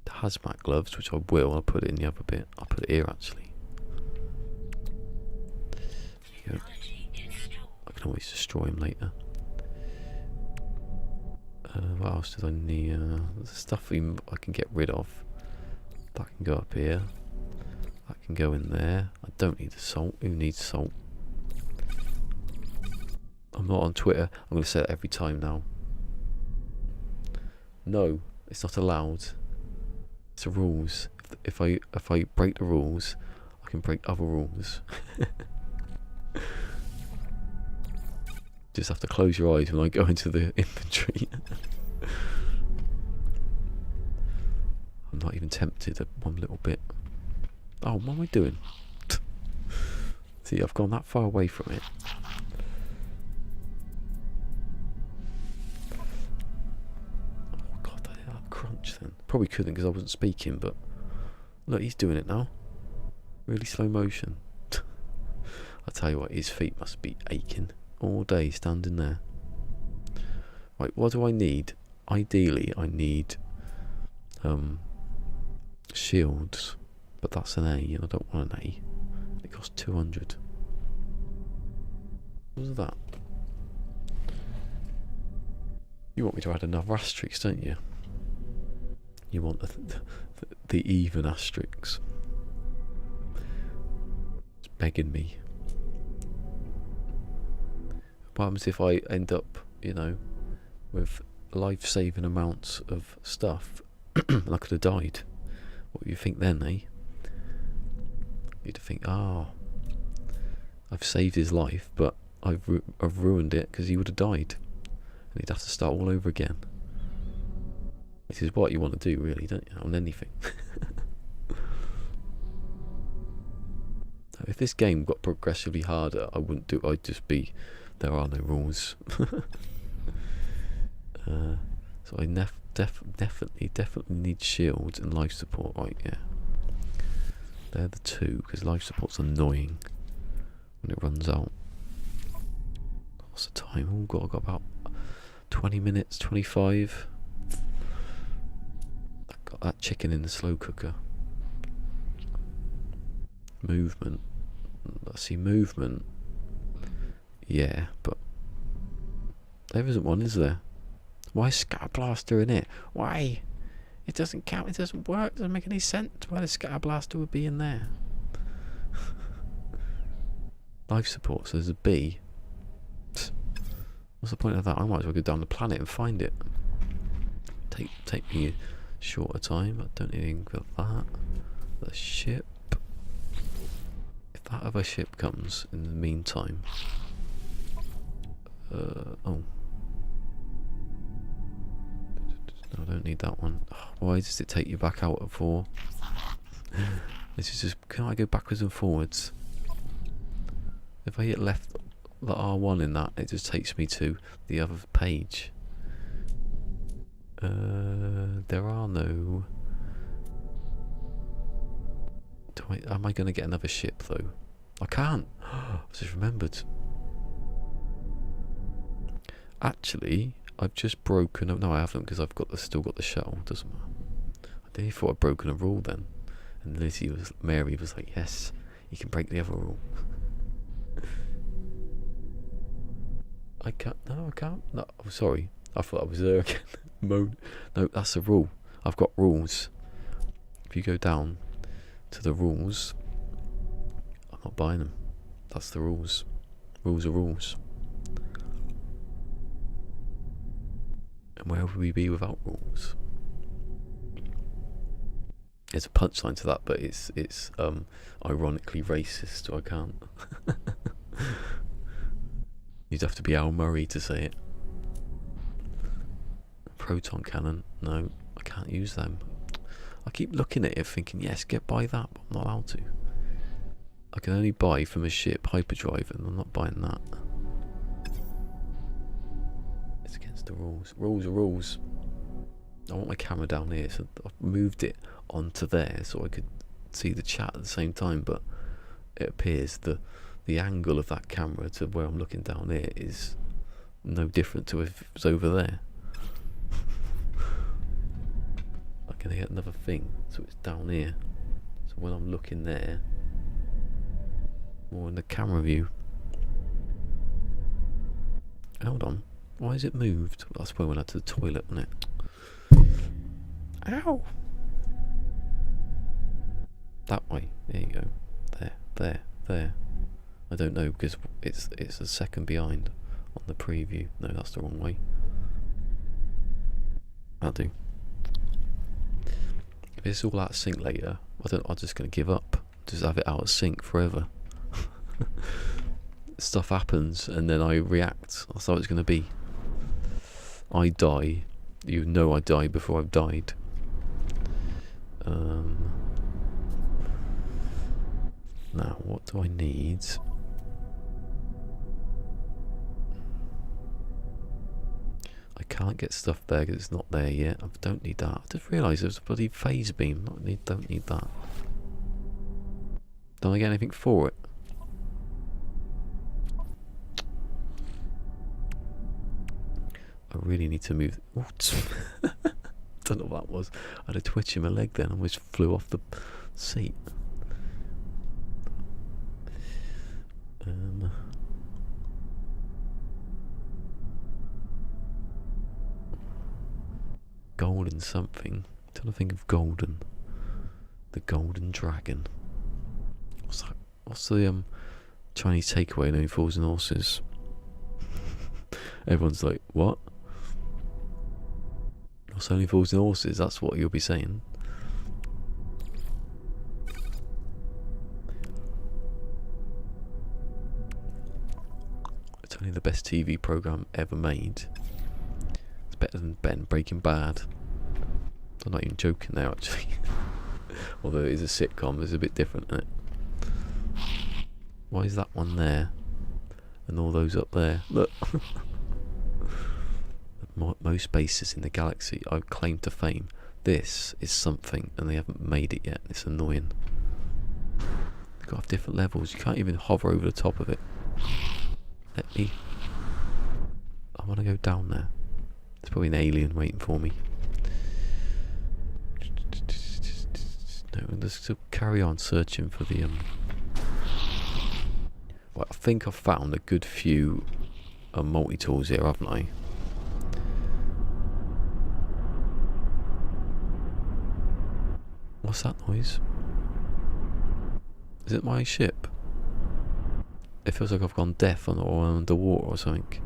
[SPEAKER 1] the hazmat gloves, which I will. I'll put it in the other bit. I'll put it here actually. Here. I can always destroy them later. What else did I need? The stuff I can get rid of. That can go up here. That can go in there. I don't need the salt. Who needs salt? I'm not on Twitter. I'm going to say it every time now. No, it's not allowed. It's the rules. If I break the rules, I can break other rules. Just have to close your eyes when I go into the inventory. I'm not even tempted at one little bit. Oh, what am I doing? See, I've gone that far away from it. Oh god, I did that crunch then. Probably couldn't because I wasn't speaking, but look, he's doing it now. Really slow motion. I tell you what, his feet must be aching all day standing there. Right, what do I need? Ideally, I need shields, but that's an A, and I don't want an A. It costs 200. What was that? You want me to add another asterisk, don't you? You want the even asterisks. It's begging me. What happens if I end up, you know, with life-saving amounts of stuff and I could have died? What do you think then, eh? You'd think, oh, I've saved his life, but I've ruined it because he would have died. And he'd have to start all over again. This is what you want to do, really, don't you? On anything. If this game got progressively harder, I wouldn't do. I'd just be. There are no rules. So I definitely need shields and life support. Right, yeah. They're the two because life support's annoying when it runs out. What's the time? Oh god, I've got about 20 minutes, 25. I got that chicken in the slow cooker. Movement. I see movement. Yeah, but there isn't one, is there? Why is Scatter Blaster in it? Why? It doesn't count, it doesn't work, it doesn't make any sense why the Scatter Blaster would be in there. Life support, so there's a bee. What's the point of that? I might as well go down the planet and find it. Take me a shorter time. I don't need anything for that. The ship. If that other ship comes in the meantime. Oh. No, I don't need that one. Why does it take you back out at 4? This is just... Can I go backwards and forwards? If I hit left, the R1 in that, it just takes me to the other page. There are no... Am I going to get another ship though? I can't. I just remembered. Actually, I've just broken... No, I haven't, because I've still got the shuttle. Doesn't matter. I really thought I'd broken a rule then. And Mary was like, yes, you can break the other rule. I can't. No, I can't. No, oh, sorry. I thought I was there again. No, that's a rule. I've got rules. If you go down to the rules, I'm not buying them. That's the rules. Rules are rules. And where would we be without rules? There's a punchline to that, but it's ironically racist, so I can't. You'd have to be Al Murray to say it. Proton cannon. No, I can't use them. I keep looking at it thinking, yes, buy that, but I'm not allowed to. I can only buy from a ship hyperdrive, and I'm not buying that. It's against the rules. Rules are rules. I want my camera down here, so I've moved it onto there so I could see the chat at the same time, but it appears the angle of that camera to where I'm looking down here is no different to if it was over there. I'm going to get another thing, so it's down here. So when I'm looking there, more in the camera view. Hold on, why is it moved? That's why I went out to the toilet, wasn't it? Ow! That way, there you go. There. I don't know because it's a second behind on the preview. No, that's the wrong way. That'll do. If it's all out of sync later, I'm just going to give up. Just have it out of sync forever. Stuff happens and then I react. That's how it's going to be. I die. You know I die before I've died. Now, what do I need? I can't get stuff there because it's not there yet. I don't need that. I just realised there's a bloody phase beam. Don't need that. Don't I get anything for it? I really need to move. Don't know what that was. I had a twitch in my leg then. I almost flew off the seat. Golden something. I'm trying to think of golden. The golden dragon. What's that? What's the Chinese takeaway in Only Fools and Horses? Everyone's like, what? What's Only Fools and Horses? That's what you'll be saying. It's only the best TV program ever made. It's better than Breaking Bad. I'm not even joking there, actually. Although it is a sitcom, it's a bit different, isn't it? Why is that one there? And all those up there? Look. Most bases in the galaxy, I've claimed to fame. This is something, and they haven't made it yet. It's annoying. You've got to have different levels. You can't even hover over the top of it. I want to go down there. There's probably an alien waiting for me. No, let's still carry on searching for the Well, I think I've found a good few multi-tools here, haven't I? What's that noise? Is it my ship? It feels like I've gone deaf or underwater or something.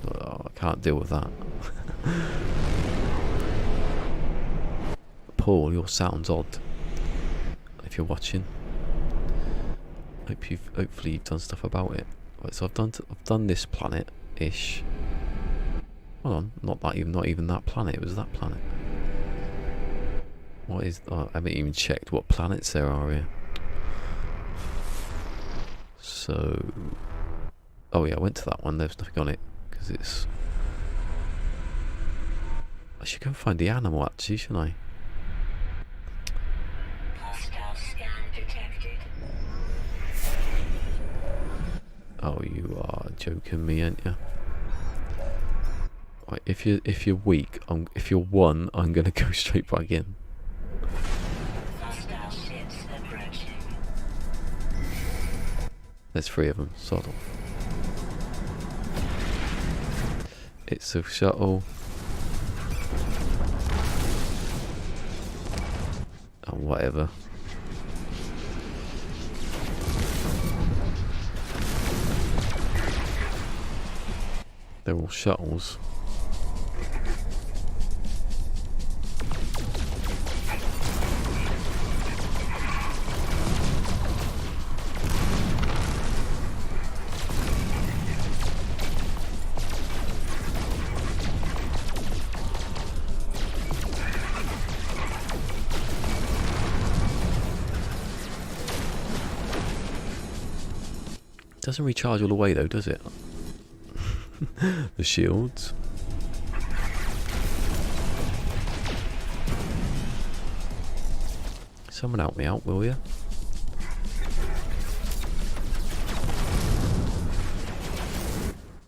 [SPEAKER 1] Oh, I can't deal with that. Paul, your sound's odd. If you're watching, hopefully you've done stuff about it. Right, so I've done this planet-ish. Hold on, not even that planet. It was that planet. What is? Oh, I haven't even checked what planets there are here. So, oh yeah, I went to that one. There's nothing on it because it's. I should go and find the animal actually, shouldn't I? Oh, you are joking me, aren't you? Right, if you're weak, if you're one, I'm gonna go straight back in. There's 3 of them. Sod off. It's a shuttle. Oh, whatever. They're all shuttles. Doesn't recharge all the way though, does it? The shields. Someone help me out, will you?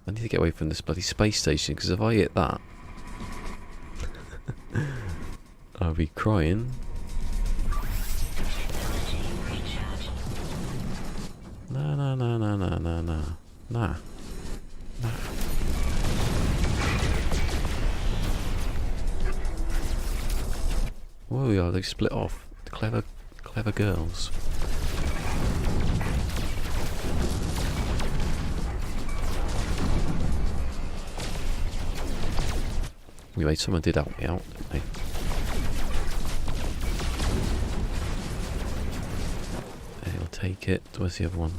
[SPEAKER 1] I need to get away from this bloody space station because if I hit that, I'll be crying. Nah. Whoa, yeah, they split off. Clever girls. Anyway, someone did help me out, didn't they? I'll take it. Where's the other one?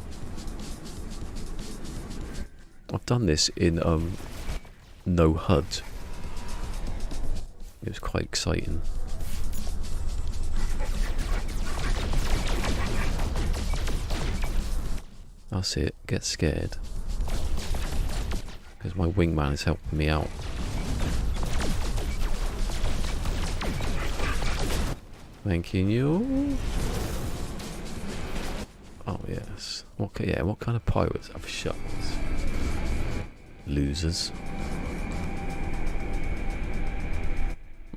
[SPEAKER 1] I've done this in no HUD. It was quite exciting. I'll see it. Get scared. Because my wingman is helping me out. Thanking you. Oh yes. What kind of pirates have shuttles? Losers.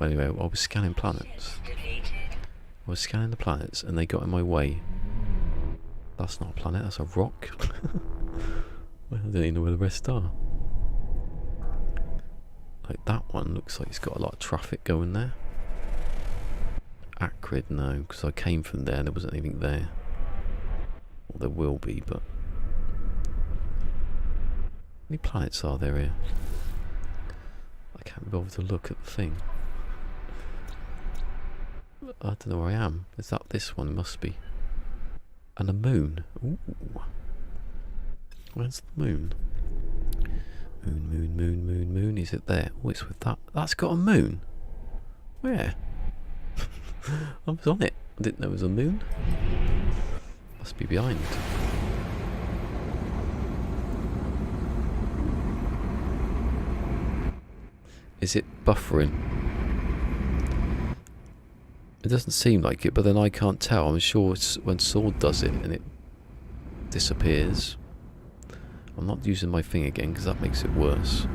[SPEAKER 1] Anyway, I was scanning planets. I was scanning the planets and they got in my way. That's not a planet, that's a rock. Well, I don't even know where the rest are. Like that one looks like it's got a lot of traffic going there. Acrid, no, because I came from there and there wasn't anything there. Well, there will be, but... How many planets are there here? I can't be bothered to look at the thing. I don't know where I am. Is that this one? It must be. And the moon. Ooh. Where's the moon? Moon. Is it there? Oh, it's with that. That's got a moon. Where? I was on it. I didn't know it was a moon. Must be behind. Is it buffering? It doesn't seem like it, but then I can't tell. I'm sure it's when Sword does it and it disappears. I'm not using my thing again because that makes it worse.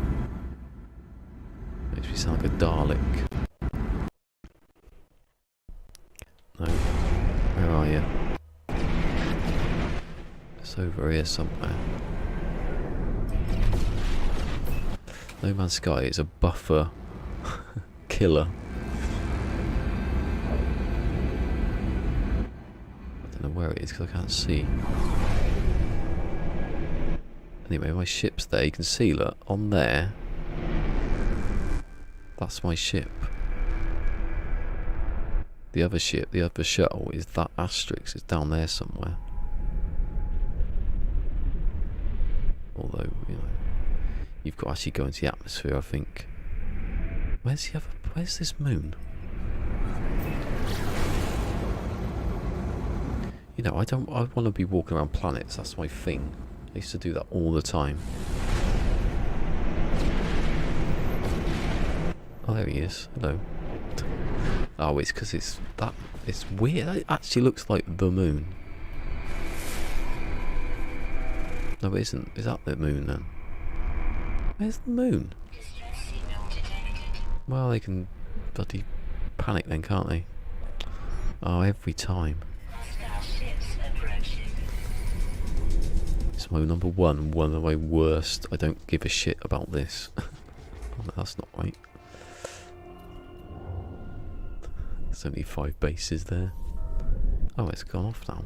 [SPEAKER 1] Makes me sound like a Dalek. No. Where are you? It's over here somewhere. No Man's Sky is a buffer killer. I don't know where it is because I can't see. Anyway, my ship's there. You can see, look, on there. That's my ship. The other ship, the other shuttle, is that asterisk. It's down there somewhere. Although, you know, you've got to actually go into the atmosphere, I think. Where's the other? Where's this moon? You know, I want to be walking around planets. That's my thing. I used to do that all the time. Oh, there he is. Hello. Oh, it's because it's weird. It actually looks like the moon. No, it isn't. Is that the moon then? Where's the moon? Well, they can bloody panic then, can't they? Oh, every time. It's my number one of my worst. I don't give a shit about this. Oh, no, that's not right. There's only 5 bases there. Oh, it's gone off now.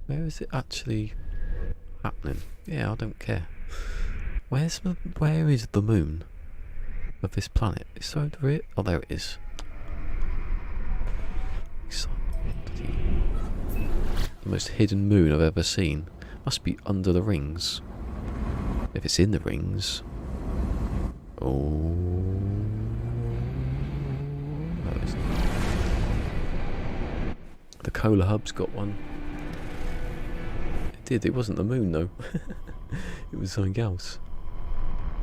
[SPEAKER 1] Where is it actually happening? Yeah, I don't care. Where is the moon of this planet? It's over it. Oh, there it is. The most hidden moon I've ever seen. Must be under the rings. If it's in the rings. Oh. No, it's not. The Cola Hub's got one. It did. It wasn't the moon though. It was something else.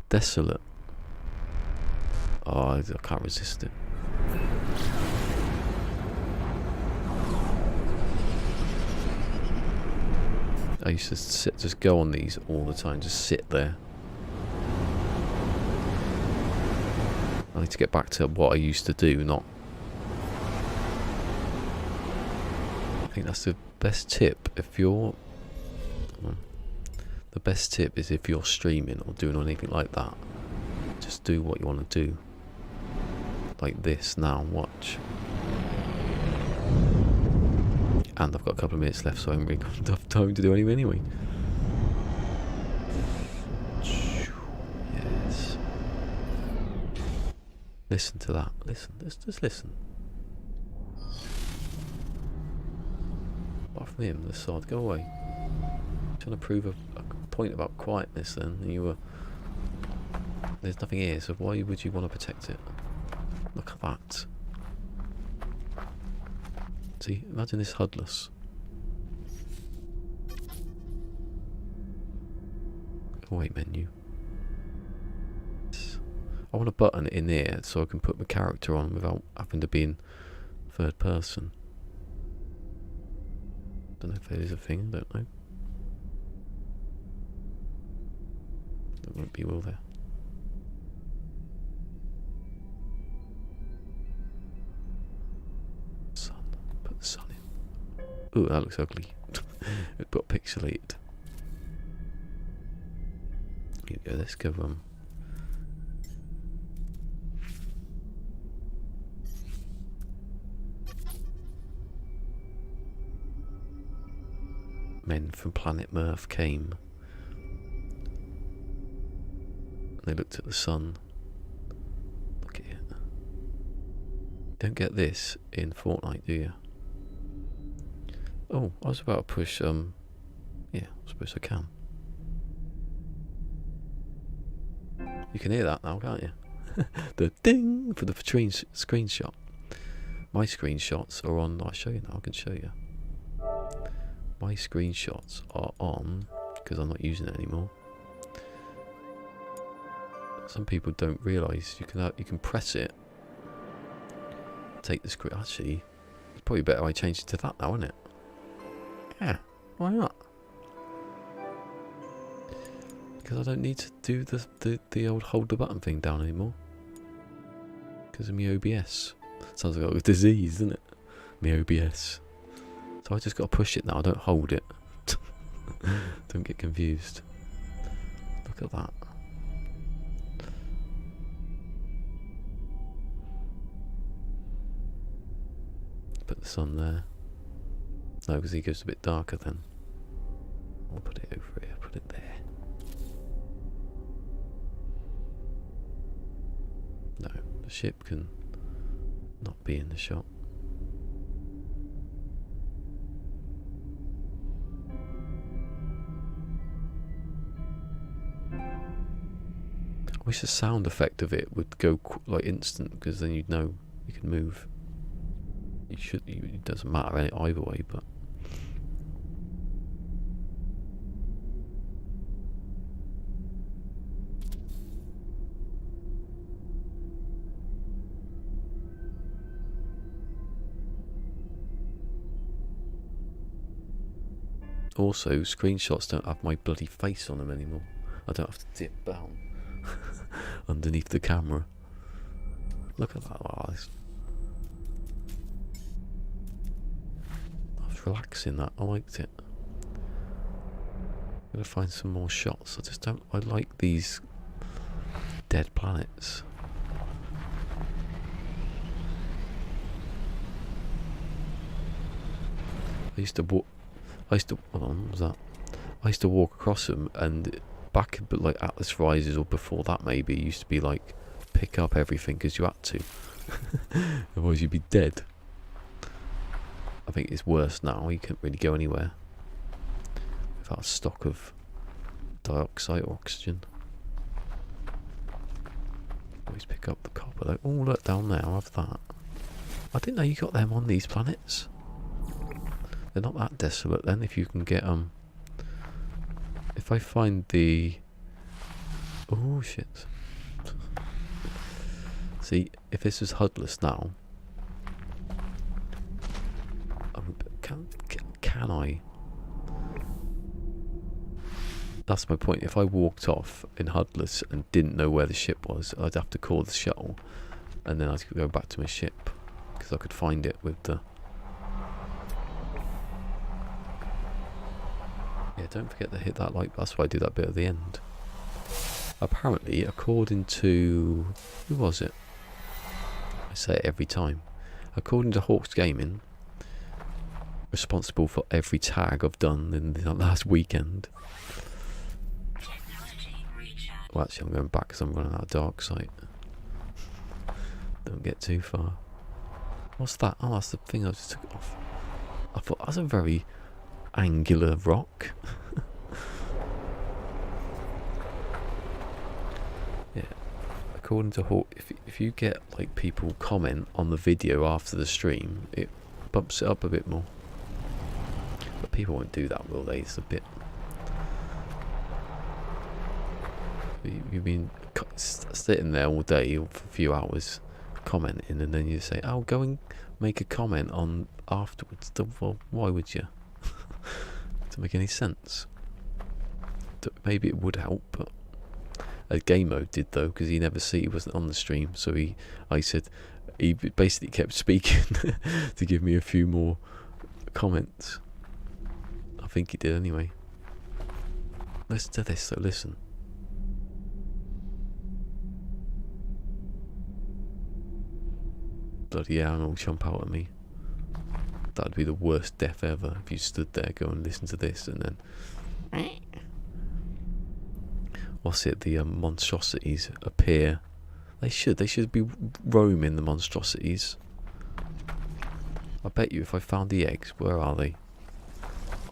[SPEAKER 1] Desolate. Oh, I can't resist it. I used to just go on these all the time, just sit there. I need to get back to what I used to do, not... I think that's the best tip if you're... The best tip is if you're streaming or doing anything like that, just do what you want to do. Like this now, watch. And I've got a couple of minutes left, so I haven't really got enough time to do anything anyway. Yes. Listen to that. Listen. Just listen. Apart from him, the sod. Go away. I'm trying to prove a point about quietness then, and you were... There's nothing here, so why would you want to protect it? Look at that. See, imagine this HUDless. Wait, menu. I want a button in here so I can put my character on without having to be in third person. Don't know if there is a thing, I don't know. There won't be, will there? Sun. Put the sun in. Ooh, that looks ugly. It got pixelated. Here we go, let's go men from planet Mirth came. And they looked at the sun. Look at it. Don't get this in Fortnite, do you? Oh, I was about to push, yeah, I suppose I can. You can hear that now, can't you? The ding for the screenshot. My screenshots are on, I'll show you now, I can show you. My screenshots are on, because I'm not using it anymore. Some people don't realise you can press it, take the screen. Actually, it's probably better I change it to that now, isn't it? Yeah, why not? Because I don't need to do the old hold the button thing down anymore. Because of my OBS. Sounds like a disease, doesn't it? My OBS. So I just got to push it now, I don't hold it. Don't get confused. Look at that. Put the sun there. No, because he goes a bit darker then. I'll put it over here, put it there. No, the ship can not be in the shot. I wish the sound effect of it would go like instant, because then you'd know you can move. It doesn't matter either way, but also screenshots don't have my bloody face on them anymore. I don't have to dip down underneath the camera. Look at that. Oh, that's relaxing, that. I liked it. I'm gonna find some more shots. I like these dead planets. I used to what was that? I used to walk across them, and back like Atlas Rises or before that maybe, it used to be like pick up everything because you had to. Otherwise you'd be dead. I think it's worse now, you can't really go anywhere without a stock of dioxide or oxygen. Always pick up the copper though. Oh look, down there, I'll have that. I didn't know you got them on these planets. They're not that desolate then, if you can get if I find the... Oh shit. See, if this was HUDless now, can I? That's my point. If I walked off in HUDless and didn't know where the ship was, I'd have to call the shuttle, and then I'd go back to my ship, because I could find it with the... Yeah, don't forget to hit that like. That's why I do that bit at the end. Apparently, according to... Who was it? I say it every time. According to Hawks Gaming, responsible for every tag I've done in the last weekend. Well, actually, I'm going back because I'm running out of dark sight. Don't get too far. What's that? Oh, that's the thing I just took off. I thought that's a very angular rock. Yeah. According to Hawk, if you get like people comment on the video after the stream, it bumps it up a bit more. But people won't do that, will they? It's a bit... You've been sitting there all day for a few hours commenting, and then you say, oh, go and make a comment on afterwards. Well, why would you? Doesn't make any sense. Maybe it would help, but Game Mode did though, because he wasn't on the stream, so he basically kept speaking to give me a few more comments. I think he did anyway. Listen to this though, listen. Bloody animal jump out at me. That'd be the worst death ever if you stood there, go and listen to this, and then... What's it? The monstrosities appear. They should be roaming, the monstrosities. I bet you if I found the eggs, where are they?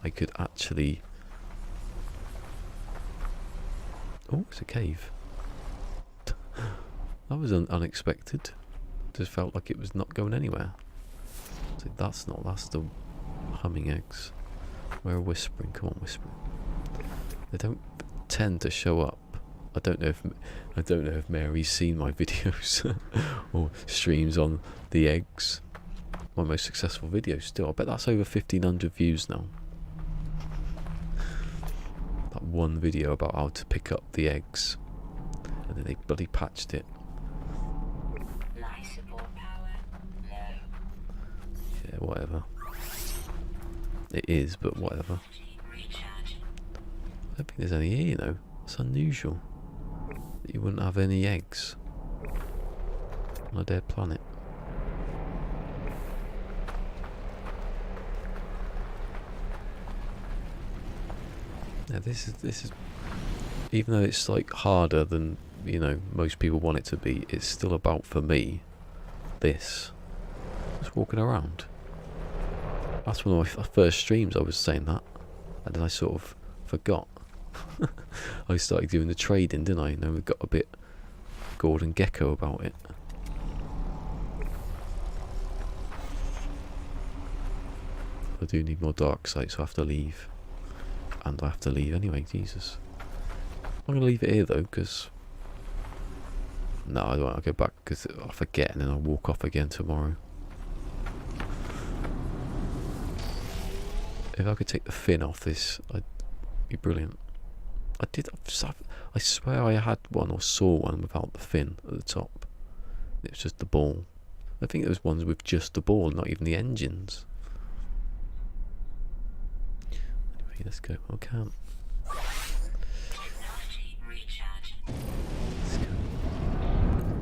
[SPEAKER 1] I could actually... Oh, it's a cave. That was unexpected. Just felt like it was not going anywhere. So that's the humming eggs. Where are whispering? Come on, whispering. They don't tend to show up. I don't know if Mary's seen my videos or streams on the eggs. My most successful video still. I bet that's over 1,500 views now. one video about how to pick up the eggs, and then they bloody patched it. Yeah, whatever. It is, but whatever. I don't think there's any here, you know. It's unusual that you wouldn't have any eggs on a dead planet. Now this is even though it's like harder than, you know, most people want it to be, it's still about, for me, this. Just walking around. That's one of my first streams I was saying that, and then I sort of forgot. I started doing the trading, didn't I? And then we got a bit Gordon Gecko about it. I do need more dark sight, so I have to leave. And I have to leave anyway, Jesus. I'm going to leave it here though, because... No, I don't want to go back because I'll forget and then I'll walk off again tomorrow. If I could take the fin off this, I'd be brilliant. I swear I had one or saw one without the fin at the top. It was just the ball. I think there was ones with just the ball, not even the engines. Anyway, let's go. I can't. Let's go.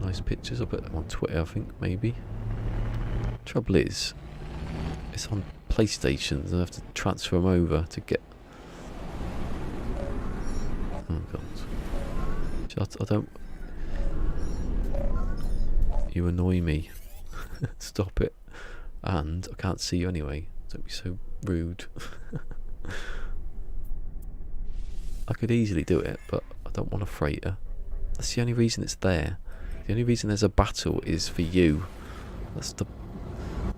[SPEAKER 1] Nice pictures. I'll put them on Twitter, I think, maybe. Trouble is, it's on PlayStations and I have to transfer them over to get... Oh god. I don't... You annoy me. Stop it. And I can't see you anyway. Don't be so rude. I could easily do it, but I don't want a freighter. That's the only reason it's there. The only reason there's a battle is for you. That's the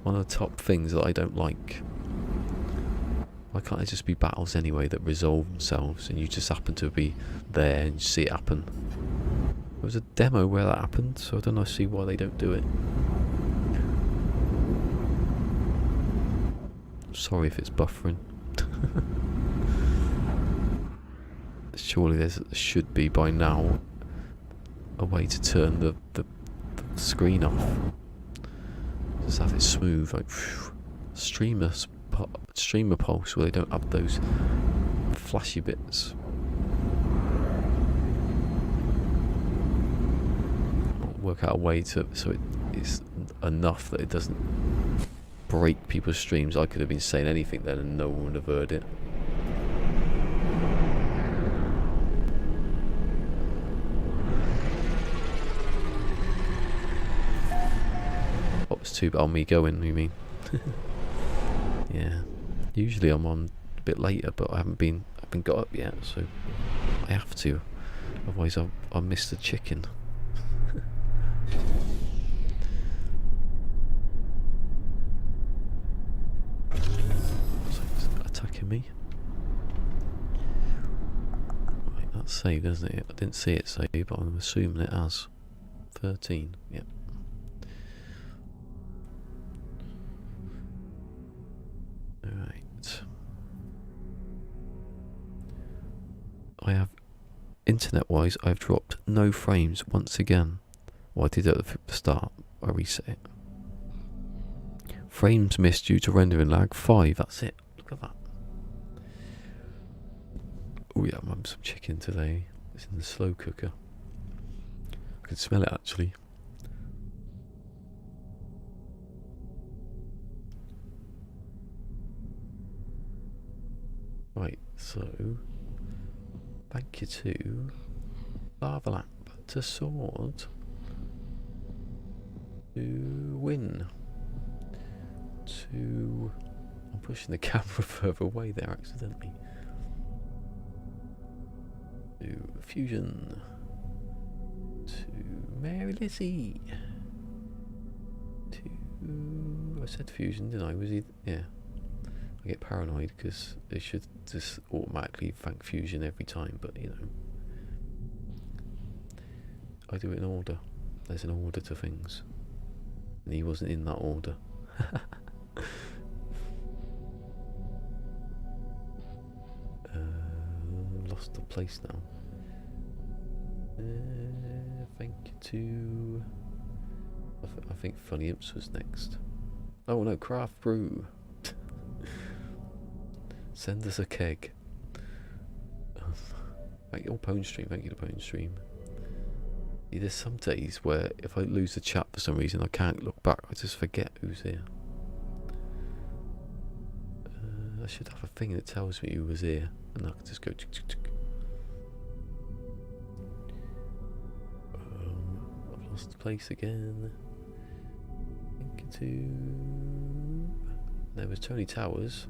[SPEAKER 1] one of the top things that I don't like. Why can't there just be battles anyway that resolve themselves and you just happen to be there and you see it happen? There was a demo where that happened, so I don't know, see why they don't do it. Sorry if it's buffering. Surely there should be by now a way to turn the screen off. Just have it smooth, like streamer pulse, where they don't have those flashy bits. Work out a way to so it's enough that it doesn't break people's streams. I could have been saying anything then and no one would have heard it. What was too bad on me going, you mean? Yeah. Usually I'm on a bit later, but I haven't got up yet, so I have to. Otherwise I'll miss the chicken. Attacking me. Right, that's saved, isn't it? I didn't see it saved, but I'm assuming it has. 13, yep. Alright. I have, internet-wise, I've dropped no frames once again. Well, I did at the start. I reset it. Frames missed due to rendering lag, 5, that's it. Look at that. Oh yeah, I'm having some chicken today. It's in the slow cooker. I can smell it actually. Right, so thank you to lava lamp, to sword, to win, to... I'm pushing the camera further away there accidentally. To fusion, to Mary Lizzie, to... I said fusion, didn't I? Was he? Yeah. I get paranoid because they should just automatically thank fusion every time, but you know, I do it in order. There's an order to things, and he wasn't in that order. Lost lost the place now. Thank you to... I think Funny Imps was next. Oh no, Craft Brew. Send us a keg. Thank you, Pone Stream. Thank you to Pone Stream. Yeah, there's some days where if I lose the chat for some reason, I can't look back. I just forget who's here. I should have a thing that tells me who was here, and I can just go. I've lost the place again. Thank you to... There was Tony Towers.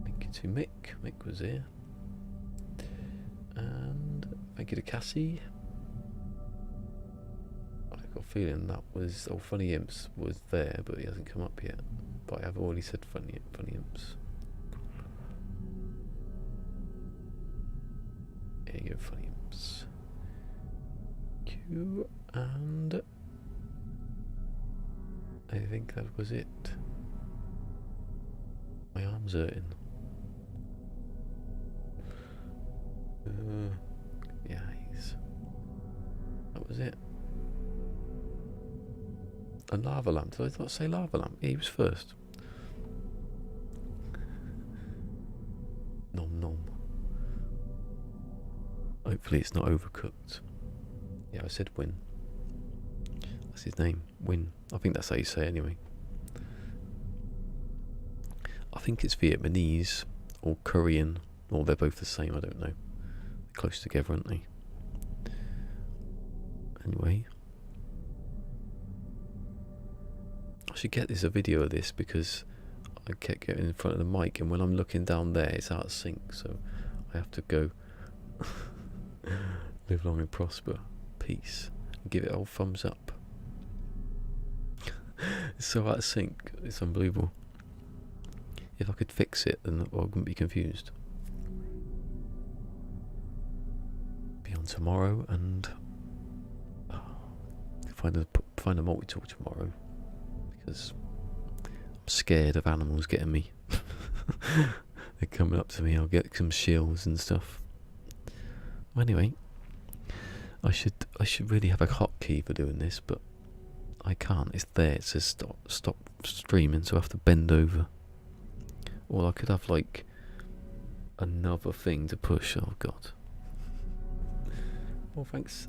[SPEAKER 1] Thank you to Mick. Mick was here. And thank you to Cassie. I've got a feeling that was... Oh, Funny Imps was there, but he hasn't come up yet. But I've already said Funny Imps. There you go, Funny Imps. Q, and... I think that was it. My arm's hurting. Yeah, that was it. And Lava Lamp. Did I not say Lava Lamp? Yeah, he was first. Nom nom. Hopefully it's not overcooked. Yeah, I said Win. That's his name. Win. I think that's how you say it anyway. I think it's Vietnamese or Korean, or they're both the same, I don't know. They're close together, aren't they? Anyway. I should get this a video of this because I kept getting in front of the mic and when I'm looking down there it's out of sync, so I have to go live long and prosper. Peace. And give it a whole thumbs up. It's so out of sync, it's unbelievable. If I could fix it then I wouldn't be confused. Be on tomorrow and find a multi-tool tomorrow because I'm scared of animals getting me. They're coming up to me, I'll get some shields and stuff. Anyway, I should really have a hotkey for doing this, but I can't. It's there. It says stop streaming, so I have to bend over. Or I could have like another thing to push. Oh god. Well, thanks.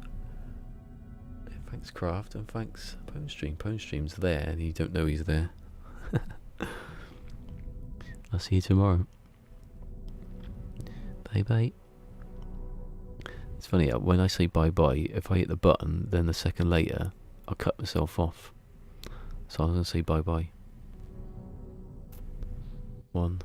[SPEAKER 1] Thanks Craft and thanks Pone Stream. Pone Stream's there and you don't know he's there. I'll see you tomorrow. Bye bye. It's funny, when I say bye bye, if I hit the button, then a second later, I'll cut myself off. So I was going to say bye bye. 1.